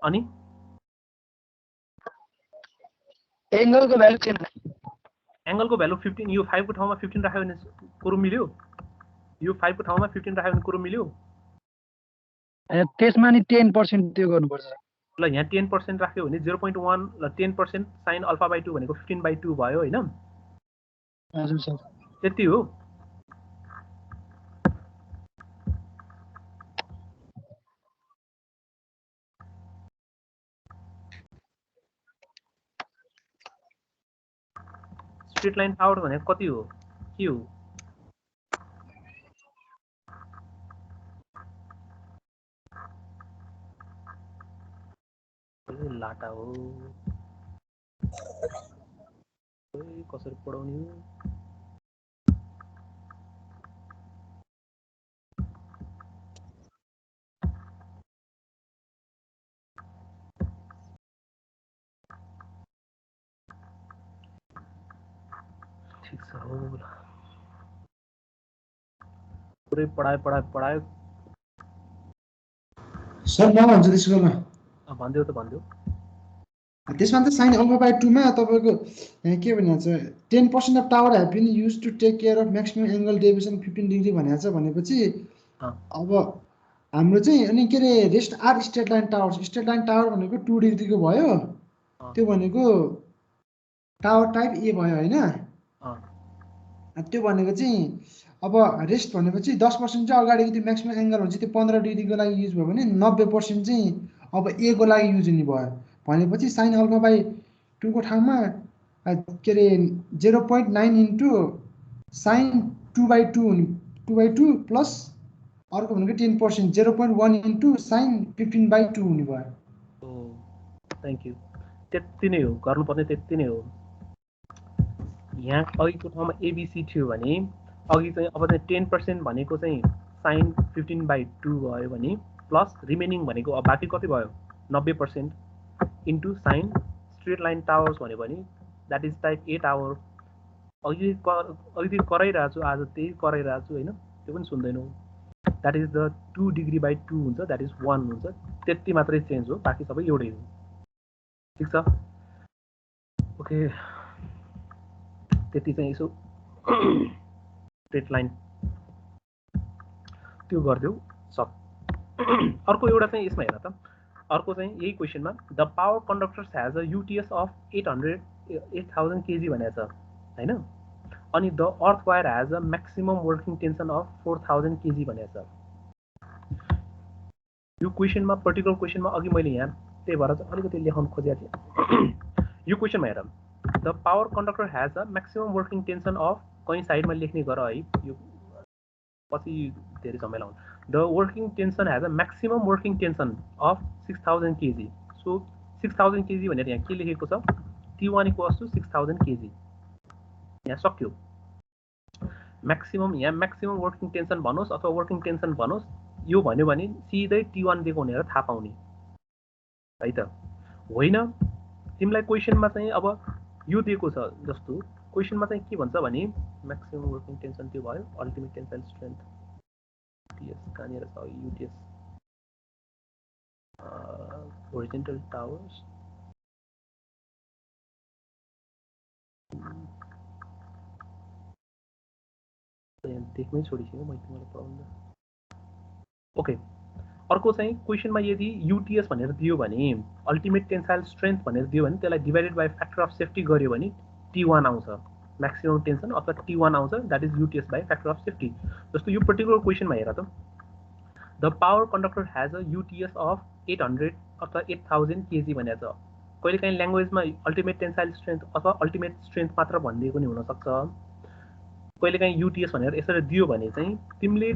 अनि एङ्गलको भ्यालु चाहिँ एङ्गलको भ्यालु 15 यो 5 को ठाउँमा 15 राख्यो भने कुरो मिल्यो यो 5 को ठाउँमा 15 राख्यो भने कुरो मिल्यो त्यसमा नि 10% त्यो गर्नुपर्छ ल यहाँ 10% राख्यो भने 0.1 ल 10% साइन अल्फा बाई 2 भनेको 15/2 भयो हैन हजुर सर त्यति हो स्ट्रेट लाइन टावर भनेको कति हो के हो लाटा हो कसरी पढाउने हो ठिक छ हो ल पुरै पढायो सर म भन्छु त्यसो गर्न भन्दियो त भन्दियो त्यसमा त साइन अल्फा बाई 2 मा तपाईँको यहाँ के भनेको छ 10% of tower have been use to take care of maximum angle deviation 15 degree भनेको छ भनेपछि अब हाम्रो चाहिँ अनि के अरे rest are straight line tower भनेको 2 डिग्रीको भयो त्यो भनेको टावर टाइप ए भयो होइन त्यो भनेको चाहिँ अब रेस्ट भनेपछि 10% चाहिँ अगाडिको त्यो म्याक्सिमम एङ्गल हुन्छ त्यो 15 डिग्रीको लागि युज भयो भने 90% चाहिँ अब ए को लागि युज हुने भयो भनेपछि साइन अल्फा बाई 2 को ठाउँमा के अरे 0.9 इन्टु साइन 2/2 प्लस अर्को भनेको 10% 0.1 इन्टु साइन 15/2 हुने भयो थ्याङ्क यू त्यति नै हो गर्नुपर्ने त्यति नै हो यहाँ अघिको ठाउँमा एबिसी थियो भने अघि चाहिँ अब चाहिँ 10% भनेको चाहिँ साइन 15/2 भयो भने प्लस रिमेनिङ भनेको अब बाँकी कति भयो 90% into sign straight line towers भन्यो भने that is type A tower अघि कराइरहेको छु आज त्यही कराइरहेको छु होइन त्यो पनि सुन्दैनौ द्याट इज द 2 डिग्री/2 हुन्छ द्याट इज 1 हुन्छ त्यति मात्रै चेन्ज हो बाँकी सबै एउटै हो ठिक छ ओके त्यति चाहिँ यसो स्ट्रेट लाइन त्यो गरिदेऊ सब अर्को एउटा चाहिँ यसमा हेर त अर्को चाहिँ यही क्वेसनमा the power conductors has a UTS of 8000 KG भनेको छ होइन अनि the earth wire has a maximum working tension of 4000 KG भनेको छ यो क्वेसनमा पर्टिकुलर क्वेसनमा अघि मैले यहाँ त्यही भएर चाहिँ अलिकति लेखाउन खोजेको थिएँ यो क्वेसनमा हेर the power conductor has a maximum working tension of कहीँ साइडमा लेख्ने गर है यो पछि धेरै झमेला हुन्छ the working tension has a maximum working tension of 6000 KG so 6000 KG भनेर यहाँ के लेखेको छ T1 इक्वल्स टु 6000 केजी यहाँ सक्यो म्याक्सिमम यहाँ म्याक्सिमम वर्किङ टेन्सन भनोस् अथवा वर्किङ टेन्सन भनोस् यो भन्यो भने सिधै T1 दिएको भनेर थाहा पाउने है त होइन तिमीलाई क्वेसनमा चाहिँ अब यो दिएको छ जस्तो क्वेसनमा चाहिँ के भन्छ भने म्याक्सिमम वर्किङ टेन्सन त्यो भयो अल्टिमेट टेन्साइल स्ट्रेन्थ टीएस कहाँनिर छ युटिएस होरिजेन्टल टावर्स देख्नै छोडिसक्यो मैले तिमीलाई पढाउँदा ओके अर्को चाहिँ क्वेसनमा यदि युटिएस भनेर दियो भने अल्टिमेट टेन्साइल स्ट्रेन्थ भनेर दियो भने त्यसलाई divided by factor of safety गर्यो भने T1 आउँछ म्याक्सिमम टेन्सन अथवा T1 आउँछ that is UTS by factor of safety जस्तो यो पर्टिकुलर क्वेसनमा हेर त the power conductor has a UTS of 800 अथवा 8000 केजी भनेको छ कहिलेकाहीँ ल्याङ्ग्वेजमा अल्टिमेट टेन्साइल स्ट्रेन्थ अथवा अल्टिमेट स्ट्रेन्थ मात्र भनिदिएको नि हुनसक्छ कहिलेकाहीँ युटिएस भनेर यसरी दियो भने चाहिँ तिमीले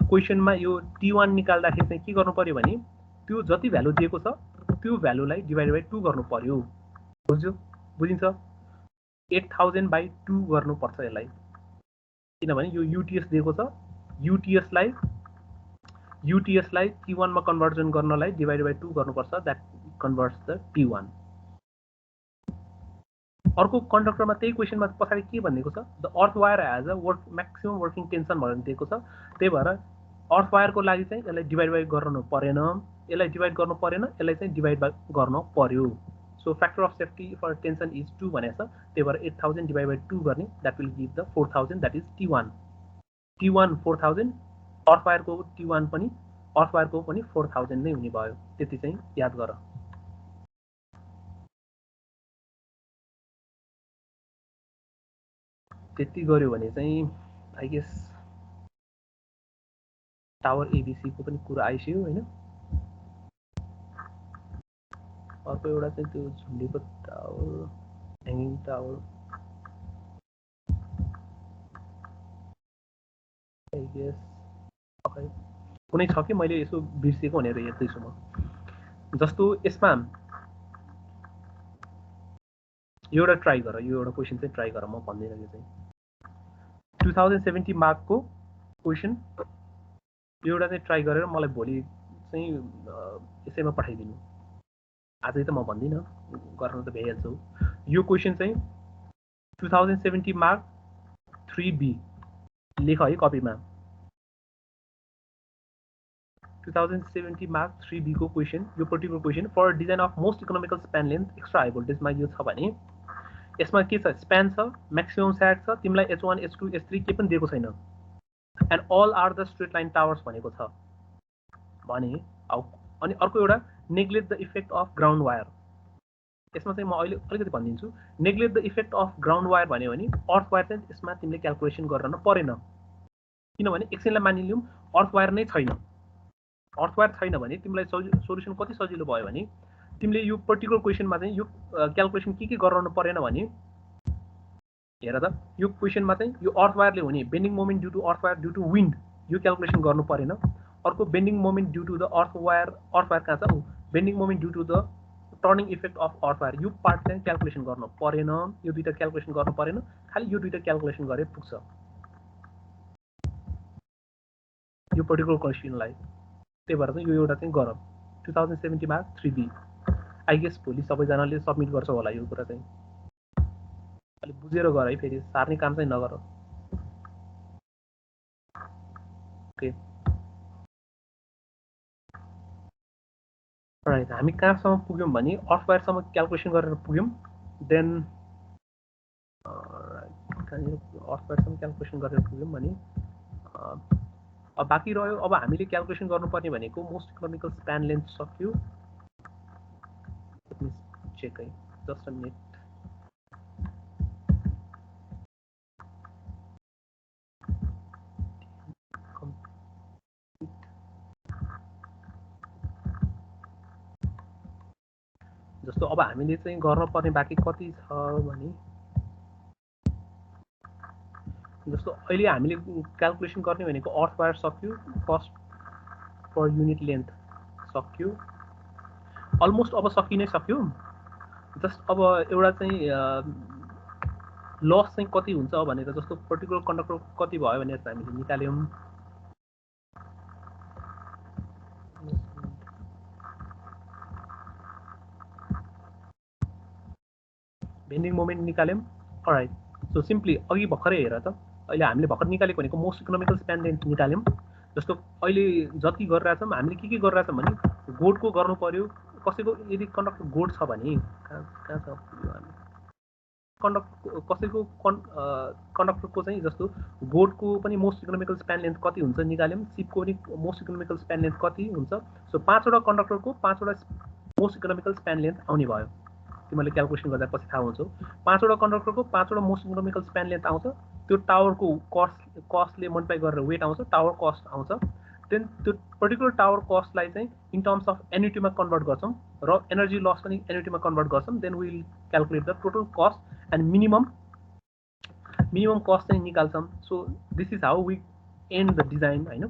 क्वेसनमा यो T1 निकाल्दाखेरि चाहिँ के गर्नु पर्यो भने त्यो जति भ्यालु दिएको छ त्यो भ्यालुलाई डिभाइड बाई 2 गर्नु पर्यो बुझ्यो बुझिन्छ 8000/2 गर्नुपर्छ यसलाई किनभने यो युटिएस दिएको छ युटिएसलाई T1 मा कन्भर्जन गर्नलाई डिभाइड बाई 2 गर्नुपर्छ द्याट कन्भर्ट्स द T1 अर्को कन्डक्टरमा त्यही क्वेसनमा पछाडि के भनिएको छ the earth wire has a maximum working tension भनेर दिएको छ त्यही भएर अर्थ वायरको लागि चाहिँ यसलाई डिभाइड बाई गर्नु परेन यसलाई डिभाइड गर्नु परेन यसलाई चाहिँ डिभाइड गर्न पर्यो so factor of safety for tension is 2 भनेको छ त्यही भएर 8000 डिभाइड बाई 2 गर्ने that will give the 4000 that is T1 4000 earth वायरको T1 पनि अर्थ वायरको पनि 4000 नै हुने भयो त्यति चाहिँ याद गर त्यति गर्यो भने चाहिँ आई गेस टावर एबिसी को पनि कुरा आइसक्यो हैन अर्को एउटा चाहिँ त्यो झुन्डेको tower hanging tower I guess okay कुनै छ कि मैले यसो बिर्सेको भनेर हेर्दैछु म जस्तो यसमा यो एउटा ट्राई गर यो एउटा क्वेसन चाहिँ ट्राई गर म भन्दिनँ यो चाहिँ 2070 मार्कको क्वेसन यो एउटा चाहिँ ट्राई गरेर मलाई भोलि चाहिँ यसैमा पठाइदिनु आजै त म भन्दिनँ गर्न त भइहाल्छ यो क्वेसन चाहिँ 2070 मार्क 3B लेख है कपीमा 2070 मार्क 3B को क्वेशन यो particular question for design of most economical span length extra high भोल्टेजमा यो छ भने यसमा के छ स्प्यान छ म्याक्सिमम स्याट छ तिमीलाई H1 H2 H3 के पनि दिएको छैन and all are the straight line towers भनेको छ भने अनि अर्को एउटा neglect the effect of ground wire यसमा चाहिँ म अहिले अलिकति भनिदिन्छु neglect the effect of ground wire भन्यो भने अर्थ वायर चाहिँ यसमा तिमीले क्याल्कुलेसन गर्न परेन किनभने एकछिनलाई मानिलिउँ अर्थ वायर नै छैन अर्थ वायर छैन भने तिमीलाई सोल्युसन कति सजिलो भयो भने तिमीले यो पर्टिकुलर क्वेसनमा चाहिँ यो क्याल्कुलेसन के गराउनु परेन भने हेर त यो क्वेसनमा चाहिँ यो अर्थ वायरले हुने bending moment due to earth wire due to wind यो क्याल्कुलेसन गर्नु परेन अर्को bending moment due to the earth wire कहाँ छ bending moment due to the turning effect of earth wire यो पार्ट चाहिँ क्याल्कुलेसन गर्नु परेन यो दुईटा क्याल्कुलेसन गर्नु परेन खालि यो दुईटा क्याल्कुलेसन गरे पुग्छ यो पर्टिकुलर क्वेसनलाई त्यही भएर चाहिँ यो एउटा चाहिँ गरौँ 2070 मा 3B आई गेस भोलि सबैजनाले सबमिट गर्छ होला यो कुरा चाहिँ अलि बुझेर गर है फेरि सार्ने काम चाहिँ नगर ओके राइट हामी कहाँसम्म पुग्यौँ भने अर्थ वायरसम्म क्याल्कुलेसन गरेर पुग्यौँ देन अर्थ वायरसम्म क्याल्कुलेसन गरेर पुग्यौँ भने अब बाँकी रह्यो अब हामीले क्याल्कुलेसन गर्नुपर्ने भनेको मोस्ट इकोनोमिकल स्प्यान लेन्थ सक्यो चेक है जस्ट अ मिनट जस्तो अब हामीले चाहिँ गर्नुपर्ने बाँकी कति छ भने जस्तो अहिले हामीले क्याल्कुलेसन गर्ने भनेको अर्थ वायर सक्यो कस्ट पर युनिट लेन्थ सक्यो अलमोस्ट अब सकि नै सक्यो जस्ट अब एउटा चाहिँ लस चाहिँ कति हुन्छ भनेर जस्तो पर्टिकुलर कन्डक्टर कति भयो भनेर हामीले निकाल्यौँ बेन्डिङ मोमेन्ट निकाल्यौँ अलराइट सो सिम्पली अघि भर्खरै हेर त अहिले हामीले भर्खर निकालेको भनेको मोस्ट इकोनोमिकल स्प्यान लेन्थ निकाल्यौँ जस्तो अहिले जति गरिरहेछौँ हामीले के गरिरहेछौँ भने गोडको गर्नु पर्यो कसैको यदि कन्डक्टर गोड छ भने कहाँ छ हामी कन्डक्टर कसैको कन्डक्टरको चाहिँ जस्तो गोडको पनि मोस्ट इकोनोमिकल स्प्यान लेन्थ कति हुन्छ निकाल्यौँ सिपको पनि मोस्ट इकोनोमिकल स्प्यान लेन्थ कति हुन्छ सो 5वटा कन्डक्टरको 5वटा मोस्ट इकोनोमिकल स्प्यान लेन्थ आउने भयो तिमीले क्याल्कुलेसन गर्दा पछि थाहा हुन्छ 5वटा कन्डक्टरको 5वटा मोस्ट इकोनोमिकल स्प्यान लेन्थ आउँछ त्यो टावरको कस्टले मल्टिप्लाई गरेर वेट आउँछ टावर कस्ट आउँछ देन त्यो पर्टिकुलर टावर कस्टलाई चाहिँ इन टर्म्स अफ एनयुटीमा कन्भर्ट गर्छौँ र एनर्जी लस पनि एनयुटीमा कन्भर्ट गर्छौँ then will calculate the total cost and minimum cost चाहिँ निकाल्छौँ so this is how we and the design होइन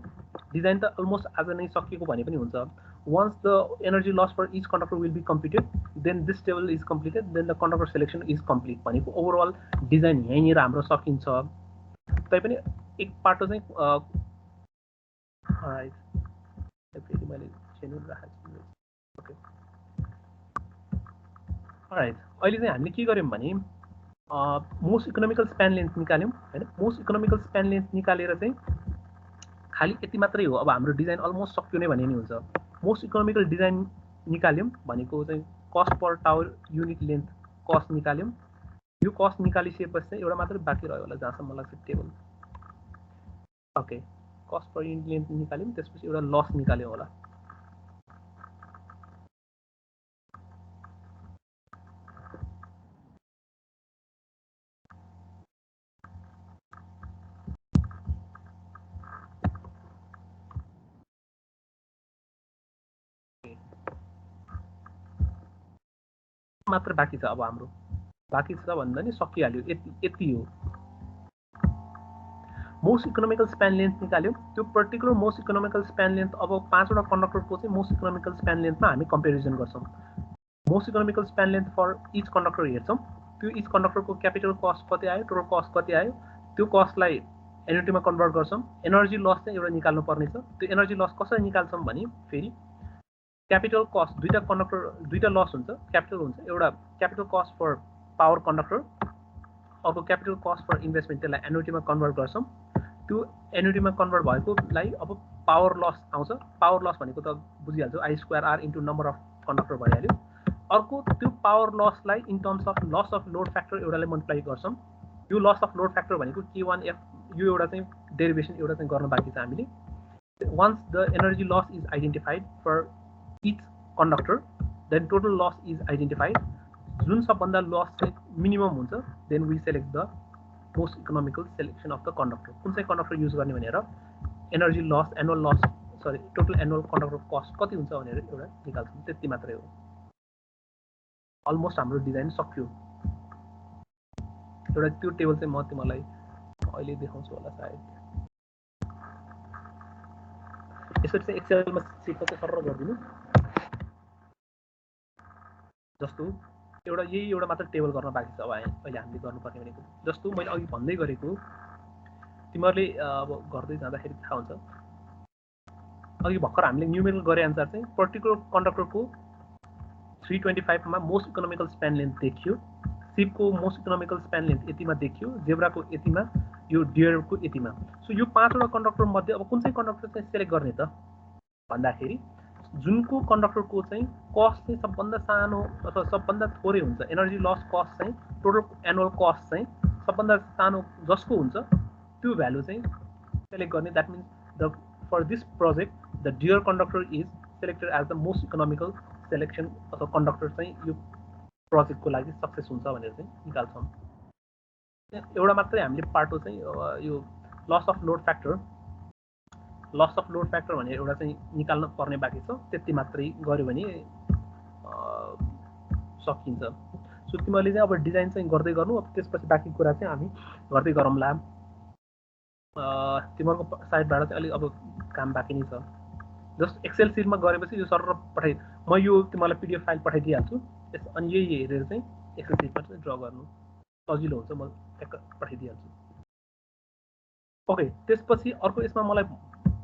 डिजाइन त अलमोस्ट आज नै सकिएको भने पनि हुन्छ once the energy loss for each conductor will be computed then this table is completed then the conductor selection is complete भनेको overall design यहीँनिर हाम्रो सकिन्छ तैपनि एक पाटो चाहिँ फेरि मैले चेन्ज राखेको छु ओके अलराइट अहिले चाहिँ हामीले के गर्यौँ भने मोस्ट इकोनोमिकल स्प्यान लेन्थ निकाल्यौँ हैन मोस्ट इकोनोमिकल स्प्यान लेन्थ निकालेर चाहिँ खाली यति मात्रै हो अब हाम्रो डिजाइन अलमोस्ट सक्यो नै भने नि हुन्छ मोस्ट इकोनोमिकल डिजाइन निकाल्यौँ भनेको चाहिँ cost per tower unit length cost निकाल्यौँ यो कस्ट निकालिसकेपछि चाहिँ एउटा मात्रै बाँकी रह्यो होला जहाँसम्म लाग्छ table okay cost per unit length निकाल्यौँ त्यसपछि एउटा लस निकाल्यौँ होला मात्र बाँकी छ अब हाम्रो बाँकी छ भन्दा नि सकिहाल्यो यति हो मोस्ट इकोनोमिकल स्प्यान लेन्थ निकाल्यौँ त्यो particular most economical span length अब 5वटा कन्डक्टरको चाहिँ मोस्ट इकोनोमिकल स्प्यान लेन्थमा हामी कम्पेरिजन गर्छौँ most economical span length for each conductor हेर्छौँ त्यो इच कन्डक्टरको क्यापिटल कस्ट कति आयो टोटल कस्ट कति आयो त्यो कस्टलाई एनयुटीमा कन्भर्ट गर्छौँ एनर्जी लस चाहिँ एउटा निकाल्नु पर्ने छ त्यो एनर्जी लस कसरी निकाल्छौँ भने फेरि क्यापिटल कस्ट दुईटा कन्डक्टर दुईटा लस हुन्छ क्यापिटल हुन्छ एउटा capital cost for power conductor अर्को क्यापिटल कस्ट फर इन्भेस्टमेन्ट, त्यसलाई एन्युटीमा कन्भर्ट गर्छौँ। त्यो एन्युटीमा कन्भर्ट भएकोलाई अब पावर लस आउँछ। पावर लस भनेको त बुझिहाल्छौँ, I²R into number of conductor भइहाल्यो। अर्को त्यो पावर लसलाई in terms of loss of load factor एउटाले मल्टिप्लाई गर्छौँ। यो लस अफ लोड फ्याक्टर भनेको K1F, यो एउटा चाहिँ डेरिभेसन एउटा चाहिँ गर्न बाँकी छ हामीले। Once the energy loss is identified for each conductor, then total loss is identified. जुन सबभन्दा लस चाहिँ मिनिमम हुन्छ, then we select the most economical selection of the conductor. कुन चाहिँ कन्डक्टर युज गर्ने भनेर energy loss, annual loss, sorry total annual conductor cost कति हुन्छ भनेर एउटा निकाल्छौँ। त्यति मात्रै हो। अलमोस्ट हाम्रो डिजाइन सक्यो। एउटा त्यो टेबल चाहिँ म तिमीलाई अहिले देखाउँछु होला सायद। यसरी चाहिँ एक्सेलमा सिक्न चाहिँ सरल गरिदिनु। जस्तो एउटा यही एउटा मात्र टेबल गर्न बाँकी छ अब अहिले हामीले गर्नुपर्ने भनेको। जस्तो मैले अघि भन्दै गरेको, तिमीहरूले अब गर्दै जाँदाखेरि थाहा हुन्छ। अघि भर्खर हामीले न्युमेरिकल गरे अनुसार चाहिँ पर्टिकुलर कन्डक्टरको 325 मा मोस्ट इकोनोमिकल स्प्यान लेन्थ देखियो, सिपको मोस्ट इकोनोमिकल स्प्यान लेन्थ यतिमा देखियो, जेब्राको यतिमा, यो डियरको यतिमा। सो यो 5वटा कन्डक्टर मध्ये अब कुन चाहिँ कन्डक्टर चाहिँ सेलेक्ट गर्ने त भन्दाखेरि जुनको कन्डक्टरको चाहिँ कस्ट चाहिँ सबभन्दा सानो अथवा सबभन्दा थोरै हुन्छ, एनर्जी लस कस्ट चाहिँ टोटल एनुअल कस्ट चाहिँ सबभन्दा सानो जसको हुन्छ त्यो भ्यालु चाहिँ सेलेक्ट गर्ने। That means the for this project the Deer conductor is selected as the most economical selection अथवा कन्डक्टर चाहिँ यो प्रोजेक्टको लागि सक्सेस हुन्छ भनेर चाहिँ निकाल्छौँ। एउटा मात्रै हामीले पार्टो चाहिँ यो लस अफ लोड फ्याक्टर भनेर एउटा चाहिँ निकाल्न पर्ने बाँकी छ। त्यति मात्रै गर्यो भने सकिन्छ। सो तिमीहरूले चाहिँ अब डिजाइन चाहिँ गर्दै गर्नु। अब त्यसपछि बाँकी कुरा चाहिँ हामी गर्दै गरौँला। तिमीहरूको साइडबाट चाहिँ अलिक अब काम बाँकी नै छ। जस्ट एक्सेल सिटमा गरेपछि यो सर पठाइ, म यो तिमीलाई PDF फाइल पठाइदिइहाल्छु। अनि यही हेरेर चाहिँ एक्सेल सिटमा चाहिँ ड्र गर्नु सजिलो हुन्छ। म पठाइदिइहाल्छु। ओके, त्यसपछि अर्को यसमा मलाई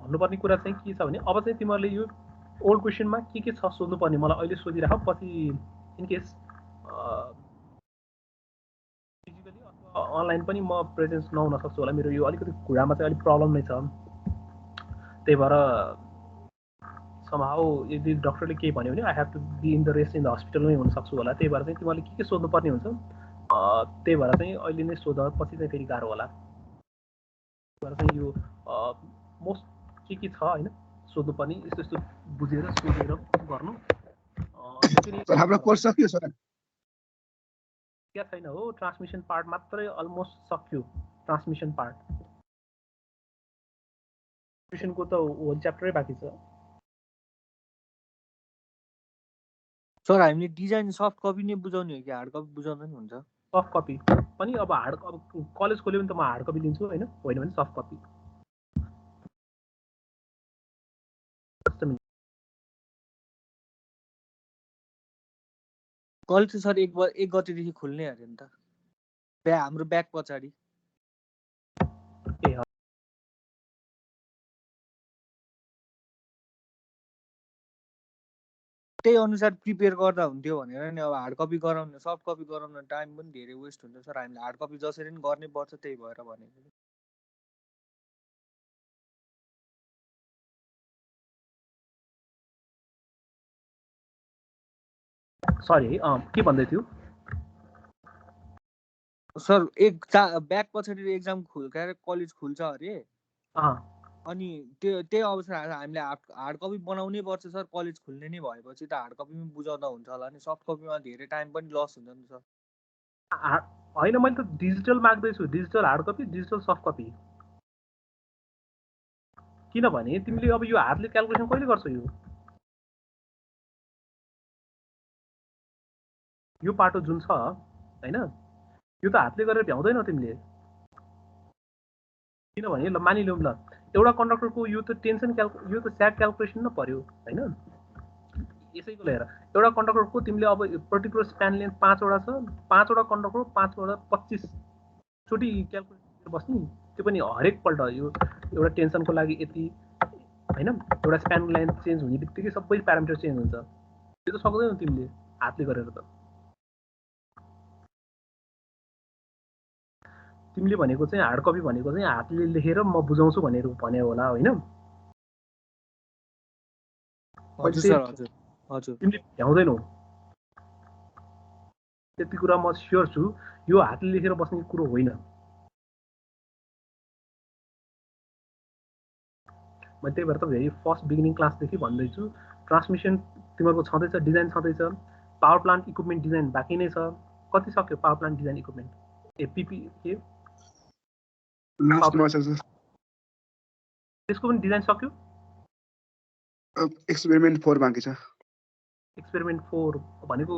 भन्नुपर्ने कुरा चाहिँ के छ भने अब चाहिँ तिमीहरूले यो ओल्ड क्वेसनमा के छ सोध्नुपर्ने मलाई अहिले सोधिराख। पछि इनकेस फिजिकली अथवा अनलाइन पनि म प्रेजेन्स नहुन सक्छु होला। मेरो यो अलिकति घुँडामा चाहिँ अलिक प्रब्लम नै छ। त्यही भएर समहाउ यदि डक्टरले केही भन्यो भने I have to be in the rest in the हस्पिटलमै हुन सक्छु होला। त्यही भएर चाहिँ तिमीहरूले के सोध्नुपर्ने हुन्छ, त्यही भएर चाहिँ अहिले नै सोध, पछि चाहिँ फेरि गाह्रो होला। त्यही भएर चाहिँ यो मोस्ट के छ होइन सोध्नुपर्ने यस्तो यस्तो बुझेर सोधेर गर्नु। हाम्रो कोर्स सकियो सर? क्या छैन हो, ट्रान्समिसन पार्ट मात्रै अलमोस्ट सक्यो। ट्रान्समिसन पार्ट ट्रान्समिसनको त होल च्याप्टरै बाँकी छ। सर हामीले डिजाइन सफ्ट कपी नै बुझाउने हो कि हार्ड कपी बुझाउँदा नि हुन्छ? सफ्ट कपी पनि अब हार्ड, अब कलेज खोल्यो भने त म हार्ड कपी लिन्छु होइन भने सफ्ट कपी। कलेज चाहिँ सर 1 गतेदेखि खुल्ने अरे नि त, हाम्रो ब्याक पछाडि। त्यही अनुसार प्रिपेयर गर्दा हुन्थ्यो भनेर नि। अब हार्ड कपी गराउन, सफ्ट कपी गराउन टाइम पनि धेरै वेस्ट हुन्छ सर। हामीले हार्ड कपी जसरी पनि गर्नै पर्छ, त्यही भएर भनेको। सरी है, के भन्दै थियो सर? ब्याक पछाडि एक्जाम कलेज खुल्छ अरे। अनि त्यही अवसर हामीले हार्ड कपी बनाउनै पर्छ सर। कलेज खुल्ने नै भएपछि त हार्ड कपीमा बुझाउँदा हुन्छ होला नि। सफ्ट कपीमा धेरै टाइम पनि लस हुन्छ नि सर। होइन, मैले त डिजिटल माग्दैछु, digital hard copy, digital soft copy. किनभने तिमीले अब यो हातले क्यालकुलेसन कहिले गर्छौ? यो पाटो जुन छ होइन, यो त हातले गरेर भ्याउँदैनौ तिमीले। किनभने ल मानिलिउँ ल, एउटा कन्डक्टरको यो त टेन्सन यो त स्याग क्यालकुलेसन न पर्यो होइन। यसैको लिएर एउटा कन्डक्टरको तिमीले अब पर्टिकुलर स्प्यान लेन्थ 5वटा छ, 5वटा कन्डक्टर 5वटा 25 चोटि क्यालकुलेसन बस्ने। त्यो पनि हरेकपल्ट यो एउटा टेन्सनको लागि यति होइन। एउटा स्प्यान लेन्थ चेन्ज हुने बित्तिकै सबै प्यारामिटर चेन्ज हुन्छ। त्यो त सक्दैनौ तिमीले हातले गरेर त। तिमीले भनेको चाहिँ हार्ड कपी भनेको चाहिँ हातले लेखेर म बुझाउँछु भनेर भने होला होइन? हजुर सर, हजुर हजुर। तिमीले भ्याउँदैनौ त्यति कुरा म स्योर छु। यो हातले लेखेर बस्ने कुरो होइन। म त्यही भएर त भेरी फर्स्ट बिगिनिङ क्लासदेखि भन्दैछु, ट्रान्समिसन तिमीहरूको छँदैछ, डिजाइन छँदैछ, पावर प्लान्ट इक्विपमेन्ट डिजाइन बाँकी नै छ। कति सक्यो पावर प्लान्ट डिजाइन इक्विपमेन्ट? एपिपी के त्यसको पनि डिजाइन सक्यो? एक्सपेरिमेन्ट 4 बाँकी छ। एक्सपेरिमेन्ट 4 भनेको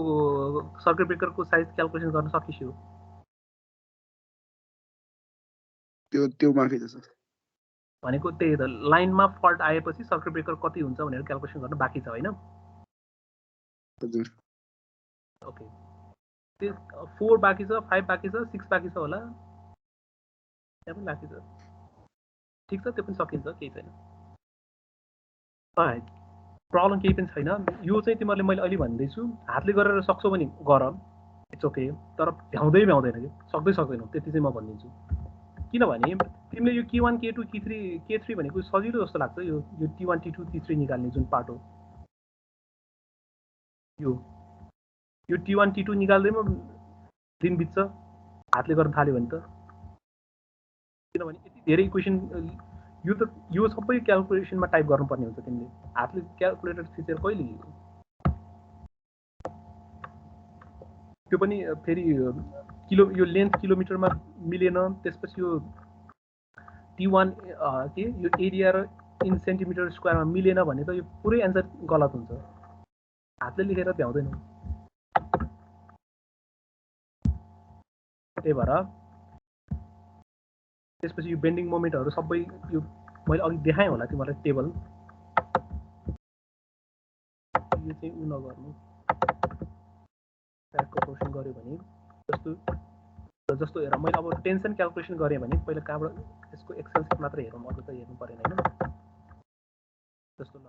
सर्किट ब्रेकरको साइज क्याल्कुलेसन गर्न सकिस्यो? त्यो बाँकी छ सर। भनेको त्यही त लाइनमा फल्ट आएपछि सर्किट ब्रेकर कति हुन्छ भनेर क्याल्कुलेसन गर्न बाँकी छ होइन? हजुर। ओके, त्यो 4 बाँकी छ, 5 बाँकी छ, 6 बाँकी छ होला, त्यहाँ पनि बाँकी छ। ठिक छ, त्यो पनि सकिन्छ, केही छैन। प्रब्लम केही पनि छैन। यो चाहिँ तिमीहरूले मैले अहिले भन्दैछु, हातले गरेर सक्छौ भने गर, इट्स ओके, तर भ्याउँदैन कि सक्दैनौ त्यति चाहिँ म भनिदिन्छु। किनभने तिमीले यो K1 K2 K3 भनेको सजिलो जस्तो लाग्छ। यो T1 T2 T3 निकाल्ने जुन पार्ट हो, यो T1 T2 निकाल्दैमा दिन बित्छ हातले गर्न थाल्यो भने त। किनभने यति धेरै इक्वेसन, यो सबै क्याल्कुलेसनमा टाइप गर्नुपर्ने हुन्छ। तिमीले हातले क्याल्कुलेटर थिचेर कहिले त्यो पनि फेरि यो लेन्थ किलोमिटरमा मिलेन, त्यसपछि यो T1 के यो एरिया र इन सेन्टिमिटर स्क्वायरमा मिलेन भने त यो पुरै एन्सर गलत हुन्छ। हातले लेखेर भ्याउँदैन। त्यही भएर त्यसपछि यो बेन्डिङ मोमेन्टहरू सबै यो मैले अघि देखाएँ होला तिमीहरूलाई टेबल, यो चाहिँ उ नगर्नु। ट्यागको क्वेसन गऱ्यो भने जस्तो हेर, मैले अब टेन्सन क्याल्कुलेसन गरेँ भने पहिला कहाँबाट यसको एक्सेल सिट मात्र हेरौँ, अरू त हेर्नु परेन होइन? जस्तो ल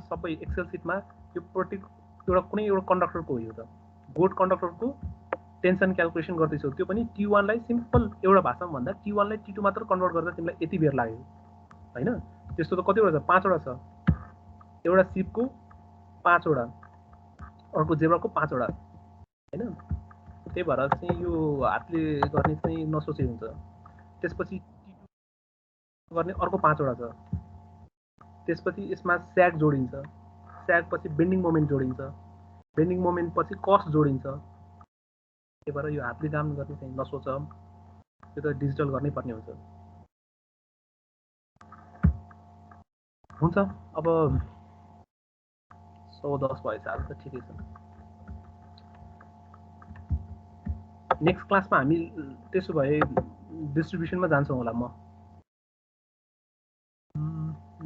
सबै एक्सेल सिटमा यो कुनै एउटा कन्डक्टरको हो, यो त बोर्ड कन्डक्टरको टेन्सन क्याल्कुलेसन गर्दैछौ। त्यो पनि T1 लाई सिम्पल एउटा भाषामा भन्दा T1 लाई T2 मात्र कन्भर्ट गर्दा तिमीलाई यति बेर लाग्यो होइन? त्यस्तो त कतिवटा छ? 5 वटा छ। एउटा सिपको 5 वटा, अर्को जेब्राको 5 वटा होइन? त्यही भएर चाहिँ यो हातले गर्ने चाहिँ नसोचे हुन्छ। त्यसपछि T2 गर्ने अर्को 5 वटा छ। त्यसपछि यसमा स्याग जोडिन्छ, स्याग पछि बेन्डिङ मोमेन्ट जोडिन्छ, बेन्डिङ मोमेन्ट पछि कस्ट जोडिन्छ। त्यही भएर यो हातले काम गर्ने चाहिँ नसोच, त्यो त डिजिटल गर्नै पर्ने हुन्छ। अब 110 भएछ, आज त ठिकै छ। नेक्स्ट क्लासमा हामी त्यसो भए डिस्ट्रिब्युसनमा जान्छौँ होला। म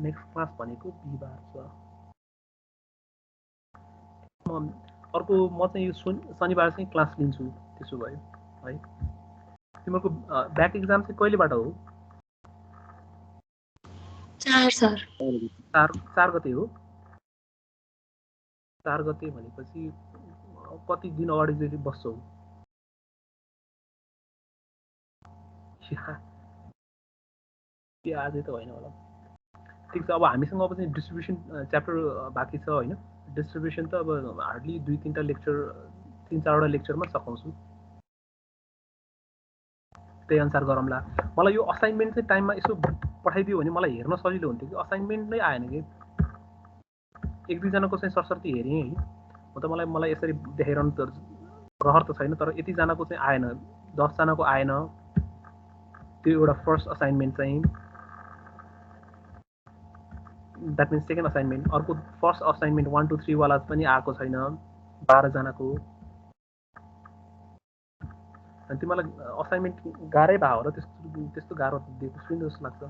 नेक्स्ट क्लास भनेको बिहिबार छ। अर्को म चाहिँ यो शनिबार चाहिँ क्लास लिन्छु। त्यसो भए है तिमीहरूको ब्याक एक्जाम चाहिँ कहिलेबाट हो? 4 सर। 4 गते हो। 4 गते भनेपछि कति दिन अगाडि बस्छौ? आजै त होइन होला। ठिक छ, अब हामीसँग अब चाहिँ डिस्ट्रिब्युसन च्याप्टर बाँकी छ होइन? डिस्ट्रिब्युसन त अब हार्डली 2-3 लेक्चर, 3-4 लेक्चरमा सकाउँछु। त्यही अनुसार गरौँला। मलाई यो असाइनमेन्ट चाहिँ टाइममा यसो पठाइदियो भने मलाई हेर्न सजिलो हुन्थ्यो कि असाइनमेन्ट नै आएन कि। 1-2जनाको चाहिँ सरसर्ती हेरेँ है, म त मलाई यसरी देखाइरहनु त रहर त छैन, तर यतिजनाको चाहिँ आएन, 10जनाको आएन। त्यो एउटा फर्स्ट असाइनमेन्ट चाहिँ, द्याट मिन्स सेकेन्ड असाइनमेन्ट। अर्को फर्स्ट असाइनमेन्ट 1, 2, 3 वाला पनि आएको छैन, 12जनाको। अनि तिमीलाई असाइनमेन्ट गाह्रै भयो र त्यस्तो गाह्रो दिएको छुइनँ जस्तो लाग्छ।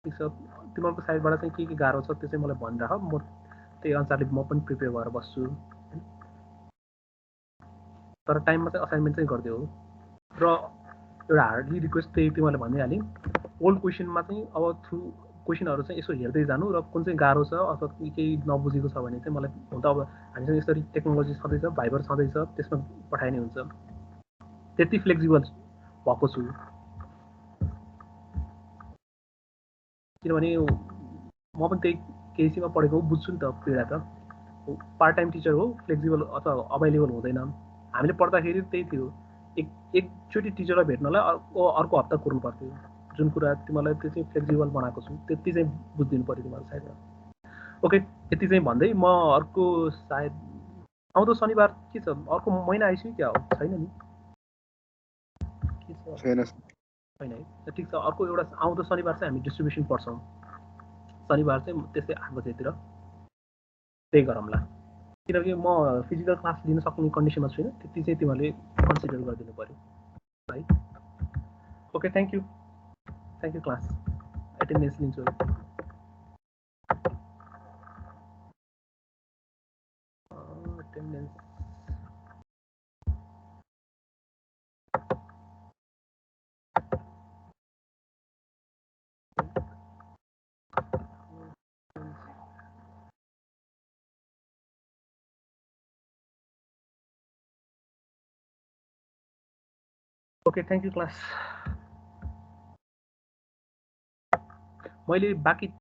ठिक छ, तिमीहरूको साइडबाट चाहिँ के गाह्रो छ त्यो चाहिँ मलाई भनिराख, म त्यही अनुसारले म पनि प्रिपेयर भएर बस्छु। तर टाइममा चाहिँ असाइनमेन्ट चाहिँ गरिदियो। र एउटा हार्डली रिक्वेस्ट त्यही तिमीहरूले भनिहालेँ, ओल्ड क्वेसनमा चाहिँ अब थ्रु क्वेसनहरू चाहिँ यसो हेर्दै जानु र कुन चाहिँ गाह्रो छ अथवा केही नबुझेको छ भने चाहिँ मलाई हुन त अब हामीसँग यसरी टेक्नोलोजी छँदैछ, भाइबर छँदैछ, त्यसमा पठाइने हुन्छ। त्यति फ्लेक्सिबल भएको छु किनभने म पनि त्यही केसीमा पढेको हो, बुझ्छु नि त पीडा त। पार्ट टाइम टिचर हो, फ्लेक्सिबल अथवा अभाइलेबल हुँदैन। हामीले पढ्दाखेरि त्यही थियो, एकचोटि टिचरलाई भेट्नलाई अर्को हप्ता कुर्नु पर्थ्यो। जुन कुरा तिमीलाई त्यो चाहिँ फ्लेक्सिबल बनाएको छु त्यति चाहिँ बुझिदिनु पऱ्यो तिमीलाई सायद। ओके, यति चाहिँ भन्दै म अर्को सायद आउँदो शनिबार के छ, अर्को महिना आइसक्यो क्या हो, छैन नि के छ? छैन छैन है, ठिक छ। अर्को एउटा आउँदो शनिबार चाहिँ हामी डिस्ट्रिब्युसन पढ्छौँ। शनिबार चाहिँ त्यस्तै 8 बजेतिर त्यही गरौँला, किनकि म फिजिकल क्लास लिन सक्ने कन्डिसनमा छुइनँ। त्यति चाहिँ तिमीहरूले कन्सिडर गरिदिनु पऱ्यो है। Okay, thank you class. Attendance लिन्छु। Attendance okay, thank you class. मैले बाँकी